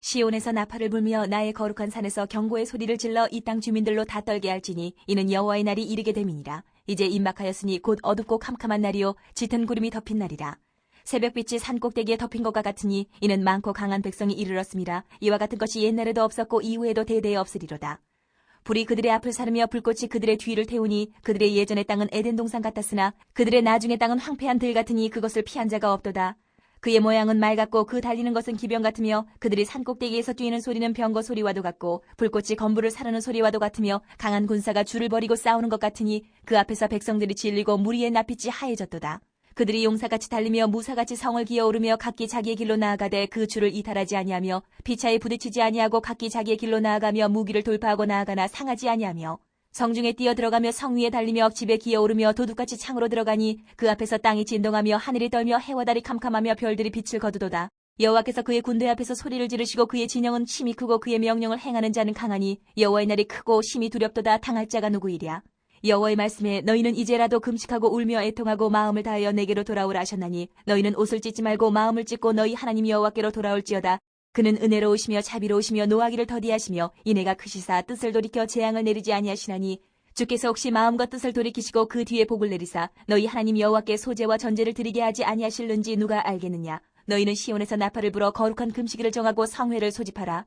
시온에서 나팔을 불며 나의 거룩한 산에서 경고의 소리를 질러 이 땅 주민들로 다 떨게 할지니 이는 여호와의 날이 이르게 됨이니라. 이제 임박하였으니 곧 어둡고 캄캄한 날이요 짙은 구름이 덮인 날이라. 새벽빛이 산꼭대기에 덮인 것과 같으니 이는 많고 강한 백성이 이르렀음이라. 이와 같은 것이 옛날에도 없었고 이후에도 대대에 없으리로다. 불이 그들의 앞을 사르며 불꽃이 그들의 뒤를 태우니 그들의 예전의 땅은 에덴 동산 같았으나 그들의 나중의 땅은 황폐한 들 같으니 그것을 피한 자가 없도다. 그의 모양은 말 같고 그 달리는 것은 기병 같으며 그들이 산꼭대기에서 뛰는 소리는 병거 소리와도 같고 불꽃이 건부를 사르는 소리와도 같으며 강한 군사가 줄을 버리고 싸우는 것 같으니 그 앞에서 백성들이 질리고 무리의 낯빛이 하얘졌도다. 그들이 용사같이 달리며 무사같이 성을 기어오르며 각기 자기의 길로 나아가되 그 줄을 이탈하지 아니하며 피차에 부딪히지 아니하고 각기 자기의 길로 나아가며 무기를 돌파하고 나아가나 상하지 아니하며 성중에 뛰어 들어가며 성 위에 달리며 집에 기어오르며 도둑같이 창으로 들어가니 그 앞에서 땅이 진동하며 하늘이 떨며 해와 달이 캄캄하며 별들이 빛을 거두도다. 여호와께서 그의 군대 앞에서 소리를 지르시고 그의 진영은 심히 크고 그의 명령을 행하는 자는 강하니 여호와의 날이 크고 심히 두렵도다. 당할 자가 누구이랴. 여호와의 말씀에 너희는 이제라도 금식하고 울며 애통하고 마음을 다하여 내게로 돌아오라 하셨나니 너희는 옷을 찢지 말고 마음을 찢고 너희 하나님 여호와께로 돌아올지어다. 그는 은혜로우시며 자비로우시며 노하기를 더디하시며 이내가 크시사 뜻을 돌이켜 재앙을 내리지 아니하시나니 주께서 혹시 마음과 뜻을 돌이키시고 그 뒤에 복을 내리사 너희 하나님 여호와께 소제와 전제를 드리게 하지 아니하실는지 누가 알겠느냐. 너희는 시온에서 나팔을 불어 거룩한 금식일을 정하고 성회를 소집하라.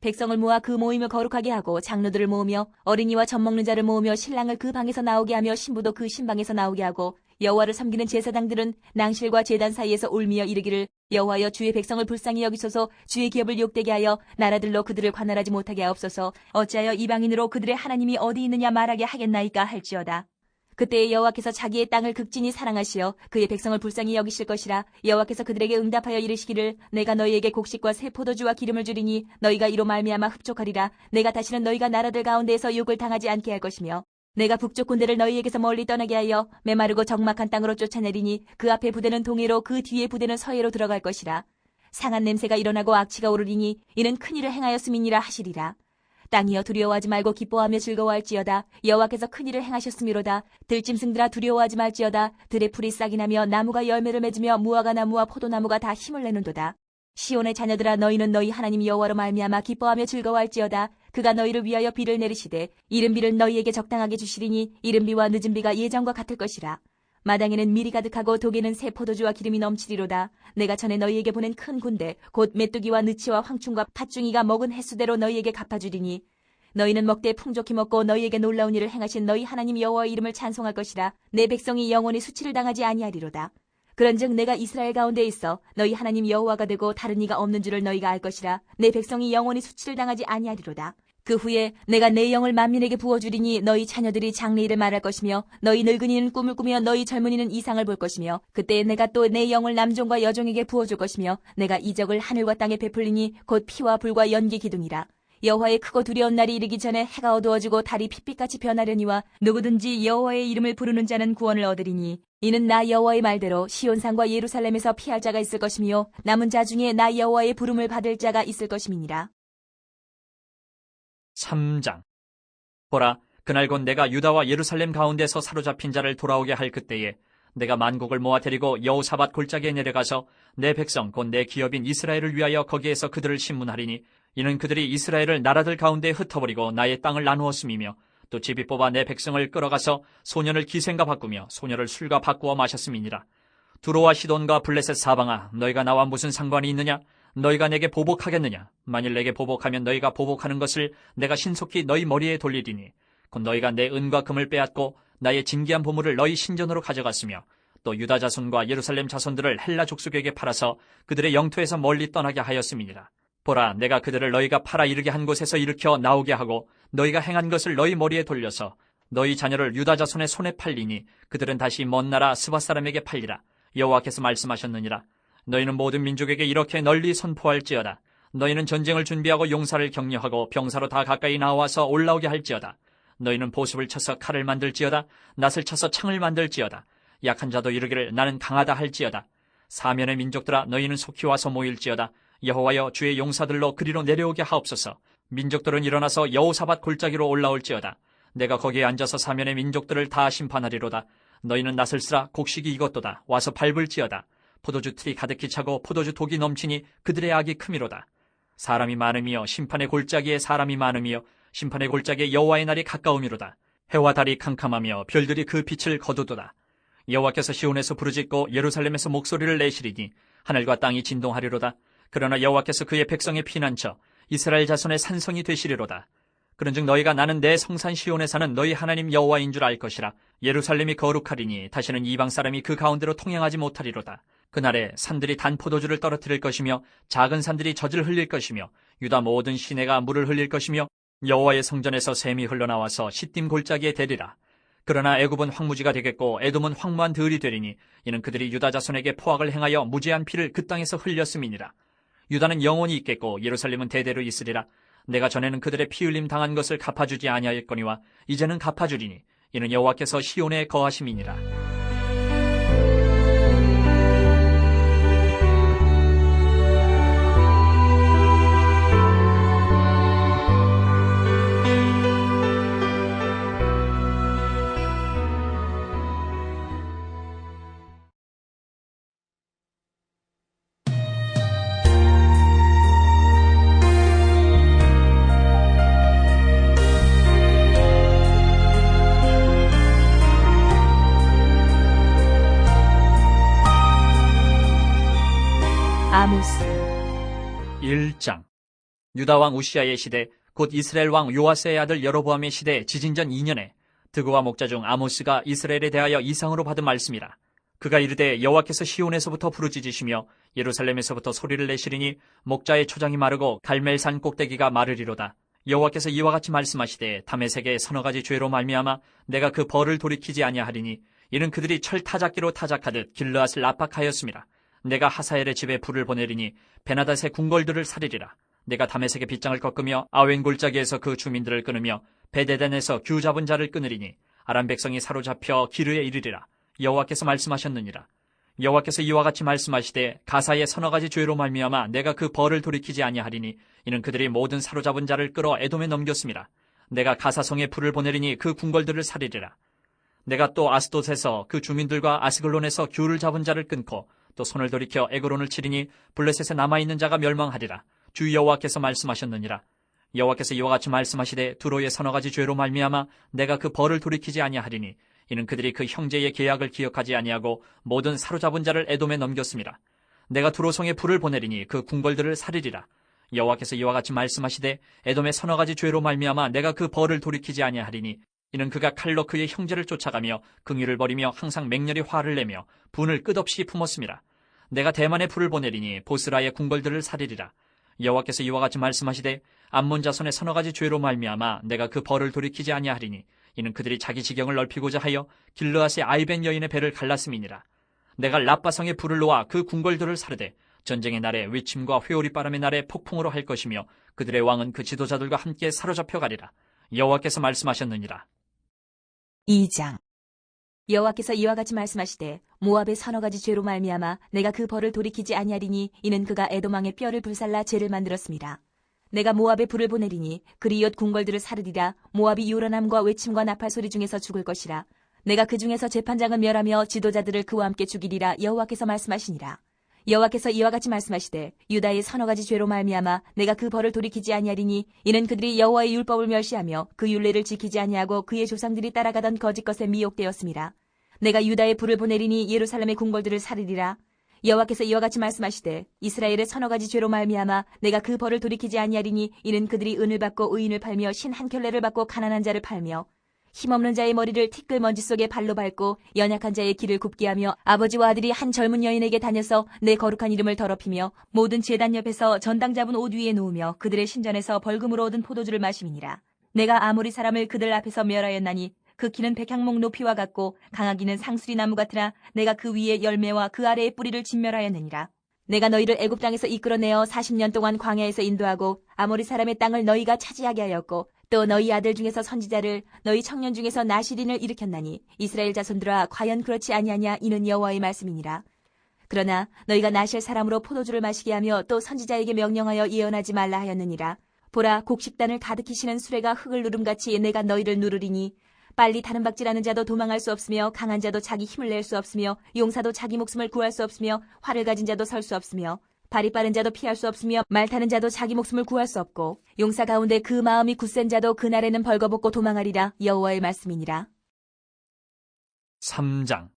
백성을 모아 그 모임을 거룩하게 하고 장로들을 모으며 어린이와 젖먹는 자를 모으며 신랑을 그 방에서 나오게 하며 신부도 그 신방에서 나오게 하고 여호와를 섬기는 제사장들은 낭실과 제단 사이에서 울미어 이르기를 여호와여 주의 백성을 불쌍히 여기소서 주의 기업을 욕되게 하여 나라들로 그들을 관할하지 못하게 하옵소서 어찌하여 이방인으로 그들의 하나님이 어디 있느냐 말하게 하겠나이까 할지어다. 그때에 여호와께서 자기의 땅을 극진히 사랑하시어 그의 백성을 불쌍히 여기실 것이라. 여호와께서 그들에게 응답하여 이르시기를 내가 너희에게 곡식과 새 포도주와 기름을 주리니 너희가 이로 말미암아 흡족하리라. 내가 다시는 너희가 나라들 가운데에서 욕을 당하지 않게 할 것이며 내가 북쪽 군대를 너희에게서 멀리 떠나게 하여 메마르고 적막한 땅으로 쫓아내리니 그 앞에 부대는 동해로 그 뒤에 부대는 서해로 들어갈 것이라. 상한 냄새가 일어나고 악취가 오르리니 이는 큰일을 행하였음이니라 하시리라. 땅이여 두려워하지 말고 기뻐하며 즐거워할지어다. 여호와께서 큰일을 행하셨음이로다. 들짐승들아 두려워하지 말지어다. 들의 풀이 싹이 나며 나무가 열매를 맺으며 무화과 나무와 포도나무가 다 힘을 내는도다. 시온의 자녀들아 너희는 너희 하나님 여호와로 말미암아 기뻐하며 즐거워할지어다. 그가 너희를 위하여 비를 내리시되 이른 비를 너희에게 적당하게 주시리니 이른 비와 늦은 비가 예전과 같을 것이라. 마당에는 밀이 가득하고 독에는 새 포도주와 기름이 넘치리로다. 내가 전에 너희에게 보낸 큰 군대 곧 메뚜기와 느치와 황충과 팥중이가 먹은 횟수대로 너희에게 갚아주리니 너희는 먹되 풍족히 먹고 너희에게 놀라운 일을 행하신 너희 하나님 여호와의 이름을 찬송할 것이라. 내 백성이 영원히 수치를 당하지 아니하리로다. 그런즉 내가 이스라엘 가운데 있어 너희 하나님 여호와가 되고 다른 이가 없는 줄을 너희가 알 것이라. 내 백성이 영원히 수치를 당하지 아니하리로다. 그 후에 내가 내 영을 만민에게 부어주리니 너희 자녀들이 장래일을 말할 것이며 너희 늙은이는 꿈을 꾸며 너희 젊은이는 이상을 볼 것이며 그때 내가 또 내 영을 남종과 여종에게 부어줄 것이며 내가 이적을 하늘과 땅에 베풀리니 곧 피와 불과 연기 기둥이라. 여호와의 크고 두려운 날이 이르기 전에 해가 어두워지고 달이 핏빛같이 변하려니와 누구든지 여호와의 이름을 부르는 자는 구원을 얻으리니 이는 나 여호와의 말대로 시온산과 예루살렘에서 피할 자가 있을 것이며 남은 자 중에 나 여호와의 부름을 받을 자가 있을 것임이니라. 3장. 보라, 그날 곧 내가 유다와 예루살렘 가운데서 사로잡힌 자를 돌아오게 할 그때에 내가 만국을 모아 데리고 여호사밧 골짜기에 내려가서 내 백성 곧 내 기업인 이스라엘을 위하여 거기에서 그들을 신문하리니 이는 그들이 이스라엘을 나라들 가운데 흩어버리고 나의 땅을 나누었음이며 또 집이 뽑아 내 백성을 끌어가서 소년을 기생과 바꾸며 소녀를 술과 바꾸어 마셨음이니라. 두로와 시돈과 블레셋 사방아, 너희가 나와 무슨 상관이 있느냐? 너희가 내게 보복하겠느냐? 만일 내게 보복하면 너희가 보복하는 것을 내가 신속히 너희 머리에 돌리리니 곧 너희가 내 은과 금을 빼앗고 나의 진귀한 보물을 너희 신전으로 가져갔으며 또 유다 자손과 예루살렘 자손들을 헬라 족속에게 팔아서 그들의 영토에서 멀리 떠나게 하였음이니라. 보라, 내가 그들을 너희가 팔아 이르게 한 곳에서 일으켜 나오게 하고 너희가 행한 것을 너희 머리에 돌려서 너희 자녀를 유다 자손의 손에 팔리니 그들은 다시 먼 나라 스바 사람에게 팔리라. 여호와께서 말씀하셨느니라. 너희는 모든 민족에게 이렇게 널리 선포할지어다. 너희는 전쟁을 준비하고 용사를 격려하고 병사로 다 가까이 나와서 올라오게 할지어다. 너희는 보습을 쳐서 칼을 만들지어다. 낫을 쳐서 창을 만들지어다. 약한 자도 이르기를 나는 강하다 할지어다. 사면의 민족들아 너희는 속히 와서 모일지어다. 여호와여 주의 용사들로 그리로 내려오게 하옵소서. 민족들은 일어나서 여호사밧 골짜기로 올라올지어다. 내가 거기에 앉아서 사면의 민족들을 다 심판하리로다. 너희는 낫을 쓰라. 곡식이 익었도다. 와서 밟을지어다. 포도주 틀이 가득히 차고 포도주 독이 넘치니 그들의 악이 크미로다. 사람이 많으며 심판의 골짜기에 사람이 많으며 심판의 골짜기에 여호와의 날이 가까우미로다. 해와 달이 캄캄하며 별들이 그 빛을 거두도다. 여호와께서 시온에서 부르짖고 예루살렘에서 목소리를 내시리니 하늘과 땅이 진동하리로다. 그러나 여호와께서 그의 백성의 피난처 이스라엘 자손의 산성이 되시리로다. 그런즉 너희가 나는 내 성산 시온에 사는 너희 하나님 여호와인 줄 알 것이라. 예루살렘이 거룩하리니 다시는 이방 사람이 그 가운데로 통행하지 못하리로다. 그날에 산들이 단 포도주를 떨어뜨릴 것이며 작은 산들이 젖을 흘릴 것이며 유다 모든 시내가 물을 흘릴 것이며 여호와의 성전에서 샘이 흘러나와서 시딤 골짜기에 대리라. 그러나 애굽은 황무지가 되겠고 에돔은 황무한 들이 되리니 이는 그들이 유다 자손에게 포악을 행하여 무죄한 피를 그 땅에서 흘렸음이니라. 유다는 영원히 있겠고 예루살렘은 대대로 있으리라. 내가 전에는 그들의 피 흘림 당한 것을 갚아주지 아니하였거니와 이제는 갚아주리니 이는 여호와께서 시온에 거하심이니라. 유다 왕 우시아의 시대 곧 이스라엘 왕 요아스의 아들 여로보암의 시대 지진전 2년에 드고와 목자 중 아모스가 이스라엘에 대하여 이상으로 받은 말씀이라. 그가 이르되 여호와께서 시온에서부터 부르짖으시며 예루살렘에서부터 소리를 내시리니 목자의 초장이 마르고 갈멜산 꼭대기가 마르리로다. 여호와께서 이와 같이 말씀하시되 다메섹의 서너 가지 죄로 말미암아 내가 그 벌을 돌이키지 아니하리니 이는 그들이 철 타작기로 타작하듯 길르앗을 압박하였음이라. 내가 하사엘의 집에 불을 보내리니 베나닷의 궁궐들을 살리리라. 내가 다메섹의 빗장을 꺾으며 아웬 골짜기에서 그 주민들을 끊으며 베데덴에서 규 잡은 자를 끊으리니 아람 백성이 사로잡혀 기르에 이르리라. 여호와께서 말씀하셨느니라. 여호와께서 이와 같이 말씀하시되 가사의 서너 가지 죄로 말미암아 내가 그 벌을 돌이키지 아니하리니 이는 그들이 모든 사로잡은 자를 끌어 에돔에 넘겼음이라. 내가 가사성에 불을 보내리니 그 궁궐들을 살리리라. 내가 또 아스돗에서 그 주민들과 아스글론에서 규를 잡은 자를 끊고 또 손을 돌이켜 에그론을 치리니 블레셋에 남아있는 자가 멸망하리라. 주 여호와께서 말씀하셨느니라. 여호와께서 이와 같이 말씀하시되 두로의 서너 가지 죄로 말미암아 내가 그 벌을 돌이키지 아니하리니 이는 그들이 그 형제의 계약을 기억하지 아니하고 모든 사로잡은 자를 에돔에 넘겼습니다. 내가 두로성에 불을 보내리니 그 궁궐들을 살리리라. 여호와께서 이와 같이 말씀하시되 에돔의 서너 가지 죄로 말미암아 내가 그 벌을 돌이키지 아니하리니 이는 그가 칼로 그의 형제를 쫓아가며 긍휼을 버리며 항상 맹렬히 화를 내며 분을 끝없이 품었습니다. 내가 대만에 불을 보내리니 보스라의 궁궐들을 살리리라. 여호와께서 이와 같이 말씀하시되 암몬 자손의 서너 가지 죄로 말미암아 내가 그 벌을 돌이키지 아니하리니 이는 그들이 자기 지경을 넓히고자 하여 길르앗의 아이벤 여인의 배를 갈랐음이니라. 내가 라빠성에 불을 놓아 그 궁궐들을 사르되 전쟁의 날에 외침과 회오리 바람의 날에 폭풍으로 할 것이며 그들의 왕은 그 지도자들과 함께 사로잡혀 가리라. 여호와께서 말씀하셨느니라. 2장. 여호와께서 이와 같이 말씀하시되 모압의 서너 가지 죄로 말미암아 내가 그 벌을 돌이키지 아니하리니 이는 그가 에돔 왕의 뼈를 불살라 죄를 만들었습니다. 내가 모압에 불을 보내리니 그리옷 궁궐들을 사르리라. 모압이 요란함과 외침과 나팔 소리 중에서 죽을 것이라. 내가 그 중에서 재판장을 멸하며 지도자들을 그와 함께 죽이리라. 여호와께서 말씀하시니라. 여호와께서 이와 같이 말씀하시되 유다의 서너 가지 죄로 말미암아 내가 그 벌을 돌이키지 아니하리니 이는 그들이 여호와의 율법을 멸시하며 그 율례를 지키지 아니하고 그의 조상들이 따라가던 거짓 것에 미혹되었음이라. 내가 유다의 불을 보내리니 예루살렘의 궁궐들을 사르리라. 여호와께서 이와 같이 말씀하시되 이스라엘의 서너 가지 죄로 말미암아 내가 그 벌을 돌이키지 아니하리니 이는 그들이 은을 받고 의인을 팔며 신 한 켤레를 받고 가난한 자를 팔며 힘없는 자의 머리를 티끌 먼지 속에 발로 밟고 연약한 자의 길을 굽게 하며 아버지와 아들이 한 젊은 여인에게 다녀서 내 거룩한 이름을 더럽히며 모든 제단 옆에서 전당 잡은 옷 위에 놓으며 그들의 신전에서 벌금으로 얻은 포도주를 마심이니라. 내가 아모리 사람을 그들 앞에서 멸하였나니 그 키는 백향목 높이와 같고 강하기는 상수리 나무 같으나 내가 그 위에 열매와 그 아래의 뿌리를 진멸하였느니라. 내가 너희를 애굽 땅에서 이끌어내어 40년 동안 광야에서 인도하고 아모리 사람의 땅을 너희가 차지하게 하였고 또 너희 아들 중에서 선지자를 너희 청년 중에서 나시린을 일으켰나니 이스라엘 자손들아 과연 그렇지 아니하냐. 이는 여호와의 말씀이니라. 그러나 너희가 나실 사람으로 포도주를 마시게 하며 또 선지자에게 명령하여 예언하지 말라 하였느니라. 보라, 곡식단을 가득히 시는 수레가 흙을 누름같이 내가 너희를 누르리니 빨리 타는 박질하는 자도 도망할 수 없으며 강한 자도 자기 힘을 낼 수 없으며 용사도 자기 목숨을 구할 수 없으며 활을 가진 자도 설 수 없으며 발이 빠른 자도 피할 수 없으며 말 타는 자도 자기 목숨을 구할 수 없고 용사 가운데 그 마음이 굳센 자도 그날에는 벌거벗고 도망하리라. 여호와의 말씀이니라. 3장.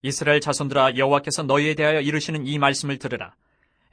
이스라엘 자손들아, 여호와께서 너희에 대하여 이르시는 이 말씀을 들으라.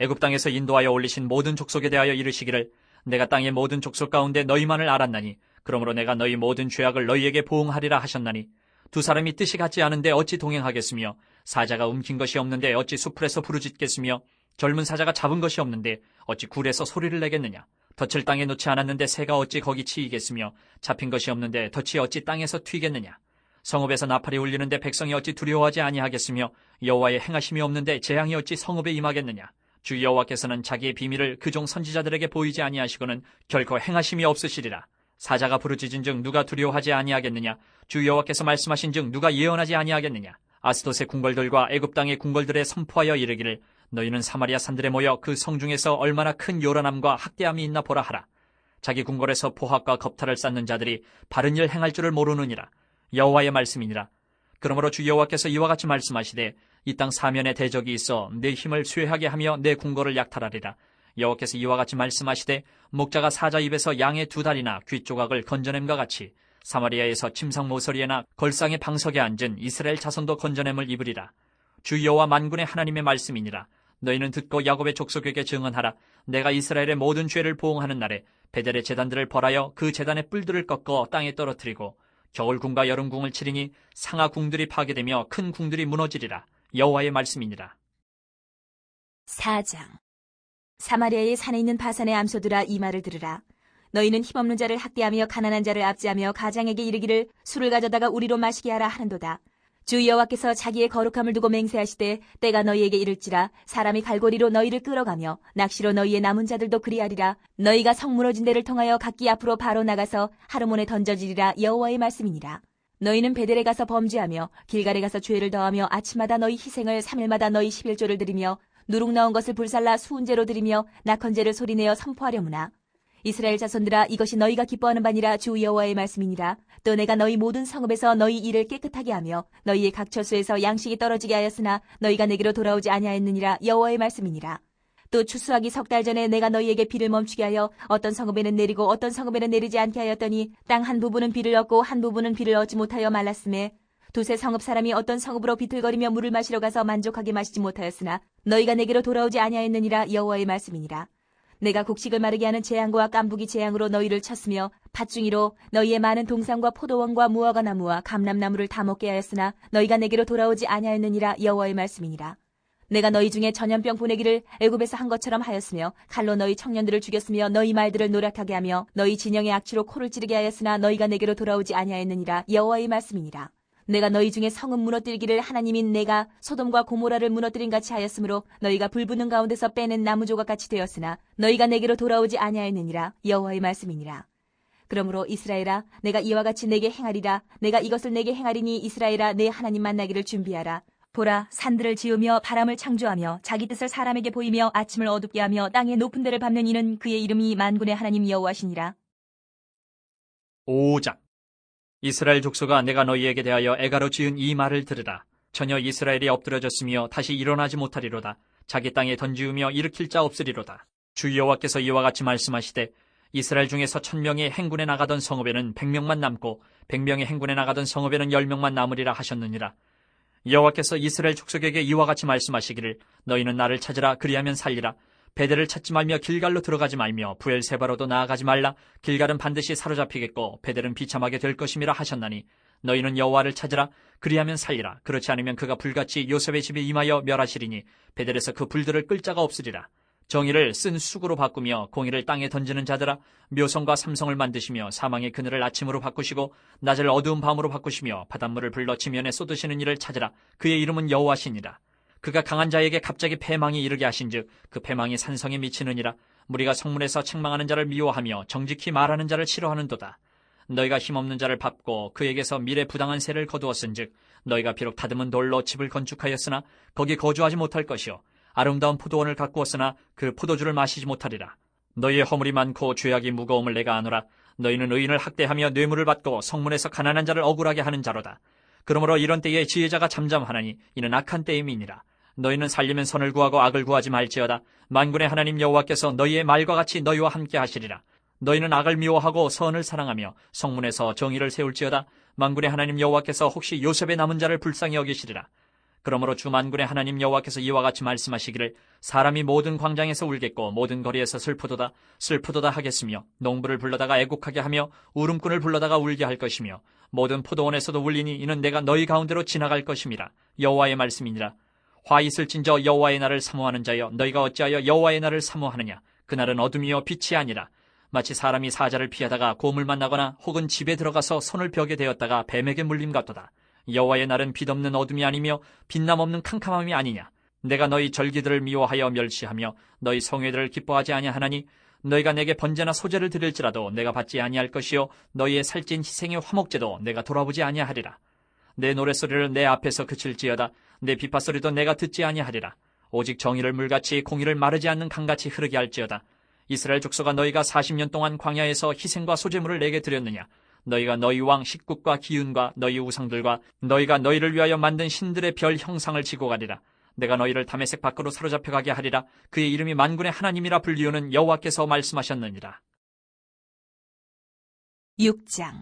애굽 땅에서 인도하여 올리신 모든 족속에 대하여 이르시기를 내가 땅의 모든 족속 가운데 너희만을 알았나니 그러므로 내가 너희 모든 죄악을 너희에게 보응하리라 하셨나니 두 사람이 뜻이 같지 않은데 어찌 동행하겠으며 사자가 움킨 것이 없는데 어찌 수풀에서 부르짖겠으며 젊은 사자가 잡은 것이 없는데 어찌 굴에서 소리를 내겠느냐. 덫을 땅에 놓지 않았는데 새가 어찌 거기 치이겠으며 잡힌 것이 없는데 덫이 어찌 땅에서 튀겠느냐. 성읍에서 나팔이 울리는데 백성이 어찌 두려워하지 아니하겠으며 여호와의 행하심이 없는데 재앙이 어찌 성읍에 임하겠느냐. 주 여호와께서는 자기의 비밀을 그종 선지자들에게 보이지 아니하시고는 결코 행하심이 없으시리라. 사자가 부르짖은즉 누가 두려워하지 아니하겠느냐. 주 여호와께서 말씀하신즉 누가 예언하지 아니하겠느냐. 아스돗의 궁궐들과 애굽 땅의 궁궐들에 선포하여 이르기를 너희는 사마리아 산들에 모여 그 성중에서 얼마나 큰 요란함과 학대함이 있나 보라 하라. 자기 궁궐에서 포학과 겁탈을 쌓는 자들이 바른 일 행할 줄을 모르느니라. 여호와의 말씀이니라. 그러므로 주 여호와께서 이와 같이 말씀하시되 이 땅 사면에 대적이 있어 내 힘을 쇠하게 하며 내 궁궐을 약탈하리라. 여호와께서 이와 같이 말씀하시되 목자가 사자 입에서 양의 두 다리나 귀 조각을 건져냄과 같이 사마리아에서 침상 모서리에나 걸상의 방석에 앉은 이스라엘 자손도 건져냄을 입으리라. 주 여호와 만군의 하나님의 말씀이니라. 너희는 듣고 야곱의 족속에게 증언하라. 내가 이스라엘의 모든 죄를 보응하는 날에 베델의 제단들을 벌하여 그 제단의 뿔들을 꺾어 땅에 떨어뜨리고 겨울궁과 여름궁을 치리니 상하궁들이 파괴되며 큰 궁들이 무너지리라. 여호와의 말씀이니라. 4장. 사마리아의 산에 있는 바산의 암소들아, 이 말을 들으라. 너희는 힘없는 자를 학대하며 가난한 자를 압제하며 가장에게 이르기를 술을 가져다가 우리로 마시게 하라 하는도다. 주 여호와께서 자기의 거룩함을 두고 맹세하시되 때가 너희에게 이를지라. 사람이 갈고리로 너희를 끌어가며 낚시로 너희의 남은 자들도 그리하리라. 너희가 성 무너진 데를 통하여 각기 앞으로 바로 나가서 하르몬에 던져지리라. 여호와의 말씀이니라. 너희는 베델에 가서 범죄하며 길갈에 가서 죄를 더하며 아침마다 너희 희생을 3일마다 너희 11조를 드리며 누룩 넣은 것을 불살라 수은제로 드리며 낙헌제를 소리내어 선포하려무나. 이스라엘 자손들아, 이것이 너희가 기뻐하는 바니라. 주 여호와의 말씀이니라. 또 내가 너희 모든 성읍에서 너희 일을 깨끗하게 하며 너희의 각 처소에서 양식이 떨어지게 하였으나 너희가 내게로 돌아오지 아니하였느니라. 여호와의 말씀이니라. 또 추수하기 3달 전에 내가 너희에게 비를 멈추게 하여 어떤 성읍에는 내리고 어떤 성읍에는 내리지 않게 하였더니 땅 한 부분은 비를 얻고 한 부분은 비를 얻지 못하여 말랐음에 두세 성읍 사람이 어떤 성읍으로 비틀거리며 물을 마시러 가서 만족하게 마시지 못하였으나 너희가 내게로 돌아오지 아니하였느니라. 여호와의 말씀이니라. 내가 곡식을 마르게 하는 재앙과 깐부기 재앙으로 너희를 쳤으며 팥중이로 너희의 많은 동산과 포도원과 무화과 나무와 감람나무를 다 먹게 하였으나 너희가 내게로 돌아오지 아니하였느니라. 여호와의 말씀이니라. 내가 너희 중에 전염병 보내기를 애굽에서 한 것처럼 하였으며 칼로 너희 청년들을 죽였으며 너희 말들을 노력하게 하며 너희 진영의 악취로 코를 찌르게 하였으나 너희가 내게로 돌아오지 아니하였느니라. 여호와의 말씀이니라. 내가 너희 중에 성읍 무너뜨리기를 하나님인 내가 소돔과 고모라를 무너뜨린 같이 하였으므로 너희가 불붙는 가운데서 빼낸 나무 조각같이 되었으나 너희가 내게로 돌아오지 아니하였느니라. 여호와의 말씀이니라. 그러므로 이스라엘아, 내가 이와 같이 내게 행하리라. 내가 이것을 내게 행하리니 이스라엘아, 내 하나님 만나기를 준비하라. 보라, 산들을 지으며 바람을 창조하며 자기 뜻을 사람에게 보이며 아침을 어둡게 하며 땅의 높은 데를 밟는 이는 그의 이름이 만군의 하나님 여호와시니라. 5장. 이스라엘 족속아, 내가 너희에게 대하여 애가로 지은 이 말을 들으라. 전혀 이스라엘이 엎드러졌으며 다시 일어나지 못하리로다. 자기 땅에 던지우며 일으킬 자 없으리로다. 주 여호와께서 이와 같이 말씀하시되 이스라엘 중에서 1000명이 행군에 나가던 성읍에는 100명만 남고 100명이 행군에 나가던 성읍에는 10명만 남으리라 하셨느니라. 여호와께서 이스라엘 족속에게 이와 같이 말씀하시기를 너희는 나를 찾으라. 그리하면 살리라. 베델을 찾지 말며 길갈로 들어가지 말며 부엘세바로도 나아가지 말라. 길갈은 반드시 사로잡히겠고 베델은 비참하게 될 것임이라 하셨나니 너희는 여호와를 찾으라. 그리하면 살리라. 그렇지 않으면 그가 불같이 요셉의 집에 임하여 멸하시리니 베델에서 그 불들을 끌 자가 없으리라. 정의를 쓴 쑥으로 바꾸며 공의를 땅에 던지는 자들아, 묘성과 삼성을 만드시며 사망의 그늘을 아침으로 바꾸시고 낮을 어두운 밤으로 바꾸시며 바닷물을 불러 지면에 쏟으시는 이를 찾으라. 그의 이름은 여호와시니라. 그가 강한 자에게 갑자기 패망이 이르게 하신즉 그 패망이 산성에 미치느니라. 무리가 성문에서 책망하는 자를 미워하며 정직히 말하는 자를 싫어하는도다. 너희가 힘없는 자를 밟고 그에게서 미래 부당한 세를 거두었은즉 너희가 비록 다듬은 돌로 집을 건축하였으나 거기 거주하지 못할 것이요 아름다운 포도원을 가꾸었으나 그 포도주를 마시지 못하리라. 너희의 허물이 많고 죄악이 무거움을 내가 아노라. 너희는 의인을 학대하며 뇌물을 받고 성문에서 가난한 자를 억울하게 하는 자로다. 그러므로 이런 때에 지혜자가 잠잠하나니 이는 악한 때임이니라. 너희는 살리면 선을 구하고 악을 구하지 말지어다. 만군의 하나님 여호와께서 너희의 말과 같이 너희와 함께 하시리라. 너희는 악을 미워하고 선을 사랑하며 성문에서 정의를 세울지어다. 만군의 하나님 여호와께서 혹시 요셉의 남은 자를 불쌍히 여기시리라. 그러므로 주 만군의 하나님 여호와께서 이와 같이 말씀하시기를 사람이 모든 광장에서 울겠고 모든 거리에서 슬프도다 슬프도다 하겠으며 농부를 불러다가 애곡하게 하며 울음꾼을 불러다가 울게 할 것이며 모든 포도원에서도 울리니 이는 내가 너희 가운데로 지나갈 것임이라. 여호와의 말씀이니라. 화 있을진저 여호와의 날을 사모하는 자여, 너희가 어찌하여 여호와의 날을 사모하느냐. 그날은 어둠이요 빛이 아니라 마치 사람이 사자를 피하다가 곰을 만나거나 혹은 집에 들어가서 손을 벽에 대었다가 뱀에게 물림 같도다. 여호와의 날은 빛없는 어둠이 아니며 빛남 없는 캄캄함이 아니냐. 내가 너희 절기들을 미워하여 멸시하며 너희 성회들을 기뻐하지 아니하나니 너희가 내게 번제나 소제를 드릴지라도 내가 받지 아니할 것이요 너희의 살찐 희생의 화목제도 내가 돌아보지 아니하리라. 내 노랫소리를 내 앞에서 그칠지어다. 내 비파소리도 내가 듣지 아니하리라. 오직 정의를 물같이 공의를 마르지 않는 강같이 흐르게 할지어다. 이스라엘 족속아, 너희가 40년 동안 광야에서 희생과 소제물을 내게 드렸느냐. 너희가 너희 왕 식국과 기운과 너희 우상들과 너희가 너희를 위하여 만든 신들의 별 형상을 지고 가리라. 내가 너희를 다메섹 밖으로 사로잡혀 가게 하리라. 그의 이름이 만군의 하나님이라 불리우는 여호와께서 말씀하셨느니라. 6장.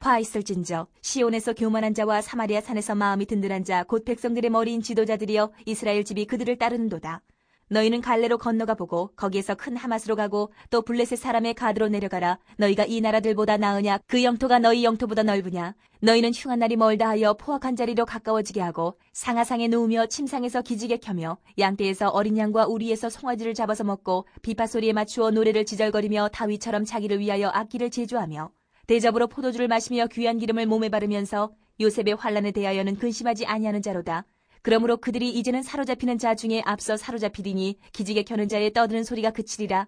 화 있을진저 시온에서 교만한 자와 사마리아 산에서 마음이 든든한 자 곧 백성들의 머리인 지도자들이여 이스라엘 집이 그들을 따르는도다. 너희는 갈레로 건너가 보고 거기에서 큰 하맛으로 가고 또 블레셋 사람의 가드로 내려가라. 너희가 이 나라들보다 나으냐? 그 영토가 너희 영토보다 넓으냐? 너희는 흉한 날이 멀다 하여 포악한 자리로 가까워지게 하고 상하상에 누우며 침상에서 기지개 켜며 양떼에서 어린 양과 우리에서 송아지를 잡아서 먹고 비파 소리에 맞추어 노래를 지절거리며 다윗처럼 자기를 위하여 악기를 제조하며 대접으로 포도주를 마시며 귀한 기름을 몸에 바르면서 요셉의 환난에 대하여는 근심하지 아니하는 자로다. 그러므로 그들이 이제는 사로잡히는 자 중에 앞서 사로잡히리니 기지개 켜는 자의 떠드는 소리가 그치리라.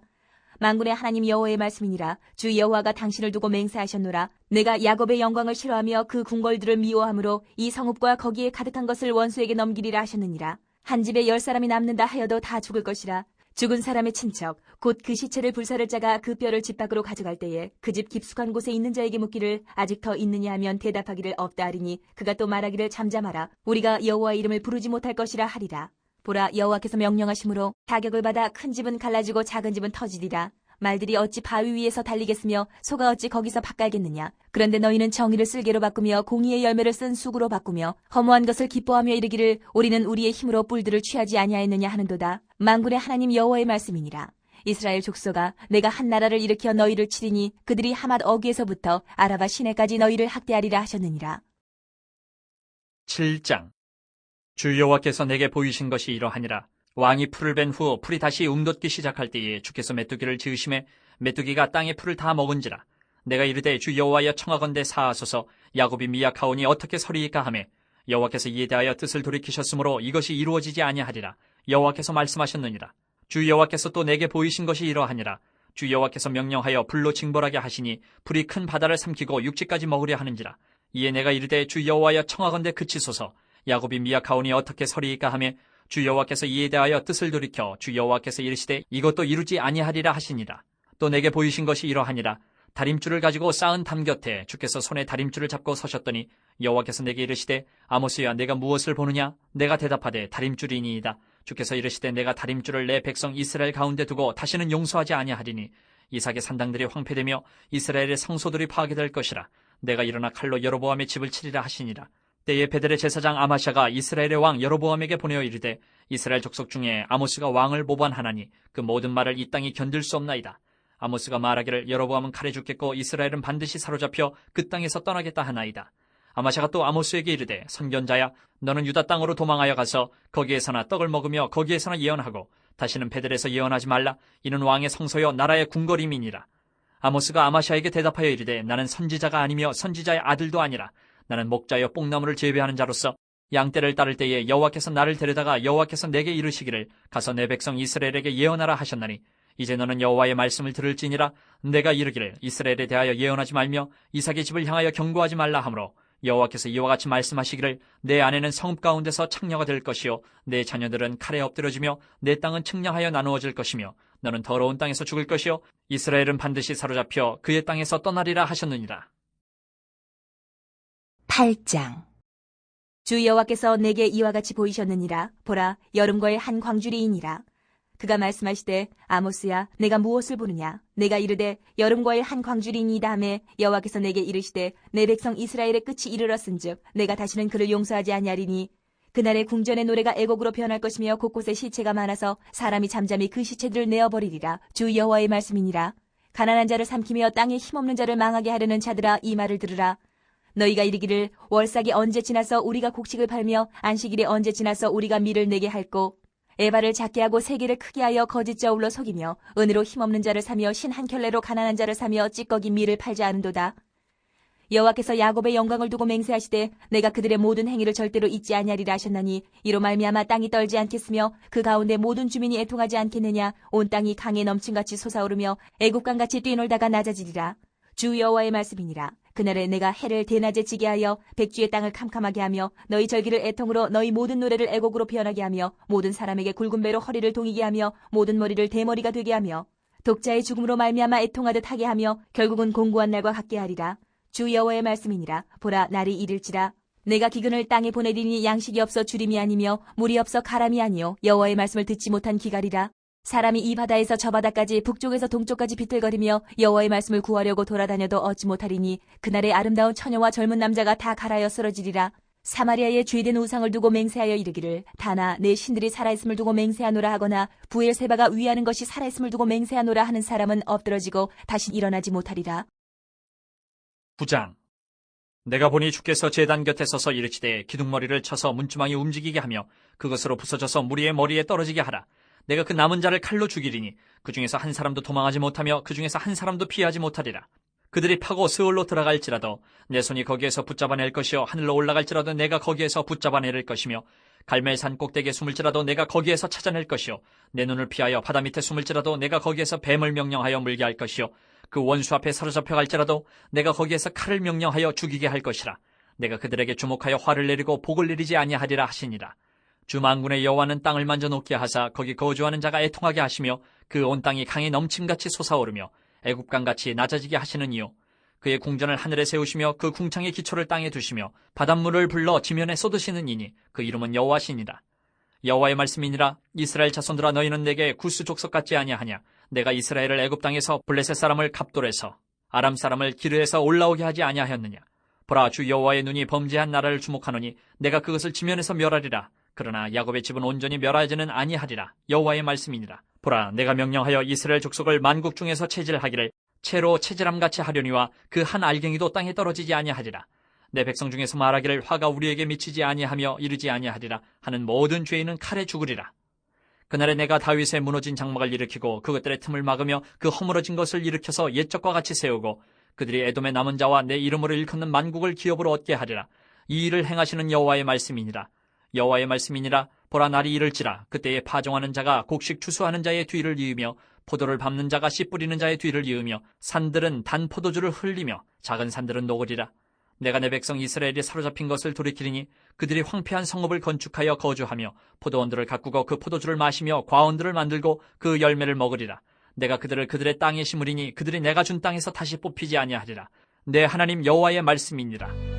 만군의 하나님 여호와의 말씀이니라. 주 여호와가 당신을 두고 맹세하셨노라. 내가 야곱의 영광을 싫어하며 그 궁궐들을 미워함으로 이 성읍과 거기에 가득한 것을 원수에게 넘기리라 하셨느니라. 한 집에 10사람이 남는다 하여도 다 죽을 것이라. 죽은 사람의 친척 곧 그 시체를 불사를 자가 그 뼈를 집 밖으로 가져갈 때에 그 집 깊숙한 곳에 있는 자에게 묻기를 아직 더 있느냐 하면 대답하기를 없다 하리니 그가 또 말하기를 잠잠하라. 우리가 여호와의 이름을 부르지 못할 것이라 하리라. 보라, 여호와께서 명령하심으로 타격을 받아 큰 집은 갈라지고 작은 집은 터지리라. 말들이 어찌 바위 위에서 달리겠으며 소가 어찌 거기서 밭갈겠느냐. 그런데 너희는 정의를 쓸개로 바꾸며 공의의 열매를 쓴 쑥으로 바꾸며 허무한 것을 기뻐하며 이르기를 우리는 우리의 힘으로 뿔들을 취하지 아니하였느냐 하는도다. 만군의 하나님 여호와의 말씀이니라. 이스라엘 족속아, 내가 한 나라를 일으켜 너희를 치리니 그들이 하맛 어귀에서부터 아라바 시내까지 너희를 학대하리라 하셨느니라. 7장. 주 여호와께서 내게 보이신 것이 이러하니라. 왕이 풀을 벤 후 풀이 다시 움돋기 시작할 때에 주께서 메뚜기를 지으심에 메뚜기가 땅의 풀을 다 먹은지라. 내가 이르되 주 여호와여 청하건대 사하소서. 야곱이 미약하오니 어떻게 서리이까 하매 여호와께서 이에 대하여 뜻을 돌이키셨으므로 이것이 이루어지지 아니하리라. 여호와께서 말씀하셨느니라. 주 여호와께서 또 내게 보이신 것이 이러하니라. 주 여호와께서 명령하여 불로 징벌하게 하시니 불이 큰 바다를 삼키고 육지까지 먹으려 하는지라. 이에 내가 이르되 주 여호와여 청하건대 그치소서. 야곱이 미약하오니 어떻게 서리이까 하매 주 여호와께서 이에 대하여 뜻을 돌이켜 주 여호와께서 이르시되 이것도 이루지 아니하리라 하시니라. 또 내게 보이신 것이 이러하니라. 다림줄을 가지고 쌓은 담 곁에 주께서 손에 다림줄을 잡고 서셨더니 여호와께서 내게 이르시되 아모스야, 내가 무엇을 보느냐? 내가 대답하되 다림줄이니이다. 주께서 이르시되 내가 다림줄을 내 백성 이스라엘 가운데 두고 다시는 용서하지 아니하리니 이삭의 산당들이 황폐되며 이스라엘의 성소들이 파괴될 것이라. 내가 일어나 칼로 여로보암의 집을 치리라 하시니라. 때에 베델의 제사장 아마샤가 이스라엘의 왕 여로보암에게 보내어 이르되 이스라엘 족속 중에 아모스가 왕을 모반하나니 그 모든 말을 이 땅이 견딜 수 없나이다. 아모스가 말하기를 여로보암은 칼에 죽겠고 이스라엘은 반드시 사로잡혀 그 땅에서 떠나겠다 하나이다. 아마샤가 또 아모스에게 이르되 선견자야, 너는 유다 땅으로 도망하여 가서 거기에서나 떡을 먹으며 거기에서나 예언하고 다시는 베델에서 예언하지 말라. 이는 왕의 성소여 나라의 궁궐임이니라. 아모스가 아마샤에게 대답하여 이르되 나는 선지자가 아니며 선지자의 아들도 아니라 나는 목자여 뽕나무를 재배하는 자로서 양떼를 따를 때에 여호와께서 나를 데려다가 여호와께서 내게 이르시기를 가서 내 백성 이스라엘에게 예언하라 하셨나니 이제 너는 여호와의 말씀을 들을지니라. 내가 이르기를 이스라엘에 대하여 예언하지 말며 이삭의 집을 향하여 경고하지 말라 하므로 여호와께서 이와 같이 말씀하시기를 내 아내는 성읍 가운데서 창녀가 될 것이요 내 자녀들은 칼에 엎드려지며 내 땅은 측량하여 나누어질 것이며 너는 더러운 땅에서 죽을 것이요 이스라엘은 반드시 사로잡혀 그의 땅에서 떠나리라 하셨느니라. 8장. 주 여호와께서 내게 이와 같이 보이셨느니라. 보라, 여름거의 한 광주리이니라. 그가 말씀하시되 아모스야, 내가 무엇을 보느냐? 내가 이르되 여름거의 한 광주리이니이다 하매 여호와께서 내게 이르시되 내 백성 이스라엘의 끝이 이르렀은즉 내가 다시는 그를 용서하지 아니하리니 그날의 궁전의 노래가 애곡으로 변할 것이며 곳곳에 시체가 많아서 사람이 잠잠히 그 시체들을 내어버리리라. 주 여호와의 말씀이니라. 가난한 자를 삼키며 땅에 힘없는 자를 망하게 하려는 자들아, 이 말을 들으라. 너희가 이르기를 월삭이 언제 지나서 우리가 곡식을 팔며 안식일이 언제 지나서 우리가 밀을 내게 할꼬. 에바를 작게 하고 세계를 크게 하여 거짓 저울로 속이며 은으로 힘없는 자를 사며 신 한 켤레로 가난한 자를 사며 찌꺼기 밀을 팔지 않은도다. 여호와께서 야곱의 영광을 두고 맹세하시되 내가 그들의 모든 행위를 절대로 잊지 아니하리라 하셨나니 이로 말미암아 땅이 떨지 않겠으며 그 가운데 모든 주민이 애통하지 않겠느냐. 온 땅이 강에 넘침같이 솟아오르며 애국강같이 뛰놀다가 낮아지리라. 주 여호와의 말씀이니라. 그날에 내가 해를 대낮에 지게 하여 백주의 땅을 캄캄하게 하며 너희 절기를 애통으로 너희 모든 노래를 애곡으로 변하게 하며 모든 사람에게 굵은 배로 허리를 동이게 하며 모든 머리를 대머리가 되게 하며 독자의 죽음으로 말미암아 애통하듯 하게 하며 결국은 공고한 날과 같게 하리라. 주 여호와의 말씀이니라. 보라, 날이 이를지라. 내가 기근을 땅에 보내리니 양식이 없어 주림이 아니며 물이 없어 가람이 아니요 여호와의 말씀을 듣지 못한 기갈이라. 사람이 이 바다에서 저 바다까지 북쪽에서 동쪽까지 비틀거리며 여호와의 말씀을 구하려고 돌아다녀도 얻지 못하리니 그날의 아름다운 처녀와 젊은 남자가 다 갈아여 쓰러지리라. 사마리아에 죄된 우상을 두고 맹세하여 이르기를 다나 내 신들이 살아있음을 두고 맹세하노라 하거나 부엘세바가 위하는 것이 살아있음을 두고 맹세하노라 하는 사람은 엎드러지고 다시 일어나지 못하리라. 9장. 내가 보니 주께서 제단 곁에 서서 이르시되 기둥머리를 쳐서 문주망이 움직이게 하며 그것으로 부서져서 무리의 머리에 떨어지게 하라. 내가 그 남은 자를 칼로 죽이리니 그 중에서 한 사람도 도망하지 못하며 그 중에서 한 사람도 피하지 못하리라. 그들이 파고 스올로 들어갈지라도 내 손이 거기에서 붙잡아낼 것이요 하늘로 올라갈지라도 내가 거기에서 붙잡아낼 것이며 갈멜산 꼭대기에 숨을지라도 내가 거기에서 찾아낼 것이요 내 눈을 피하여 바다 밑에 숨을지라도 내가 거기에서 뱀을 명령하여 물게 할 것이요 그 원수 앞에 사로잡혀 갈지라도 내가 거기에서 칼을 명령하여 죽이게 할 것이라. 내가 그들에게 주목하여 화를 내리고 복을 내리지 아니하리라 하시니라. 주 만군의 여호와는 땅을 만져 놓게 하사 거기 거주하는 자가 애통하게 하시며 그 온 땅이 강이 넘침같이 솟아오르며 애굽강같이 낮아지게 하시는 이요 그의 궁전을 하늘에 세우시며 그 궁창의 기초를 땅에 두시며 바닷물을 불러 지면에 쏟으시는 이니 그 이름은 여호와시니라. 여호와의 말씀이니라. 이스라엘 자손들아 너희는 내게 구스 족속 같지 아니하냐. 내가 이스라엘을 애굽 땅에서 블레셋 사람을 갑돌에서 아람 사람을 기르에서 올라오게 하지 아니하였느냐. 보라 주 여호와의 눈이 범죄한 나라를 주목하노니 내가 그것을 지면에서 멸하리라. 그러나 야곱의 집은 온전히 멸하지는 아니하리라. 여호와의 말씀이니라. 보라 내가 명령하여 이스라엘 족속을 만국 중에서 체질하기를 채로 체질함같이 하려니와 그 한 알갱이도 땅에 떨어지지 아니하리라. 내 백성 중에서 말하기를 화가 우리에게 미치지 아니하며 이르지 아니하리라 하는 모든 죄인은 칼에 죽으리라. 그날에 내가 다윗의 무너진 장막을 일으키고 그것들의 틈을 막으며 그 허물어진 것을 일으켜서 옛적과 같이 세우고 그들이 에돔의 남은 자와 내 이름으로 일컫는 만국을 기업으로 얻게 하리라. 이 일을 행하시는 여호와의 말씀이니라. 여호와의 말씀이니라. 보라 날이 이를지라. 그때에 파종하는 자가 곡식 추수하는 자의 뒤를 이으며 포도를 밟는 자가 씨 뿌리는 자의 뒤를 이으며 산들은 단 포도주를 흘리며 작은 산들은 녹으리라. 내가 내 백성 이스라엘이 사로잡힌 것을 돌이키리니 그들이 황폐한 성읍을 건축하여 거주하며 포도원들을 가꾸고 그 포도주를 마시며 과원들을 만들고 그 열매를 먹으리라. 내가 그들을 그들의 땅에 심으리니 그들이 내가 준 땅에서 다시 뽑히지 아니하리라. 내 하나님 여호와의 말씀이니라.